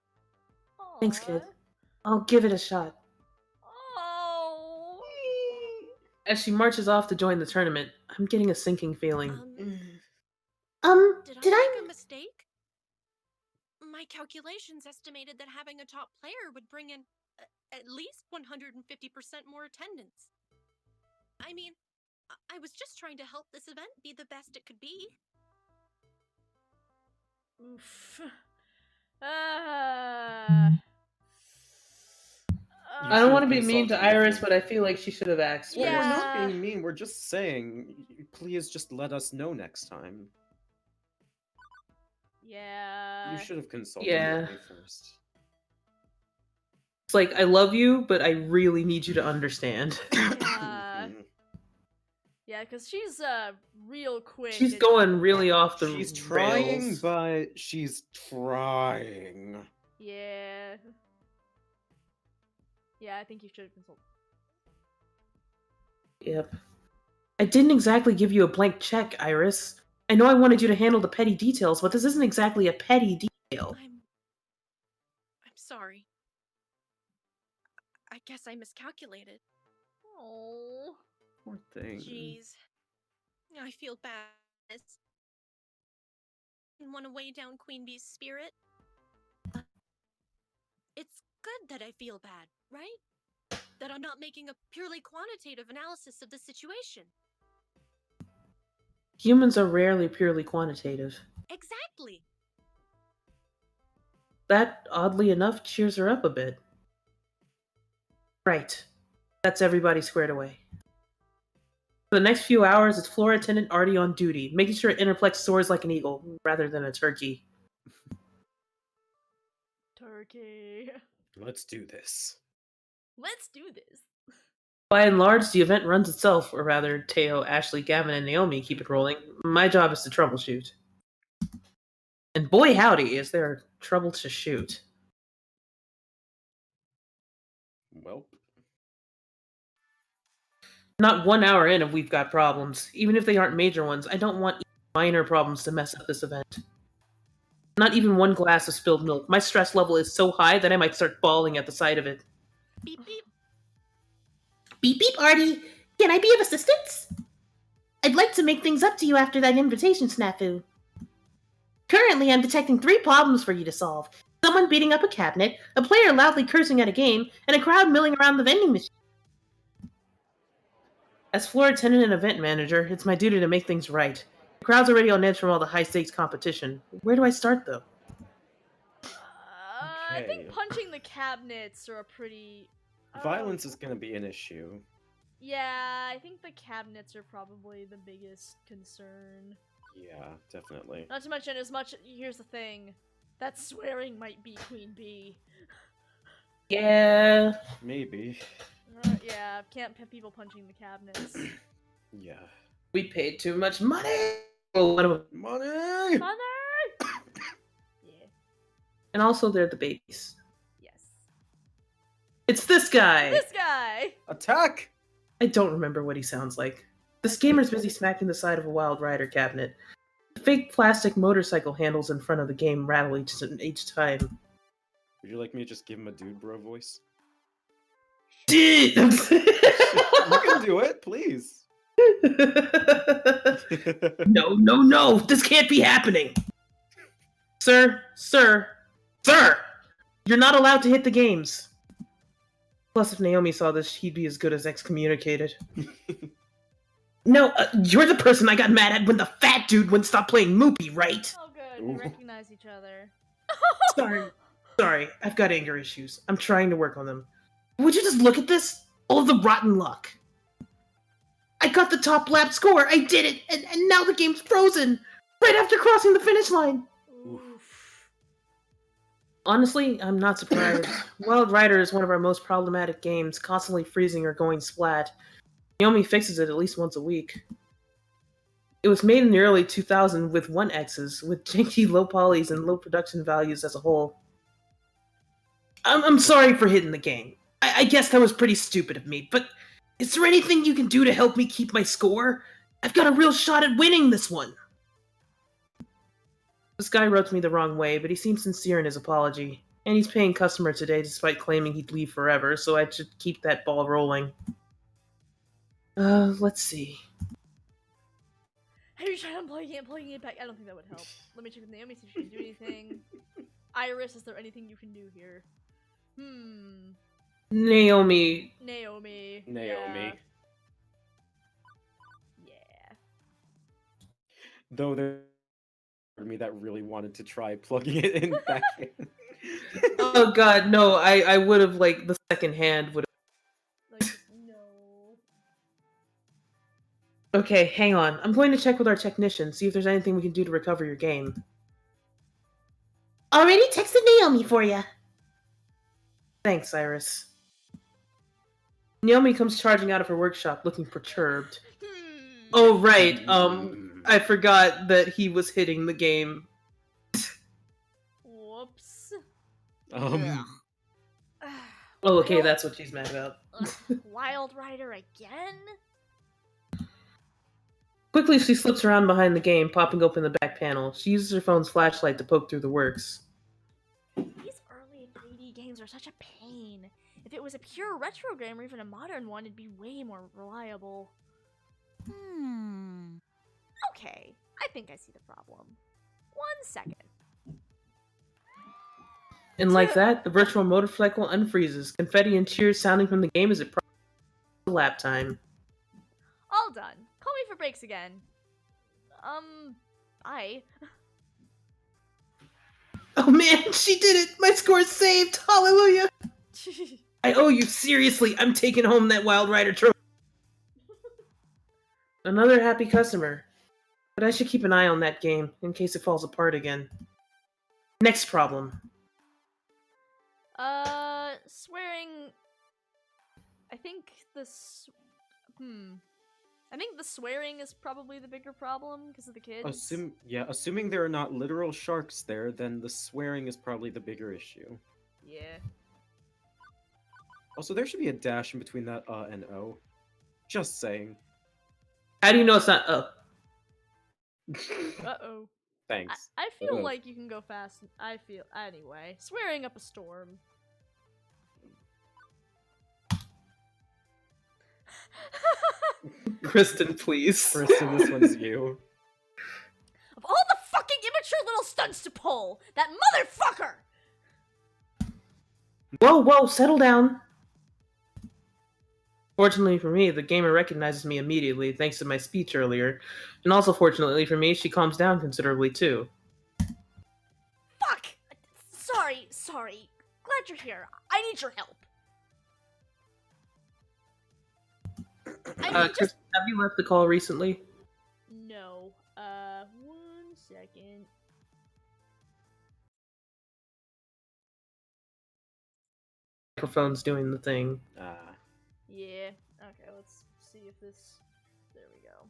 [SPEAKER 1] Thanks, kid.
[SPEAKER 3] Aw.
[SPEAKER 1] I'll give it a shot.
[SPEAKER 3] Oh.
[SPEAKER 1] As she marches off to join the tournament, I'm getting a sinking feeling.
[SPEAKER 7] Did
[SPEAKER 5] did
[SPEAKER 7] I
[SPEAKER 5] I?
[SPEAKER 7] make a mistake? My calculations estimated that having a top player would bring in at least 150% more attendance. I mean, I was just trying to help this event be the best it could be.
[SPEAKER 3] Oof.
[SPEAKER 1] I don't want to be
[SPEAKER 2] Should've
[SPEAKER 1] mean to
[SPEAKER 2] consulted with
[SPEAKER 1] Iris,
[SPEAKER 2] you.
[SPEAKER 1] but I feel like she should have asked
[SPEAKER 2] Well,
[SPEAKER 1] first.
[SPEAKER 2] we're not
[SPEAKER 3] Yeah.
[SPEAKER 2] being mean. We're just saying, please just let us know next time.
[SPEAKER 3] Yeah.
[SPEAKER 2] You should have consulted
[SPEAKER 1] Yeah.
[SPEAKER 2] with me first.
[SPEAKER 1] It's like, I love you, but I really need you to understand.
[SPEAKER 3] Yeah.
[SPEAKER 2] Mhm.
[SPEAKER 3] Yeah, because she's real quick.
[SPEAKER 1] She's
[SPEAKER 3] at-
[SPEAKER 1] going really off the
[SPEAKER 2] She's trying,
[SPEAKER 1] rails.
[SPEAKER 2] but she's trying.
[SPEAKER 3] Yeah. Yeah, I think you should consult.
[SPEAKER 1] Yep. I didn't exactly give you a blank check, Iris. I know I wanted you to handle the petty details, but this isn't exactly a petty detail.
[SPEAKER 7] I'm sorry. I guess I miscalculated.
[SPEAKER 3] Oh.
[SPEAKER 2] Poor thing.
[SPEAKER 7] Jeez. I feel bad. Didn't want to weigh down Queen Bee's spirit. It's good that I feel bad, right? That I'm not making a purely quantitative analysis of the situation.
[SPEAKER 1] Humans are rarely purely quantitative.
[SPEAKER 7] Exactly.
[SPEAKER 1] That, oddly enough, cheers her up a bit. Right. That's everybody squared away. For the next few hours, it's floor attendant Artie on duty, making sure Interplex soars like an eagle, rather than a turkey.
[SPEAKER 3] Turkey.
[SPEAKER 2] Let's do this.
[SPEAKER 3] Let's do this.
[SPEAKER 1] By and large, the event runs itself, or rather, Teo, Ashley, Gavin, and Naomi keep it rolling. My job is to troubleshoot. And boy howdy, is there trouble to shoot.
[SPEAKER 2] Well,
[SPEAKER 1] Not 1 hour in and we've got problems. Even if they aren't major ones, I don't want minor problems to mess up this event. Not even one glass of spilled milk. My stress level is so high that I might start bawling at the sight of it.
[SPEAKER 7] Beep beep.
[SPEAKER 5] Beep beep, Artie. Can I be of assistance? I'd like to make things up to you after that invitation snafu. Currently, I'm detecting 3 problems for you to solve. Someone beating up a cabinet, a player loudly cursing at a game, and a crowd milling around the vending machine.
[SPEAKER 1] As floor attendant and event manager, it's my duty to make things right. The crowd's already on edge from all the high-stakes competition. Where do I start, though?
[SPEAKER 3] I think
[SPEAKER 2] Okay.
[SPEAKER 3] punching the cabinets are a pretty...
[SPEAKER 2] violence is gonna be an issue.
[SPEAKER 3] Yeah, I think the cabinets are probably the biggest concern.
[SPEAKER 2] Yeah, definitely.
[SPEAKER 3] Not to mention, here's the thing. That swearing might be Queen Bee.
[SPEAKER 1] Yeah.
[SPEAKER 2] Maybe.
[SPEAKER 3] Yeah, can't have people punching the cabinets.
[SPEAKER 2] Yeah.
[SPEAKER 1] We paid too much money! Oh, what a-
[SPEAKER 2] Money!
[SPEAKER 3] Mother! Yeah,
[SPEAKER 1] And also, they're the babies.
[SPEAKER 3] yes.
[SPEAKER 1] It's this guy!
[SPEAKER 3] This guy!
[SPEAKER 2] Attack!
[SPEAKER 1] I don't remember what he sounds like. This gamer's busy smacking the side of a Wild Rider cabinet. The fake plastic motorcycle handles in front of the game rattle each time.
[SPEAKER 2] Would you like me to just give him a dude bro voice?
[SPEAKER 1] Dude!
[SPEAKER 2] You can do it, please.
[SPEAKER 1] No, no, no! This can't be happening! Sir! You're not allowed to hit the games! Plus, if Naomi saw this, he'd be as good as excommunicated. No, you're the person I got mad at when the fat dude wouldn't stop playing Moopy, right?
[SPEAKER 3] Oh good, we
[SPEAKER 2] Ooh.
[SPEAKER 3] recognize each other.
[SPEAKER 1] Sorry, I've got anger issues. I'm trying to work on them. Would you just look at this? All the rotten luck. I got the top lap score, I did it, and now the game's frozen! Right after crossing the finish line!
[SPEAKER 3] Oof.
[SPEAKER 1] Honestly, I'm not surprised. Wild Rider is one of our most problematic games, constantly freezing or going splat. Naomi fixes it at least once a week. It was made in the early 2000s with 1x's, with janky low polys and low production values as a whole. I'm sorry for hitting the game. I guess that was pretty stupid of me, but is there anything you can do to help me keep my score? I've got a real shot at winning this one! This guy rubbed me the wrong way, but he seemed sincere in his apology. And he's paying customer today despite claiming he'd leave forever, so I should keep that ball rolling. Let's see.
[SPEAKER 3] Have you tried unplugging it back? I don't think that would help. Let me check with Naomi, see if she can do anything. Iris, is there anything you can do here?
[SPEAKER 1] Naomi.
[SPEAKER 3] Naomi.
[SPEAKER 2] Naomi.
[SPEAKER 3] Yeah.
[SPEAKER 2] Though there was me that really wanted to try plugging it in back in.
[SPEAKER 1] Oh god, no, I would have, like, the second hand would have.
[SPEAKER 3] Like, no.
[SPEAKER 1] Okay, hang on. I'm going to check with our technician, see if there's anything we can do to recover your game.
[SPEAKER 5] Already texted Naomi for you.
[SPEAKER 1] Thanks, Iris. Naomi comes charging out of her workshop looking perturbed. Oh, right, I forgot that he was hitting the game.
[SPEAKER 3] Whoops.
[SPEAKER 2] Um,
[SPEAKER 1] Oh, okay,
[SPEAKER 3] Wild-
[SPEAKER 1] that's what she's mad about.
[SPEAKER 3] Wild Rider again?
[SPEAKER 1] Quickly, she slips around behind the game, popping open the back panel. She uses her phone's flashlight to poke through the works.
[SPEAKER 3] These early 3D games are such a pain. If it was a pure retro game or even a modern one, it'd be way more reliable. Okay, I think I see the problem. 1 second.
[SPEAKER 1] And like that, the virtual motorcycle unfreezes, confetti and cheers sounding from the game as it processes lap time.
[SPEAKER 3] All done. Call me for breaks again. I.
[SPEAKER 1] Oh man, she did it! My score's saved! Hallelujah! I owe you, seriously! I'm taking home that Wild Rider trophy! Another happy customer. But I should keep an eye on that game, in case it falls apart again. Next problem.
[SPEAKER 3] Swearing. I think I think the swearing is probably the bigger problem because of the kids.
[SPEAKER 2] Assuming there are not literal sharks there, then the swearing is probably the bigger issue.
[SPEAKER 3] Yeah.
[SPEAKER 2] Also, there should be a dash in between that and O. Just saying.
[SPEAKER 1] How do you know it's not
[SPEAKER 3] Uh-oh.
[SPEAKER 2] Thanks.
[SPEAKER 3] I feel like you can go fast. Anyway. Swearing up a storm.
[SPEAKER 1] Kristen, please.
[SPEAKER 2] Kristen, this one's you.
[SPEAKER 3] Of all the fucking immature little stunts to pull, that motherfucker!
[SPEAKER 1] Whoa, settle down. Fortunately for me, the gamer recognizes me immediately thanks to my speech earlier. And also fortunately for me, she calms down considerably too.
[SPEAKER 3] Fuck! Sorry. Glad you're here. I need your help. I mean,
[SPEAKER 1] Chris, have you left the call recently?
[SPEAKER 3] No. 1 second.
[SPEAKER 1] Microphone's doing the thing.
[SPEAKER 3] Yeah. Okay, let's see if this... There we go.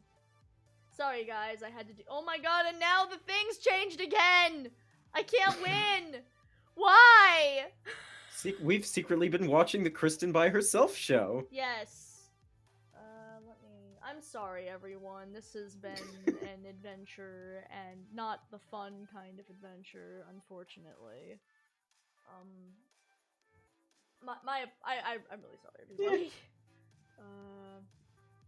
[SPEAKER 3] Sorry, guys, I had to do... Oh my god, and now the thing's changed again! I can't win! Why?
[SPEAKER 2] We've secretly been watching the Kristen by herself show.
[SPEAKER 3] Yes. I'm sorry, everyone. This has been an adventure, and not the fun kind of adventure, unfortunately. I'm really sorry, everybody.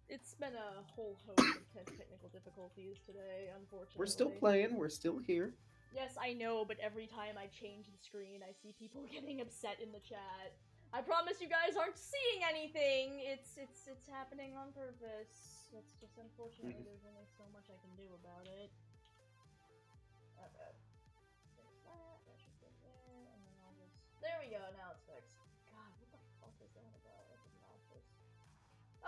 [SPEAKER 3] It's been a whole host of technical difficulties today, unfortunately.
[SPEAKER 2] We're still playing. We're still here.
[SPEAKER 3] Yes, I know, but every time I change the screen, I see people getting upset in the chat. I promise you guys aren't seeing anything. It's happening on purpose. It's just unfortunately there's only so much I can do about it. Okay. Fix that. That should go there, and then I'll just. There we go. Now it's fixed. God, what the fuck is that about? That's obnoxious.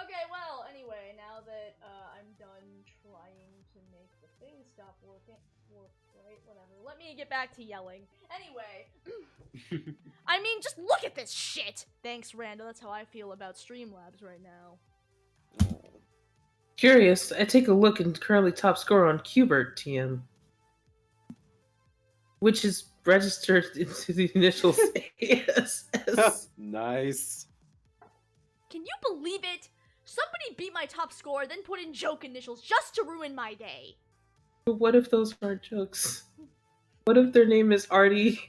[SPEAKER 3] Okay, well, anyway, now that I'm done trying to make the thing stop working, right? Whatever. Let me get back to yelling. Anyway, I mean, just look at this shit! Thanks, Randa, that's how I feel about Streamlabs right now.
[SPEAKER 1] Curious, I take a look and currently top score on Qbert TM. Which is registered into the initials ASS.
[SPEAKER 2] Nice.
[SPEAKER 3] Can you believe it? Somebody beat my top score, then put in joke initials just to ruin my day.
[SPEAKER 1] But what if those aren't jokes? What if their name is Artie,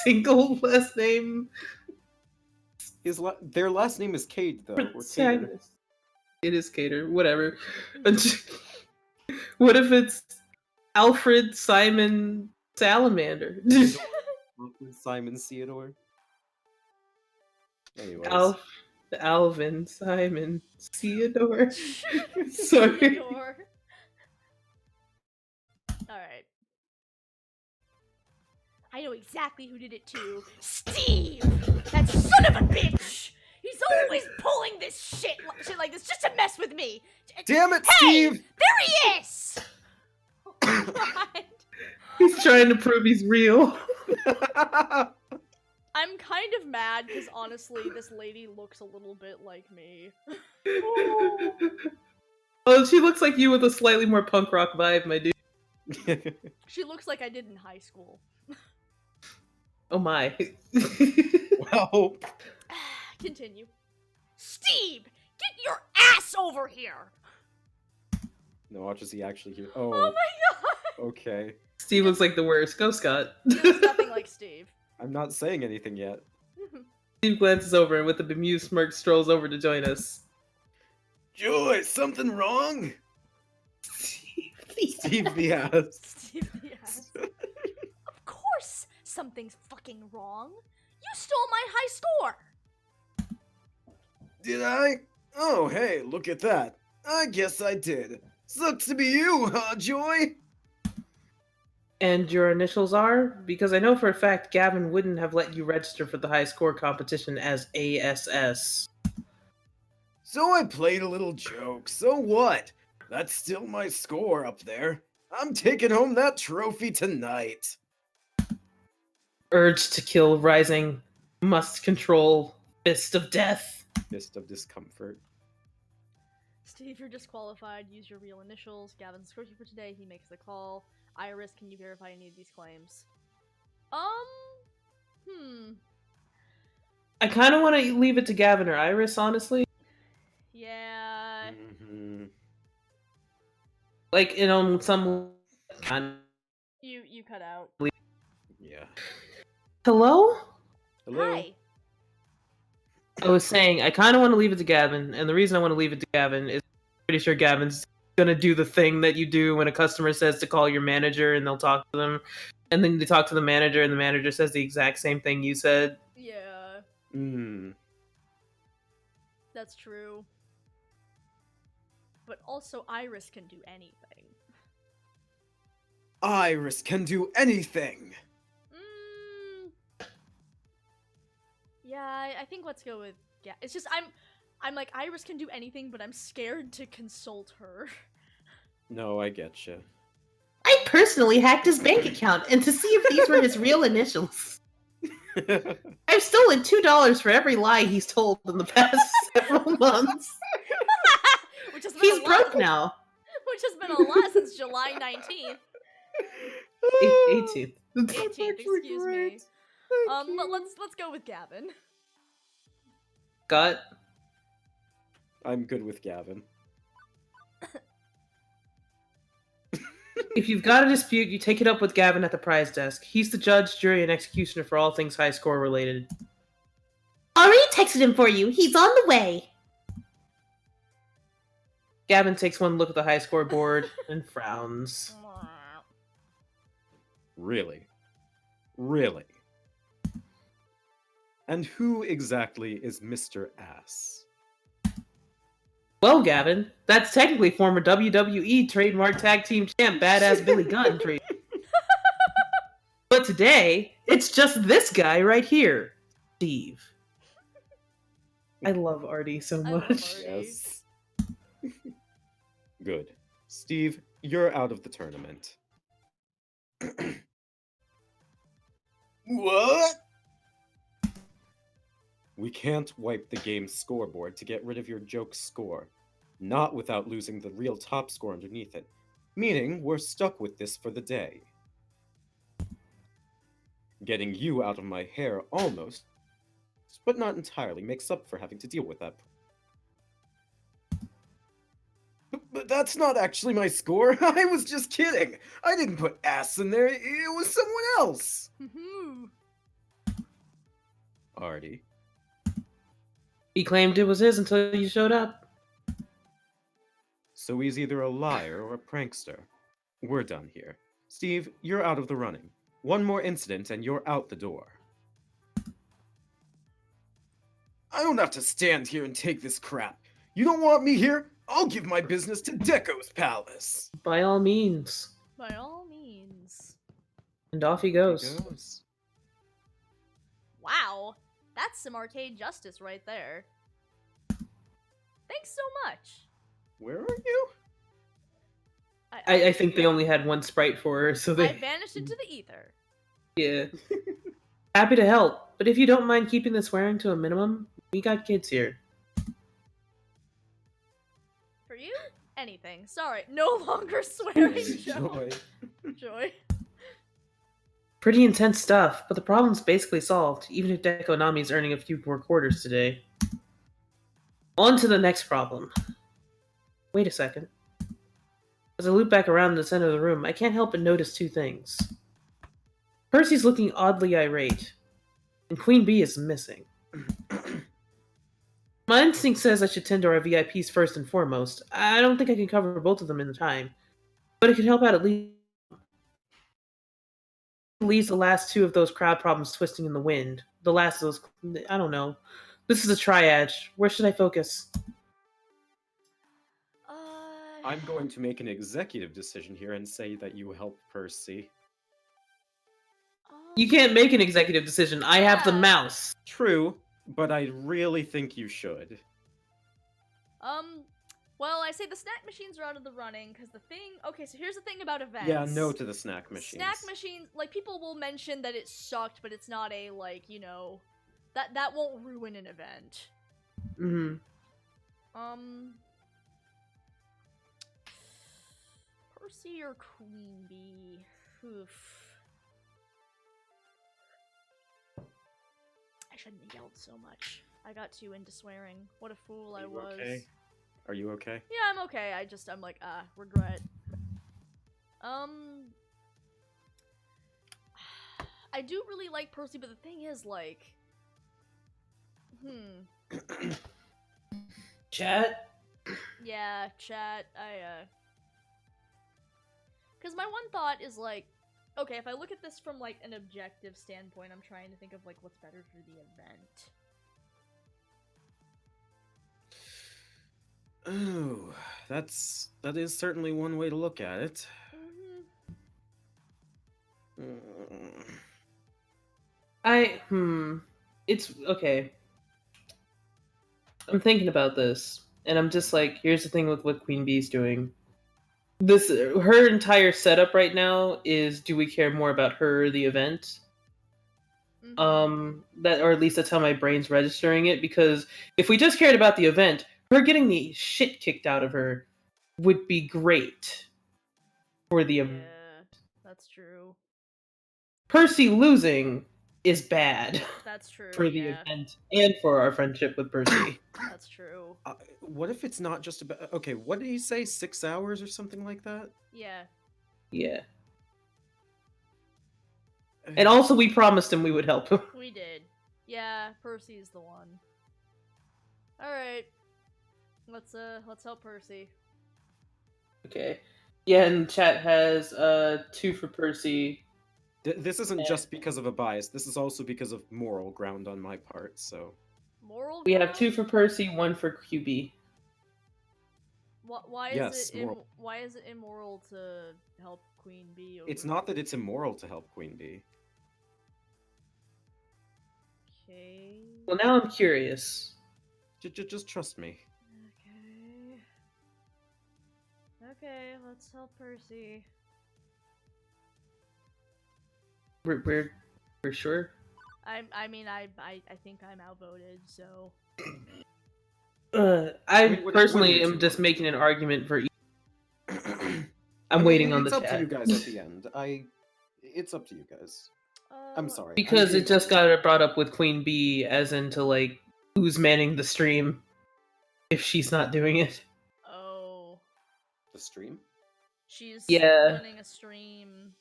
[SPEAKER 1] single last name?
[SPEAKER 2] Their last name is Cade, though. Or Cater.
[SPEAKER 1] It is Cater, whatever. What if it's Alfred Simon Salamander?
[SPEAKER 2] Simon Theodore. Anyways.
[SPEAKER 1] Alvin Simon Theodore. Sorry.
[SPEAKER 3] Theodore. Alright. I know exactly who did it too. Steve! That son of a bitch! He's always pulling this shit like this just to mess with me.
[SPEAKER 2] Damn it,
[SPEAKER 3] hey,
[SPEAKER 2] Steve!
[SPEAKER 3] There he is! Oh my god.
[SPEAKER 1] He's trying to prove he's real.
[SPEAKER 3] I'm kind of mad because honestly, this lady looks a little bit like me.
[SPEAKER 1] Oh, she looks like you with a slightly more punk rock vibe, my dude.
[SPEAKER 3] She looks like I did in high school.
[SPEAKER 1] Oh my.
[SPEAKER 2] Wow.
[SPEAKER 3] Continue. Steve! Get your ass over here!
[SPEAKER 2] No, watch as he actually hears.
[SPEAKER 3] Oh my god!
[SPEAKER 2] Okay.
[SPEAKER 1] Steve looks like the worst. Go, Scott.
[SPEAKER 3] He looks nothing like Steve.
[SPEAKER 2] I'm not saying anything yet.
[SPEAKER 1] Steve glances over and with a bemused smirk strolls over to join us.
[SPEAKER 2] Joy, something wrong? Steve the ass.
[SPEAKER 3] Steve the ass. Of course something's fucking wrong. You stole my high score.
[SPEAKER 2] Did I? Oh, hey, look at that. I guess I did. Sucks to be you, huh, Joy?
[SPEAKER 1] And your initials are? Because I know for a fact Gavin wouldn't have let you register for the high score competition as ASS.
[SPEAKER 2] So I played a little joke. So what? That's still my score up there. I'm taking home that trophy tonight.
[SPEAKER 1] Urge to kill rising, must control, fist of death.
[SPEAKER 6] Fist of discomfort.
[SPEAKER 3] Steve, you're disqualified. Use your real initials. Gavin's scorekeeper for today. He makes the call. Iris, can you verify any of these claims?
[SPEAKER 1] I kind of want to leave it to Gavin or Iris, honestly.
[SPEAKER 3] Yeah.
[SPEAKER 6] Mm-hmm.
[SPEAKER 1] Like, some kind.
[SPEAKER 3] You cut out.
[SPEAKER 6] Yeah.
[SPEAKER 1] Hello?
[SPEAKER 6] Hello?
[SPEAKER 3] Hi.
[SPEAKER 1] I was saying, I kind of want to leave it to Gavin, and the reason I want to leave it to Gavin is I'm pretty sure Gavin's gonna do the thing that you do when a customer says to call your manager and they'll talk to them, and then they talk to the manager and the manager says the exact same thing you said.
[SPEAKER 3] Yeah, that's true. But also, Iris can do anything.
[SPEAKER 2] Iris can do anything.
[SPEAKER 3] Yeah, I think let's go with it's just I'm like Iris can do anything, but I'm scared to consult her.
[SPEAKER 6] No, I getcha.
[SPEAKER 5] I personally hacked his bank account and to see if these were his real initials. I've stolen $2 for every lie he's told in the past several months.
[SPEAKER 3] Which has been
[SPEAKER 5] He's
[SPEAKER 3] a lot,
[SPEAKER 5] broke now.
[SPEAKER 3] Which has been a lot since July 19th.
[SPEAKER 1] 18th.
[SPEAKER 3] 18th, excuse me. Let's go with Gavin.
[SPEAKER 1] Got
[SPEAKER 6] I'm good with Gavin.
[SPEAKER 1] If you've got a dispute, you take it up with Gavin at the prize desk. He's the judge, jury, and executioner for all things high score related.
[SPEAKER 5] Already texted him for you. He's on the way.
[SPEAKER 1] Gavin takes one look at the high score board and frowns.
[SPEAKER 6] Really? Really? And who exactly is Mr. Ass?
[SPEAKER 1] Well, Gavin, that's technically former WWE trademark tag team champ Badass Billy Gunn trade. But today, it's just this guy right here, Steve. I love Artie so
[SPEAKER 3] I love
[SPEAKER 1] much.
[SPEAKER 3] Artie.
[SPEAKER 6] Yes. Good. Steve, you're out of the tournament.
[SPEAKER 2] What?
[SPEAKER 6] We can't wipe the game's scoreboard to get rid of your joke score, not without losing the real top score underneath it, meaning we're stuck with this for the day. Getting you out of my hair almost, but not entirely, makes up for having to deal with that.
[SPEAKER 2] But that's not actually my score. I was just kidding. I didn't put ass in there. It was someone else.
[SPEAKER 6] Artie.
[SPEAKER 1] He claimed it was his until you showed up.
[SPEAKER 6] So he's either a liar or a prankster. We're done here. Steve, you're out of the running. One more incident and you're out the door.
[SPEAKER 2] I don't have to stand here and take this crap. You don't want me here? I'll give my business to Deco's Palace.
[SPEAKER 1] By all means.
[SPEAKER 3] By all means.
[SPEAKER 1] And off he goes.
[SPEAKER 3] Wow, that's some arcade justice right there. Thanks so much.
[SPEAKER 6] Where are you?
[SPEAKER 1] I think they only had one sprite for her, so they...
[SPEAKER 3] I vanished into the ether.
[SPEAKER 1] Yeah. Happy to help, but if you don't mind keeping the swearing to a minimum, we got kids here.
[SPEAKER 3] For you? Anything. Sorry, no longer swearing.
[SPEAKER 6] Joy.
[SPEAKER 3] Joy.
[SPEAKER 1] Pretty intense stuff, but the problem's basically solved, even if Deco Nami's earning a few more quarters today. On to the next problem. Wait a second. As I loop back around in the center of the room, I can't help but notice two things. Percy's looking oddly irate, and Queen Bee is missing. My instinct says I should tend to our VIPs first and foremost. I don't think I can cover both of them in the time, but it could help out at least the last two of those crowd problems twisting in the wind. The last of those... I don't know. This is a triad. Where should I focus?
[SPEAKER 6] I'm going to make an executive decision here and say that you help Percy.
[SPEAKER 1] You can't make an executive decision. I have the
[SPEAKER 3] Yeah.
[SPEAKER 1] mouse.
[SPEAKER 6] True, but I really think you should.
[SPEAKER 3] Well, I say the snack machines are out of the running because the thing. Okay, so here's the thing about events.
[SPEAKER 6] Yeah, no to the snack machines.
[SPEAKER 3] Snack machines, like people will mention that it sucked, but it's not a like that won't ruin an event.
[SPEAKER 1] Mm-hmm.
[SPEAKER 3] Percy or Queen Bee? Oof. I shouldn't have yelled so much. I got too into swearing. What a fool I was.
[SPEAKER 6] Okay. Are you okay?
[SPEAKER 3] Yeah, I'm okay. I'm like, regret. I do really like Percy, but the thing is, like,
[SPEAKER 1] Chat?
[SPEAKER 3] yeah, chat, because my one thought is, like, okay, if I look at this from, like, an objective standpoint, I'm trying to think of, like, what's better for the event.
[SPEAKER 6] Oh, that is certainly one way to look at it.
[SPEAKER 1] It's okay. I'm thinking about this, and I'm just like, here's the thing with what Queen Bee's doing. Her entire setup right now is, do we care more about her or the event? That, or at least that's how my brain's registering it, because if we just cared about the event, her getting the shit kicked out of her would be great for the event.
[SPEAKER 3] Yeah, that's true.
[SPEAKER 1] Percy losing is bad.
[SPEAKER 3] That's true.
[SPEAKER 1] For the event and for our friendship with Percy.
[SPEAKER 3] That's true.
[SPEAKER 6] What if it's not just about... Okay, what did he say? 6 hours or something like that?
[SPEAKER 3] Yeah.
[SPEAKER 1] Yeah. And also we promised him we would help him.
[SPEAKER 3] We did. Yeah, Percy's the one. Alright. Let's help Percy.
[SPEAKER 1] Okay. Yeah, and chat has 2 for Percy.
[SPEAKER 6] This isn't just because of a bias. This is also because of moral ground on my part, so...
[SPEAKER 3] Moral
[SPEAKER 1] We
[SPEAKER 3] ground?
[SPEAKER 1] have 2 for Percy, 1 for QB.
[SPEAKER 3] Why is why is it immoral to help Queen Bee?
[SPEAKER 6] It's not that it's immoral to help Queen Bee.
[SPEAKER 3] Okay.
[SPEAKER 1] Well, now I'm curious.
[SPEAKER 6] Just trust me.
[SPEAKER 3] Okay. Okay, let's help Percy.
[SPEAKER 1] We're sure?
[SPEAKER 3] I mean, I think I'm outvoted, so...
[SPEAKER 1] I
[SPEAKER 6] What
[SPEAKER 1] personally
[SPEAKER 6] do
[SPEAKER 1] am
[SPEAKER 6] you
[SPEAKER 1] just
[SPEAKER 6] want?
[SPEAKER 1] making an argument for... I'm
[SPEAKER 6] I mean,
[SPEAKER 1] waiting on the
[SPEAKER 6] It's up
[SPEAKER 1] chat.
[SPEAKER 6] to you guys at the end. It's up to you guys. I'm sorry.
[SPEAKER 1] Because
[SPEAKER 6] I'm
[SPEAKER 1] it just got brought up with Queen Bee, as into, like, who's manning the stream if she's not doing it.
[SPEAKER 3] Oh.
[SPEAKER 6] The stream?
[SPEAKER 3] She's
[SPEAKER 1] Yeah.
[SPEAKER 3] running a stream.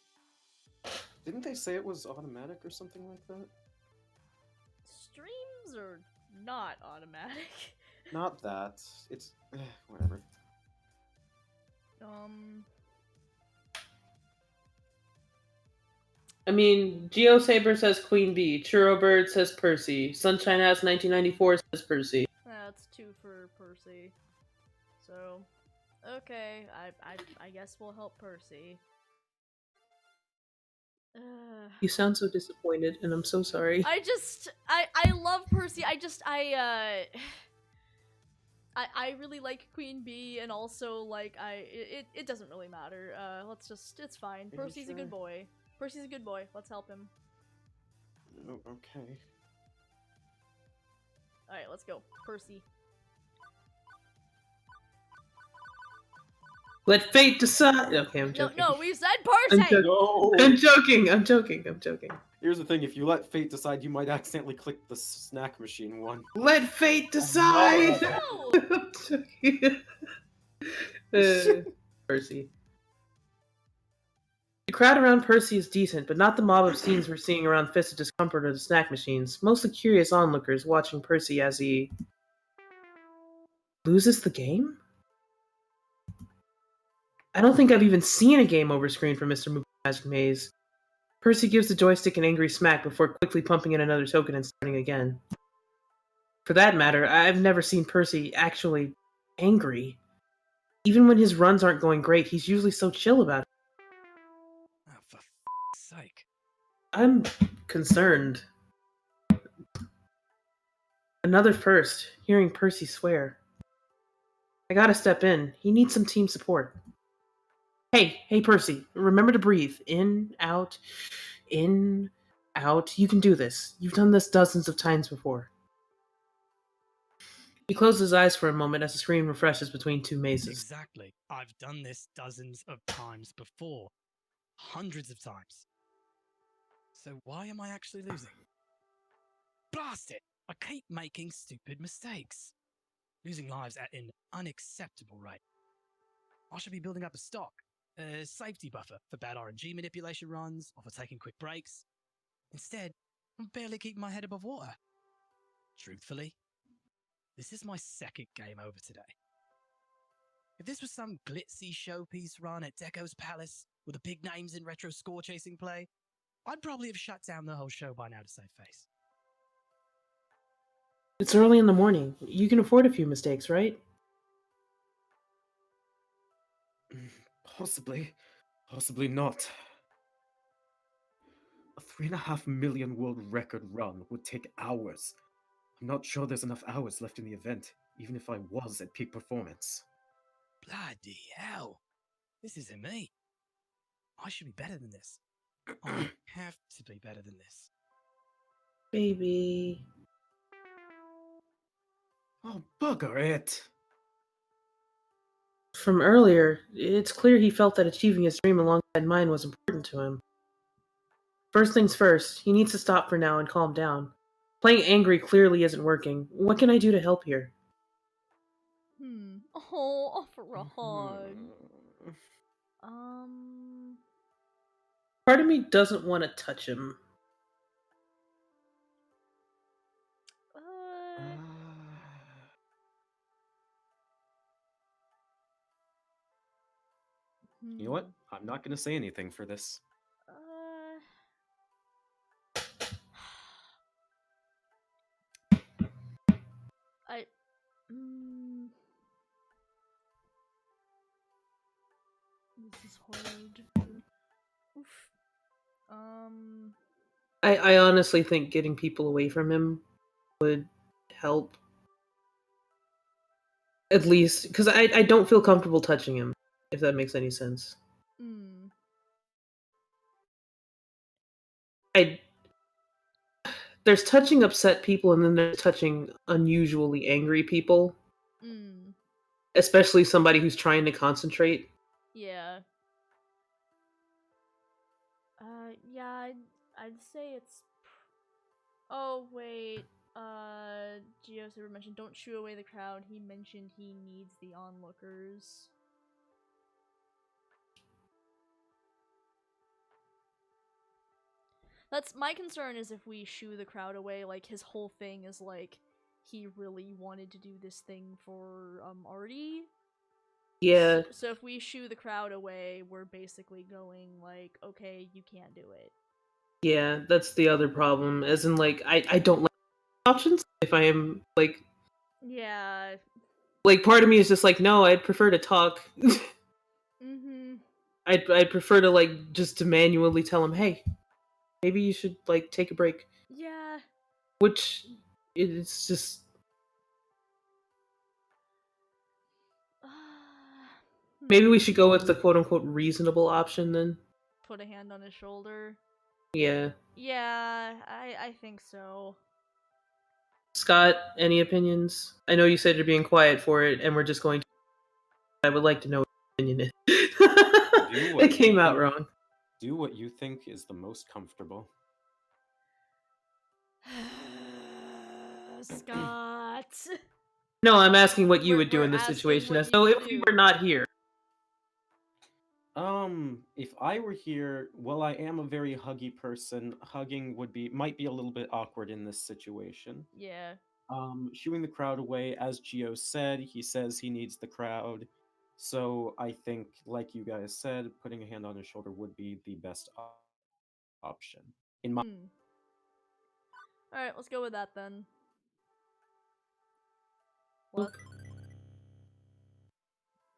[SPEAKER 6] Didn't they say it was automatic or something like that?
[SPEAKER 3] Streams are not automatic.
[SPEAKER 6] Not that. It's... whatever.
[SPEAKER 1] I mean, GeoSaber says Queen Bee, Churrobird says Percy, Sunshine House 1994 says Percy.
[SPEAKER 3] That's 2 for Percy. So, okay, I guess we'll help Percy.
[SPEAKER 1] You sound so disappointed, and I'm so sorry.
[SPEAKER 3] I love Percy. I really like Queen Bee, and also, like, it doesn't really matter. It's fine.
[SPEAKER 6] Are you
[SPEAKER 3] Percy's a good
[SPEAKER 6] sure?
[SPEAKER 3] boy. Percy's a good boy. Let's help him.
[SPEAKER 6] Oh, okay.
[SPEAKER 3] Alright, let's go. Percy.
[SPEAKER 1] Let fate decide. Okay, I'm joking.
[SPEAKER 3] No, we said Percy!
[SPEAKER 6] No!
[SPEAKER 1] I'm joking. I'm joking.
[SPEAKER 6] Here's the thing, if you let fate decide, you might accidentally click the snack machine one.
[SPEAKER 1] Let fate decide.
[SPEAKER 3] No!
[SPEAKER 1] I'm joking. Percy. The crowd around Percy is decent, but not the mob of scenes we're seeing around Fist of Discomfort or the snack machines. Mostly curious onlookers watching Percy as he loses the game? I don't think I've even seen a game over screen from Mr. Magic Maze. Percy gives the joystick an angry smack before quickly pumping in another token and starting again. For that matter, I've never seen Percy actually angry. Even when his runs aren't going great, he's usually so chill about it.
[SPEAKER 8] Oh, for sake.
[SPEAKER 1] I'm concerned. Another first, hearing Percy swear. I gotta step in. He needs some team support. Hey, Percy, remember to breathe. In, out, in, out. You can do this. You've done this dozens of times before. He closes his eyes for a moment as the screen refreshes between two mazes.
[SPEAKER 8] Exactly. I've done this dozens of times before. Hundreds of times. So why am I actually losing? Blast it! I keep making stupid mistakes. Losing lives at an unacceptable rate. I should be building up a stock, a safety buffer for bad RNG manipulation runs or for taking quick breaks. Instead, I'm barely keeping my head above water. Truthfully, this is my second game over today. If this was some glitzy showpiece run at Deco's Palace with the big names in retro score chasing play, I'd probably have shut down the whole show by now to save face.
[SPEAKER 1] It's early in the morning. You can afford a few mistakes, right?
[SPEAKER 6] Possibly. Possibly not. A 3.5 million world record run would take hours. I'm not sure there's enough hours left in the event, even if I was at peak performance.
[SPEAKER 8] Bloody hell. This isn't me. I should be better than this. I have to be better than this.
[SPEAKER 1] Baby.
[SPEAKER 6] Oh, bugger it!
[SPEAKER 1] From earlier, it's clear he felt that achieving his dream alongside mine was important to him. First things first, he needs to stop for now and calm down. Playing angry clearly isn't working. What can I do to help here?
[SPEAKER 3] Oh, offer a hug.
[SPEAKER 6] Mhm.
[SPEAKER 1] Part of me doesn't want to touch him.
[SPEAKER 3] Uh,
[SPEAKER 6] You know what? I'm not gonna say anything for this.
[SPEAKER 3] Uh, I. Mm, this is hard. Oof.
[SPEAKER 1] I honestly think getting people away from him would help. At least, because I don't feel comfortable touching him, if that makes any sense. I There's touching upset people, and then there's touching unusually angry people. Especially somebody who's trying to concentrate.
[SPEAKER 3] Yeah. Yeah, I'd say it's. Oh wait. Geo Saber mentioned don't shoo away the crowd. He mentioned he needs the onlookers. That's my concern is if we shoo the crowd away, like his whole thing is like he really wanted to do this thing for Artie.
[SPEAKER 1] Yeah.
[SPEAKER 3] So if we shoo the crowd away, we're basically going like, okay, you can't do it.
[SPEAKER 1] Yeah, that's the other problem. As in, like, I don't like options. If I am like,
[SPEAKER 3] yeah,
[SPEAKER 1] like part of me is just like, no, I'd prefer to talk.
[SPEAKER 3] mm-hmm.
[SPEAKER 1] I'd prefer to like just to manually tell him, hey, maybe you should like take a break.
[SPEAKER 3] Yeah.
[SPEAKER 1] Which it's just maybe we should go with the quote unquote reasonable option then.
[SPEAKER 3] Put a hand on his shoulder.
[SPEAKER 1] Yeah.
[SPEAKER 3] Yeah, I think so.
[SPEAKER 1] Scott, any opinions? I know you said you're being quiet for it, and we're just going to. I would like to know what your opinion is. It came out wrong.
[SPEAKER 6] Do what you think is the most comfortable.
[SPEAKER 3] Scott.
[SPEAKER 1] No, I'm asking what you
[SPEAKER 3] We're-
[SPEAKER 1] would do
[SPEAKER 3] we're
[SPEAKER 1] in this
[SPEAKER 3] asking
[SPEAKER 1] situation.
[SPEAKER 3] what
[SPEAKER 1] So
[SPEAKER 3] you
[SPEAKER 1] if we
[SPEAKER 3] do.
[SPEAKER 1] were not here,
[SPEAKER 6] If I were here, well, I am a very huggy person. Hugging might be a little bit awkward in this situation.
[SPEAKER 3] Yeah.
[SPEAKER 6] Shooing the crowd away, as Gio said, he says he needs the crowd. So I think, like you guys said, putting a hand on his shoulder would be the best option. In my
[SPEAKER 3] Alright, let's go with that then.
[SPEAKER 1] Hmm.
[SPEAKER 3] What?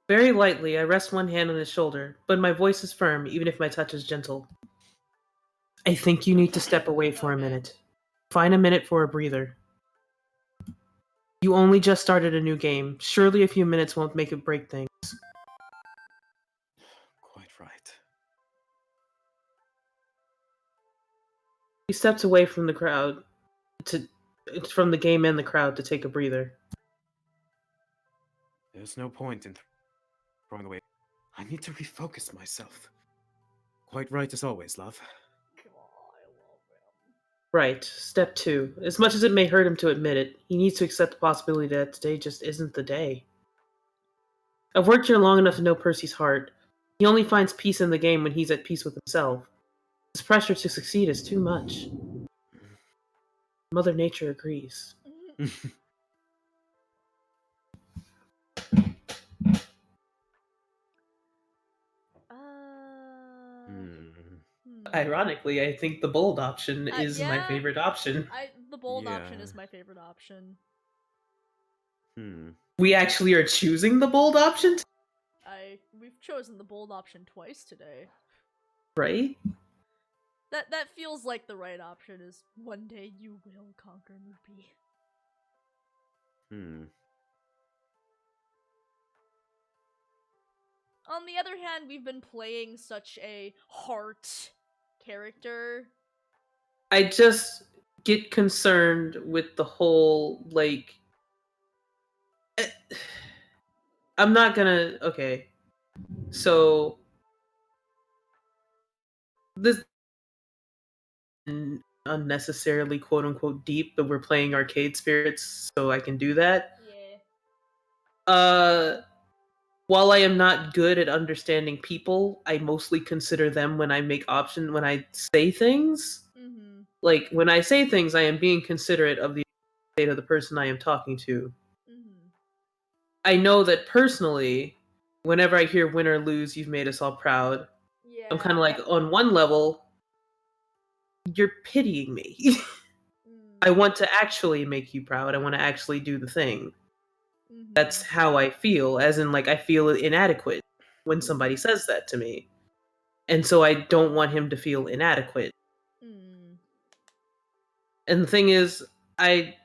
[SPEAKER 1] Very lightly, I rest one hand on his shoulder, but my voice is firm, even if my touch is gentle. I think you need to step away for a
[SPEAKER 3] Okay.
[SPEAKER 1] minute. Find a minute for a breather. You only just started a new game. Surely a few minutes won't make it break things.
[SPEAKER 6] Quite right.
[SPEAKER 1] He steps away from the crowd from the game and the crowd to take a breather.
[SPEAKER 6] There's no point in throwing away. I need to refocus myself. Quite right as always, love.
[SPEAKER 1] Right. Step 2. As much as it may hurt him to admit it, he needs to accept the possibility that today just isn't the day. I've worked here long enough to know Percy's heart. He only finds peace in the game when he's at peace with himself. His pressure to succeed is too much. Mother Nature agrees. Ironically, I think the bold option is my
[SPEAKER 3] yeah.
[SPEAKER 1] favorite option.
[SPEAKER 3] The bold option
[SPEAKER 6] Yeah.
[SPEAKER 3] is my favorite option.
[SPEAKER 1] We actually are choosing the bold option,
[SPEAKER 3] We've chosen the bold option twice today.
[SPEAKER 1] right?
[SPEAKER 3] That feels like the right option. Is one day you will conquer Ruby. On the other hand, we've been playing such a heart character.
[SPEAKER 1] I just get concerned with the whole, like... I'm not gonna... Okay. So... This... unnecessarily quote-unquote deep, but we're playing Arcade Spirits, so I can do that.
[SPEAKER 3] Yeah.
[SPEAKER 1] While I am not good at understanding people, I mostly consider them when I when I say things.
[SPEAKER 3] Mm-hmm.
[SPEAKER 1] Like, when I say things, I am being considerate of the state of the person I am talking to.
[SPEAKER 3] Mm-hmm.
[SPEAKER 1] I know that personally, whenever I hear win or lose, you've made us all proud,
[SPEAKER 3] Yeah.
[SPEAKER 1] I'm kind of like, on one level, you're pitying me. I want to actually make you proud. I want to actually do the thing.
[SPEAKER 3] Mm-hmm.
[SPEAKER 1] That's how I feel, as in, like, I feel inadequate when somebody says that to me. And so I don't want him to feel inadequate. And the thing is, I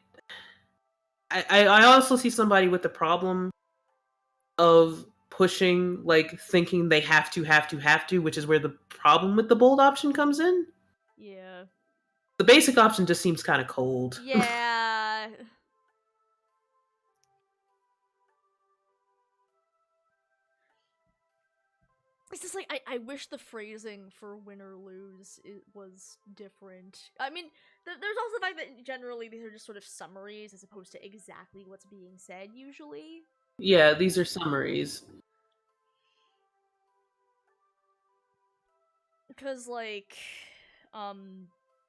[SPEAKER 1] also see somebody with the problem of pushing, like, thinking they have to, which is where the problem with the bold option comes in.
[SPEAKER 3] Yeah.
[SPEAKER 1] The basic option just seems kind of cold.
[SPEAKER 3] Yeah. It's just like, I wish the phrasing for win or lose was different. I mean, there's also the fact that generally these are just sort of summaries as opposed to exactly what's being said usually.
[SPEAKER 1] Yeah, these are summaries.
[SPEAKER 3] Because, like,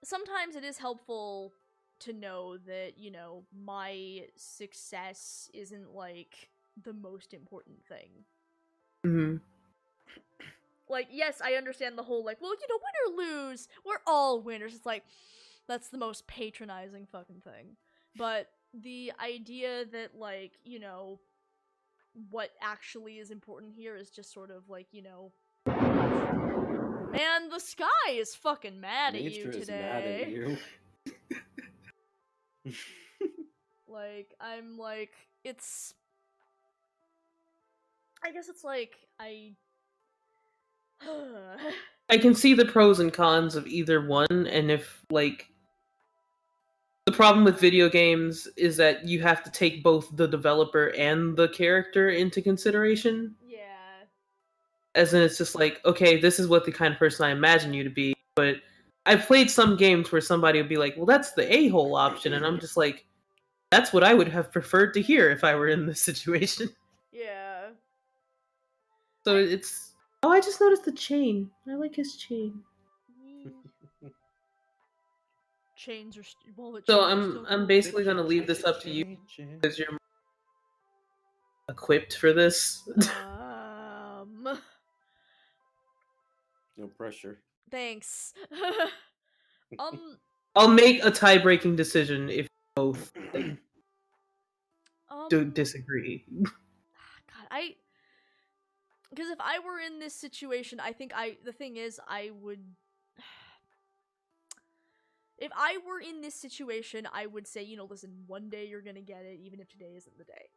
[SPEAKER 3] sometimes it is helpful to know that, you know, my success isn't, like, the most important thing.
[SPEAKER 1] Mm-hmm.
[SPEAKER 3] Like, yes, I understand the whole, like, well, you know, win or lose, we're all winners. It's like, that's the most patronizing fucking thing. But the idea that, like, you know, what actually is important here is just sort of, like, you know, man, the sky is fucking mad at you
[SPEAKER 6] Nature
[SPEAKER 3] today.
[SPEAKER 6] is mad at you.
[SPEAKER 3] Like, I'm like, it's... I guess it's like, I
[SPEAKER 1] can see the pros and cons of either one, and if, like... The problem with video games is that you have to take both the developer and the character into consideration.
[SPEAKER 3] Yeah.
[SPEAKER 1] As in, it's just like, okay, this is what the kind of person I imagine you to be, but I've played some games where somebody would be like, well, that's the a-hole option, and I'm just like, that's what I would have preferred to hear if I were in this situation.
[SPEAKER 3] Yeah.
[SPEAKER 1] So it's... Oh, I just noticed the chain. I like his chain.
[SPEAKER 3] Chains are wallet
[SPEAKER 1] So
[SPEAKER 3] chains are still
[SPEAKER 1] I'm
[SPEAKER 3] cool.
[SPEAKER 1] basically gonna leave this up to you because you're equipped for this.
[SPEAKER 6] No pressure.
[SPEAKER 3] Thanks.
[SPEAKER 1] I'll make a tie-breaking decision if both like, disagree.
[SPEAKER 3] God, because if I were in this situation, I think the thing is, I would. If I were in this situation, I would say, listen, one day you're gonna get it, even if today isn't the day.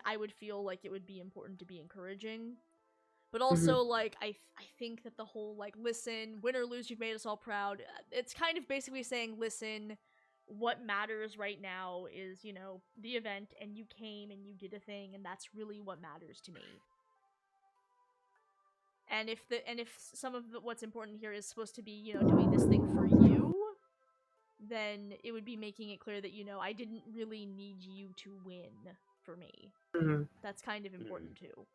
[SPEAKER 3] I would feel like it would be important to be encouraging. But also, like, I think that the whole, like, listen, win or lose, you've made us all proud. It's kind of basically saying, listen, what matters right now is, the event, and you came and you did a thing, and that's really what matters to me. And if some of what's important here is supposed to be, doing this thing for you, then it would be making it clear that, I didn't really need you to win for me. That's kind of important too.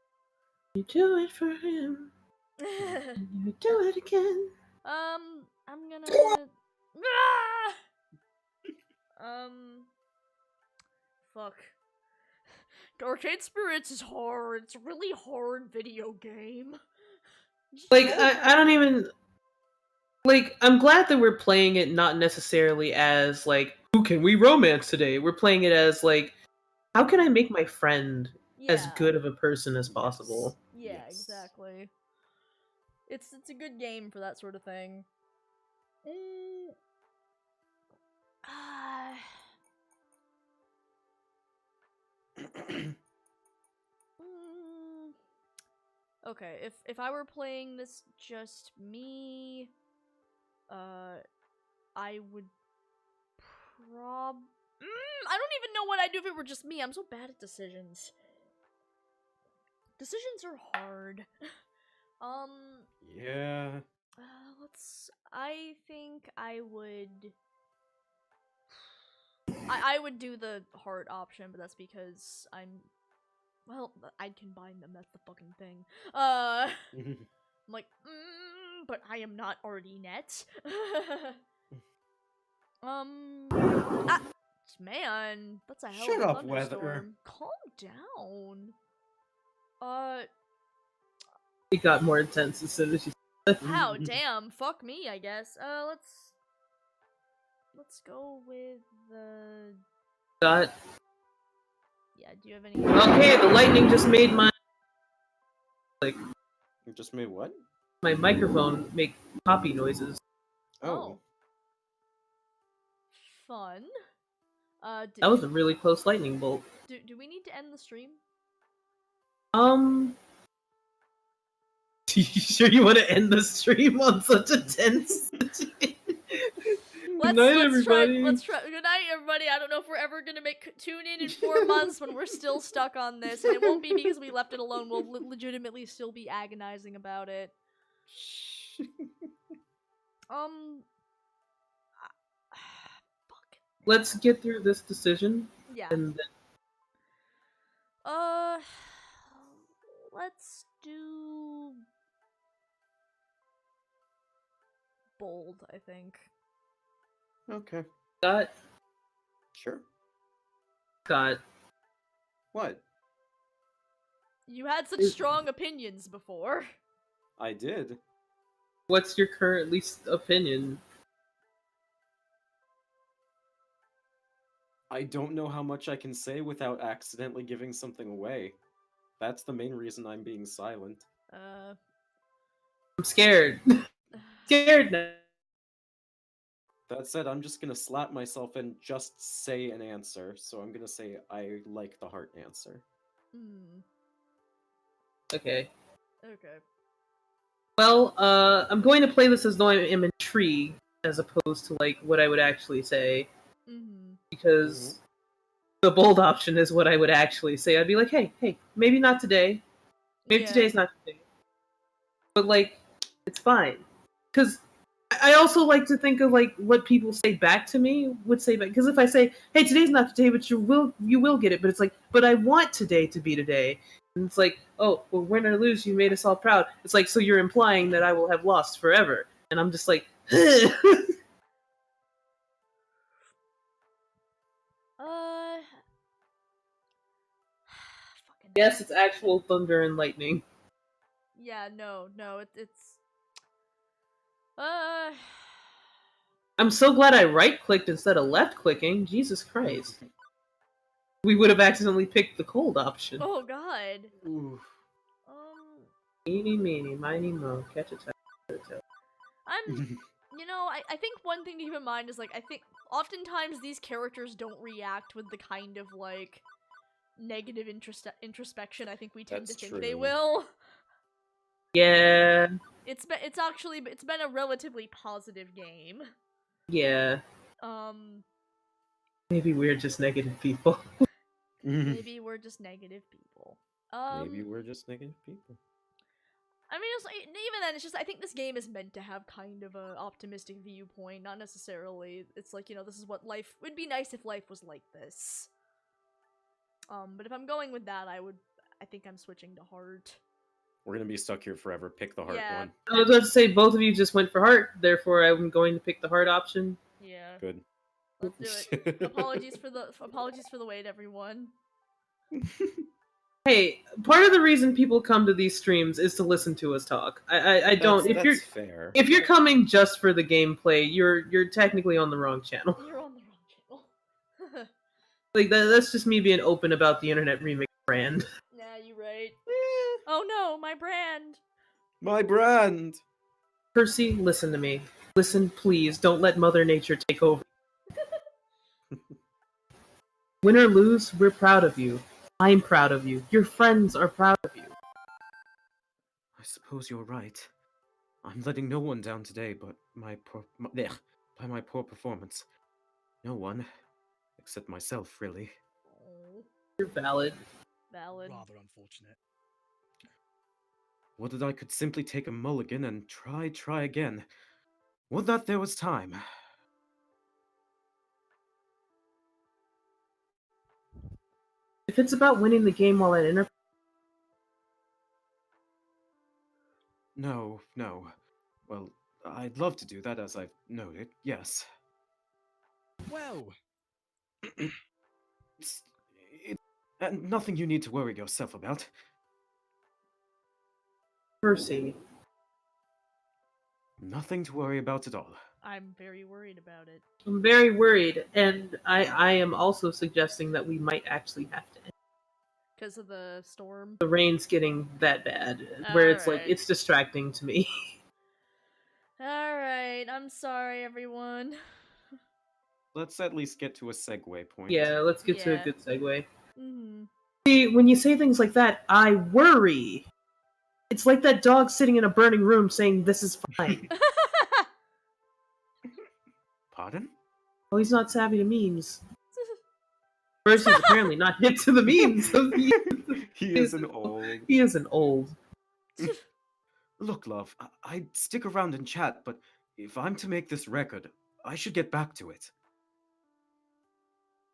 [SPEAKER 5] You do it for him. You do it again.
[SPEAKER 3] I'm gonna. Fuck. Arcade Spirits is hard. It's a really hard video game.
[SPEAKER 1] Like, I don't even... Like, I'm glad that we're playing it not necessarily as, like, who can we romance today? We're playing it as, like, how can I make my friend as good of a person as possible?
[SPEAKER 3] Yeah, exactly. It's a good game for that sort of thing. Okay, if I were playing this just me, I would I don't even know what I'd do if it were just me. I'm so bad at decisions. Decisions are hard.
[SPEAKER 6] Yeah.
[SPEAKER 3] I think I would... I would do the hard option, but that's because well, I'd combine them, that's the fucking thing. I'm like, but I am not already net. Man, that's a hell
[SPEAKER 6] Shut
[SPEAKER 3] of a
[SPEAKER 6] up, Weather.
[SPEAKER 3] thunderstorm. Calm down.
[SPEAKER 1] It got more intense as soon as you said that.
[SPEAKER 3] Wow, damn, fuck me, I guess. Let's go with the...
[SPEAKER 1] Got...
[SPEAKER 3] Yeah, do you have any...
[SPEAKER 1] Okay, the lightning just made my... Like...
[SPEAKER 6] You just made what?
[SPEAKER 1] My microphone make poppy noises.
[SPEAKER 3] Oh. Fun.
[SPEAKER 1] That was a really close lightning bolt.
[SPEAKER 3] Do we need to end the stream?
[SPEAKER 1] You sure you want to end the stream on such a tense situation? Good night, everybody.
[SPEAKER 3] Let's try. Good night, everybody. I don't know if we're ever gonna tune in 4 months when we're still stuck on this, and it won't be because we left it alone. We'll legitimately still be agonizing about it. Fuck.
[SPEAKER 1] Let's get through this decision.
[SPEAKER 3] Yeah.
[SPEAKER 1] And then...
[SPEAKER 3] Let's do bold, I think.
[SPEAKER 6] Okay.
[SPEAKER 1] Got...
[SPEAKER 6] Sure.
[SPEAKER 1] Got...
[SPEAKER 6] What?
[SPEAKER 3] You had such strong opinions before.
[SPEAKER 6] I did.
[SPEAKER 1] What's your current least opinion?
[SPEAKER 6] I don't know how much I can say without accidentally giving something away. That's the main reason I'm being silent.
[SPEAKER 1] I'm scared. Scared now.
[SPEAKER 6] That said, I'm just gonna slap myself and just say an answer. So I'm gonna say I like the heart answer.
[SPEAKER 1] Okay.
[SPEAKER 3] Okay.
[SPEAKER 1] Well, I'm going to play this as though I am intrigued, as opposed to, like, what I would actually say. Because the bold option is what I would actually say. I'd be like, hey, maybe not today. Maybe today's not today. But, like, it's fine. Because I also like to think of, like, what people say back to me would say back. Because if I say, hey, today's not today, but you will get it. But it's like, but I want today to be today. And it's like, oh, well, win or lose, you made us all proud. It's like, so you're implying that I will have lost forever. And I'm just like, yes, it's actual thunder and lightning.
[SPEAKER 3] Yeah, no, it's...
[SPEAKER 1] I'm so glad I right-clicked instead of left-clicking. Jesus Christ. We would have accidentally picked the cold option.
[SPEAKER 3] Oh, God.
[SPEAKER 6] Ooh.
[SPEAKER 1] Eeny, meeny, miny, mo, catch a tail.
[SPEAKER 3] I'm, I think one thing to keep in mind is, like, I think oftentimes these characters don't react with the kind of, like, negative introspection I think we tend
[SPEAKER 6] That's
[SPEAKER 3] to think they
[SPEAKER 6] true.
[SPEAKER 3] will.
[SPEAKER 1] Yeah,
[SPEAKER 3] It's been a relatively positive game.
[SPEAKER 1] yeah.
[SPEAKER 3] Um,
[SPEAKER 1] Maybe we're just negative people.
[SPEAKER 3] maybe we're just negative people.
[SPEAKER 6] Maybe we're just negative people.
[SPEAKER 3] I mean, even then, it's just I think this game is meant to have kind of a optimistic viewpoint, not necessarily. It's like, this is what life would be nice if life was like this. But if I'm going with that, I think I'm switching to heart.
[SPEAKER 6] We're gonna be stuck here forever. Pick the heart
[SPEAKER 3] Yeah.
[SPEAKER 6] one.
[SPEAKER 1] I was about to say both of you just went for heart, therefore I'm going to pick the heart option.
[SPEAKER 3] Yeah.
[SPEAKER 6] Good.
[SPEAKER 3] Let's do it. Apologies for the wait, everyone.
[SPEAKER 1] Hey, part of the reason people come to these streams is to listen to us talk. I don't.
[SPEAKER 6] That's fair.
[SPEAKER 1] If you're coming just for the gameplay, you're technically on the wrong channel.
[SPEAKER 3] You're on the wrong channel.
[SPEAKER 1] Like that's just me being open about the internet remix brand.
[SPEAKER 3] Nah, you right. Oh no, my brand.
[SPEAKER 6] My brand.
[SPEAKER 1] Percy, listen to me. Listen, please. Don't let Mother Nature take over. Win or lose, we're proud of you. I'm proud of you. Your friends are proud of you.
[SPEAKER 6] I suppose you're right. I'm letting no one down today, but by my poor performance. No one, except myself, really.
[SPEAKER 3] Oh,
[SPEAKER 1] You're valid.
[SPEAKER 3] valid.
[SPEAKER 8] Rather unfortunate.
[SPEAKER 6] Would that I could simply take a mulligan and try again. Would that there was time.
[SPEAKER 1] If it's about winning the game while at inter.
[SPEAKER 6] No. Well, I'd love to do that, as I've noted, yes.
[SPEAKER 8] Well,
[SPEAKER 6] It's and nothing you need to worry yourself about.
[SPEAKER 1] Percy.
[SPEAKER 6] Nothing to worry about at all.
[SPEAKER 3] I'm very worried about it.
[SPEAKER 1] I'm very worried, and I am also suggesting that we might actually have to end.
[SPEAKER 3] Because of the storm.
[SPEAKER 1] The rain's getting that bad, where it's like,
[SPEAKER 3] Alright.
[SPEAKER 1] it's distracting to me.
[SPEAKER 3] Alright, I'm sorry, everyone.
[SPEAKER 6] Let's at least get to a segue point.
[SPEAKER 1] Yeah, let's get to a
[SPEAKER 3] Yeah.
[SPEAKER 1] good segue.
[SPEAKER 3] Mm-hmm.
[SPEAKER 1] See, when you say things like that, I worry. It's like that dog sitting in a burning room saying, "This is fine."
[SPEAKER 6] Pardon?
[SPEAKER 1] Oh, he's not savvy to memes. Percy's apparently not hip to the memes.
[SPEAKER 6] He isn't old.
[SPEAKER 1] He isn't old.
[SPEAKER 6] Look, love, I'd stick around and chat, but if I'm to make this record, I should get back to it.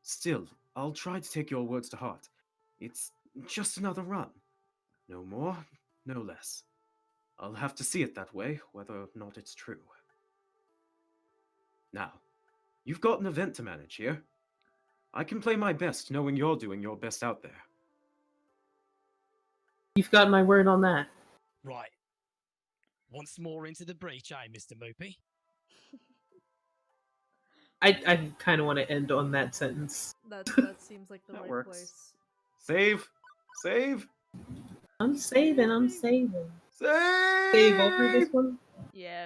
[SPEAKER 6] Still, I'll try to take your words to heart. It's just another run. No more, no less. I'll have to see it that way, whether or not it's true. Now, you've got an event to manage here. I can play my best knowing you're doing your best out there.
[SPEAKER 1] You've got my word on that.
[SPEAKER 8] right. Once more into the breach, Mr. Mopey?
[SPEAKER 1] I kind of want to end on that sentence.
[SPEAKER 3] That seems like the
[SPEAKER 6] That
[SPEAKER 3] right
[SPEAKER 6] works.
[SPEAKER 3] place.
[SPEAKER 6] Save! Save!
[SPEAKER 1] I'm saving. I'm saving.
[SPEAKER 6] Save!
[SPEAKER 1] Save over this one.
[SPEAKER 3] Yeah.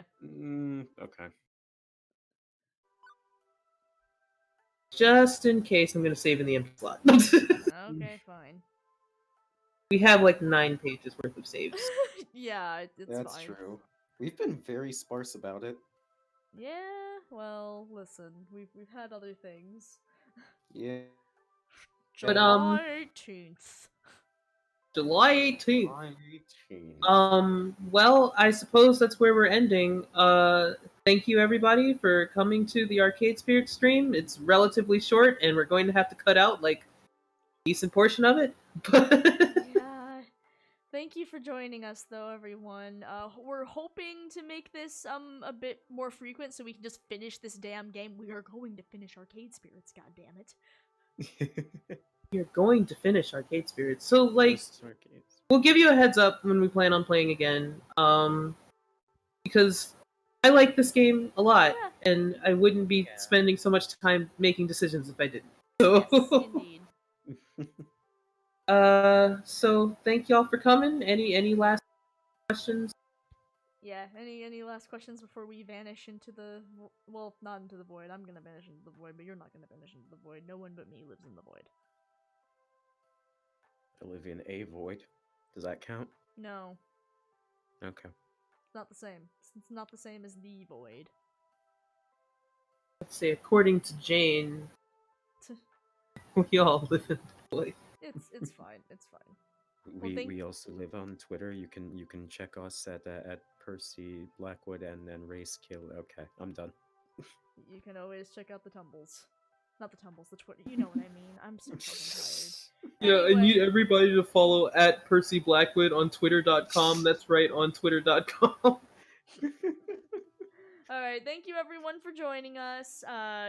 [SPEAKER 6] Okay.
[SPEAKER 1] Just in case, I'm gonna save in the empty slot.
[SPEAKER 3] Okay, fine.
[SPEAKER 1] We have like 9 pages worth of saves.
[SPEAKER 3] Yeah, it's
[SPEAKER 6] That's
[SPEAKER 3] fine.
[SPEAKER 6] true. We've been very sparse about it.
[SPEAKER 3] Yeah, well, listen, we've had other things.
[SPEAKER 6] Yeah.
[SPEAKER 1] But,
[SPEAKER 3] July 18th.
[SPEAKER 1] July 18th.
[SPEAKER 6] July 18th.
[SPEAKER 1] Well, I suppose that's where we're ending. Thank you everybody for coming to the Arcade Spirit stream. It's relatively short, and we're going to have to cut out like a decent portion of it.
[SPEAKER 3] Yeah. Thank you for joining us, though, everyone. We're hoping to make this a bit more frequent so we can just finish this damn game. We are going to finish Arcade Spirits, goddammit.
[SPEAKER 1] You're going to finish Arcade Spirits, so like
[SPEAKER 6] Just arcades.
[SPEAKER 1] we'll give you a heads up when we plan on playing again. Because I like this game a lot,
[SPEAKER 3] Yeah.
[SPEAKER 1] and I wouldn't be spending so much time making decisions if I didn't. So,
[SPEAKER 3] Yes, indeed.
[SPEAKER 1] so thank y'all for coming. Any last questions?
[SPEAKER 3] Yeah. Any last questions before we vanish into the well, not into the void. I'm gonna vanish into the void, but you're not gonna vanish into the void. No one but me lives in the void.
[SPEAKER 6] I live in a void. Does that count?
[SPEAKER 3] No,
[SPEAKER 6] Okay.
[SPEAKER 3] it's not the same. It's not the same as the void.
[SPEAKER 1] Let's say, according to Jane, we all live in the void.
[SPEAKER 3] It's fine. It's fine.
[SPEAKER 6] We also live on Twitter. You can check us at Percy Blackwood and then Race Kill. Okay, I'm done.
[SPEAKER 3] You can always check out the tumbles. Not the tumbles, the Twitter. You know what I mean. I'm so fucking tired.
[SPEAKER 1] Yeah, I
[SPEAKER 3] Anyway.
[SPEAKER 1] need everybody to follow at Percy Blackwood on Twitter.com. That's right, on Twitter.com.
[SPEAKER 3] Alright, thank you everyone for joining us.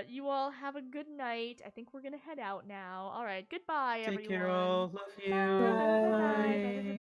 [SPEAKER 3] You all have a good night. I think we're gonna head out now. Alright, goodbye,
[SPEAKER 2] Take
[SPEAKER 3] everyone.
[SPEAKER 2] care, all. Love you.
[SPEAKER 3] Bye. Bye. Bye. Bye. Bye. Bye.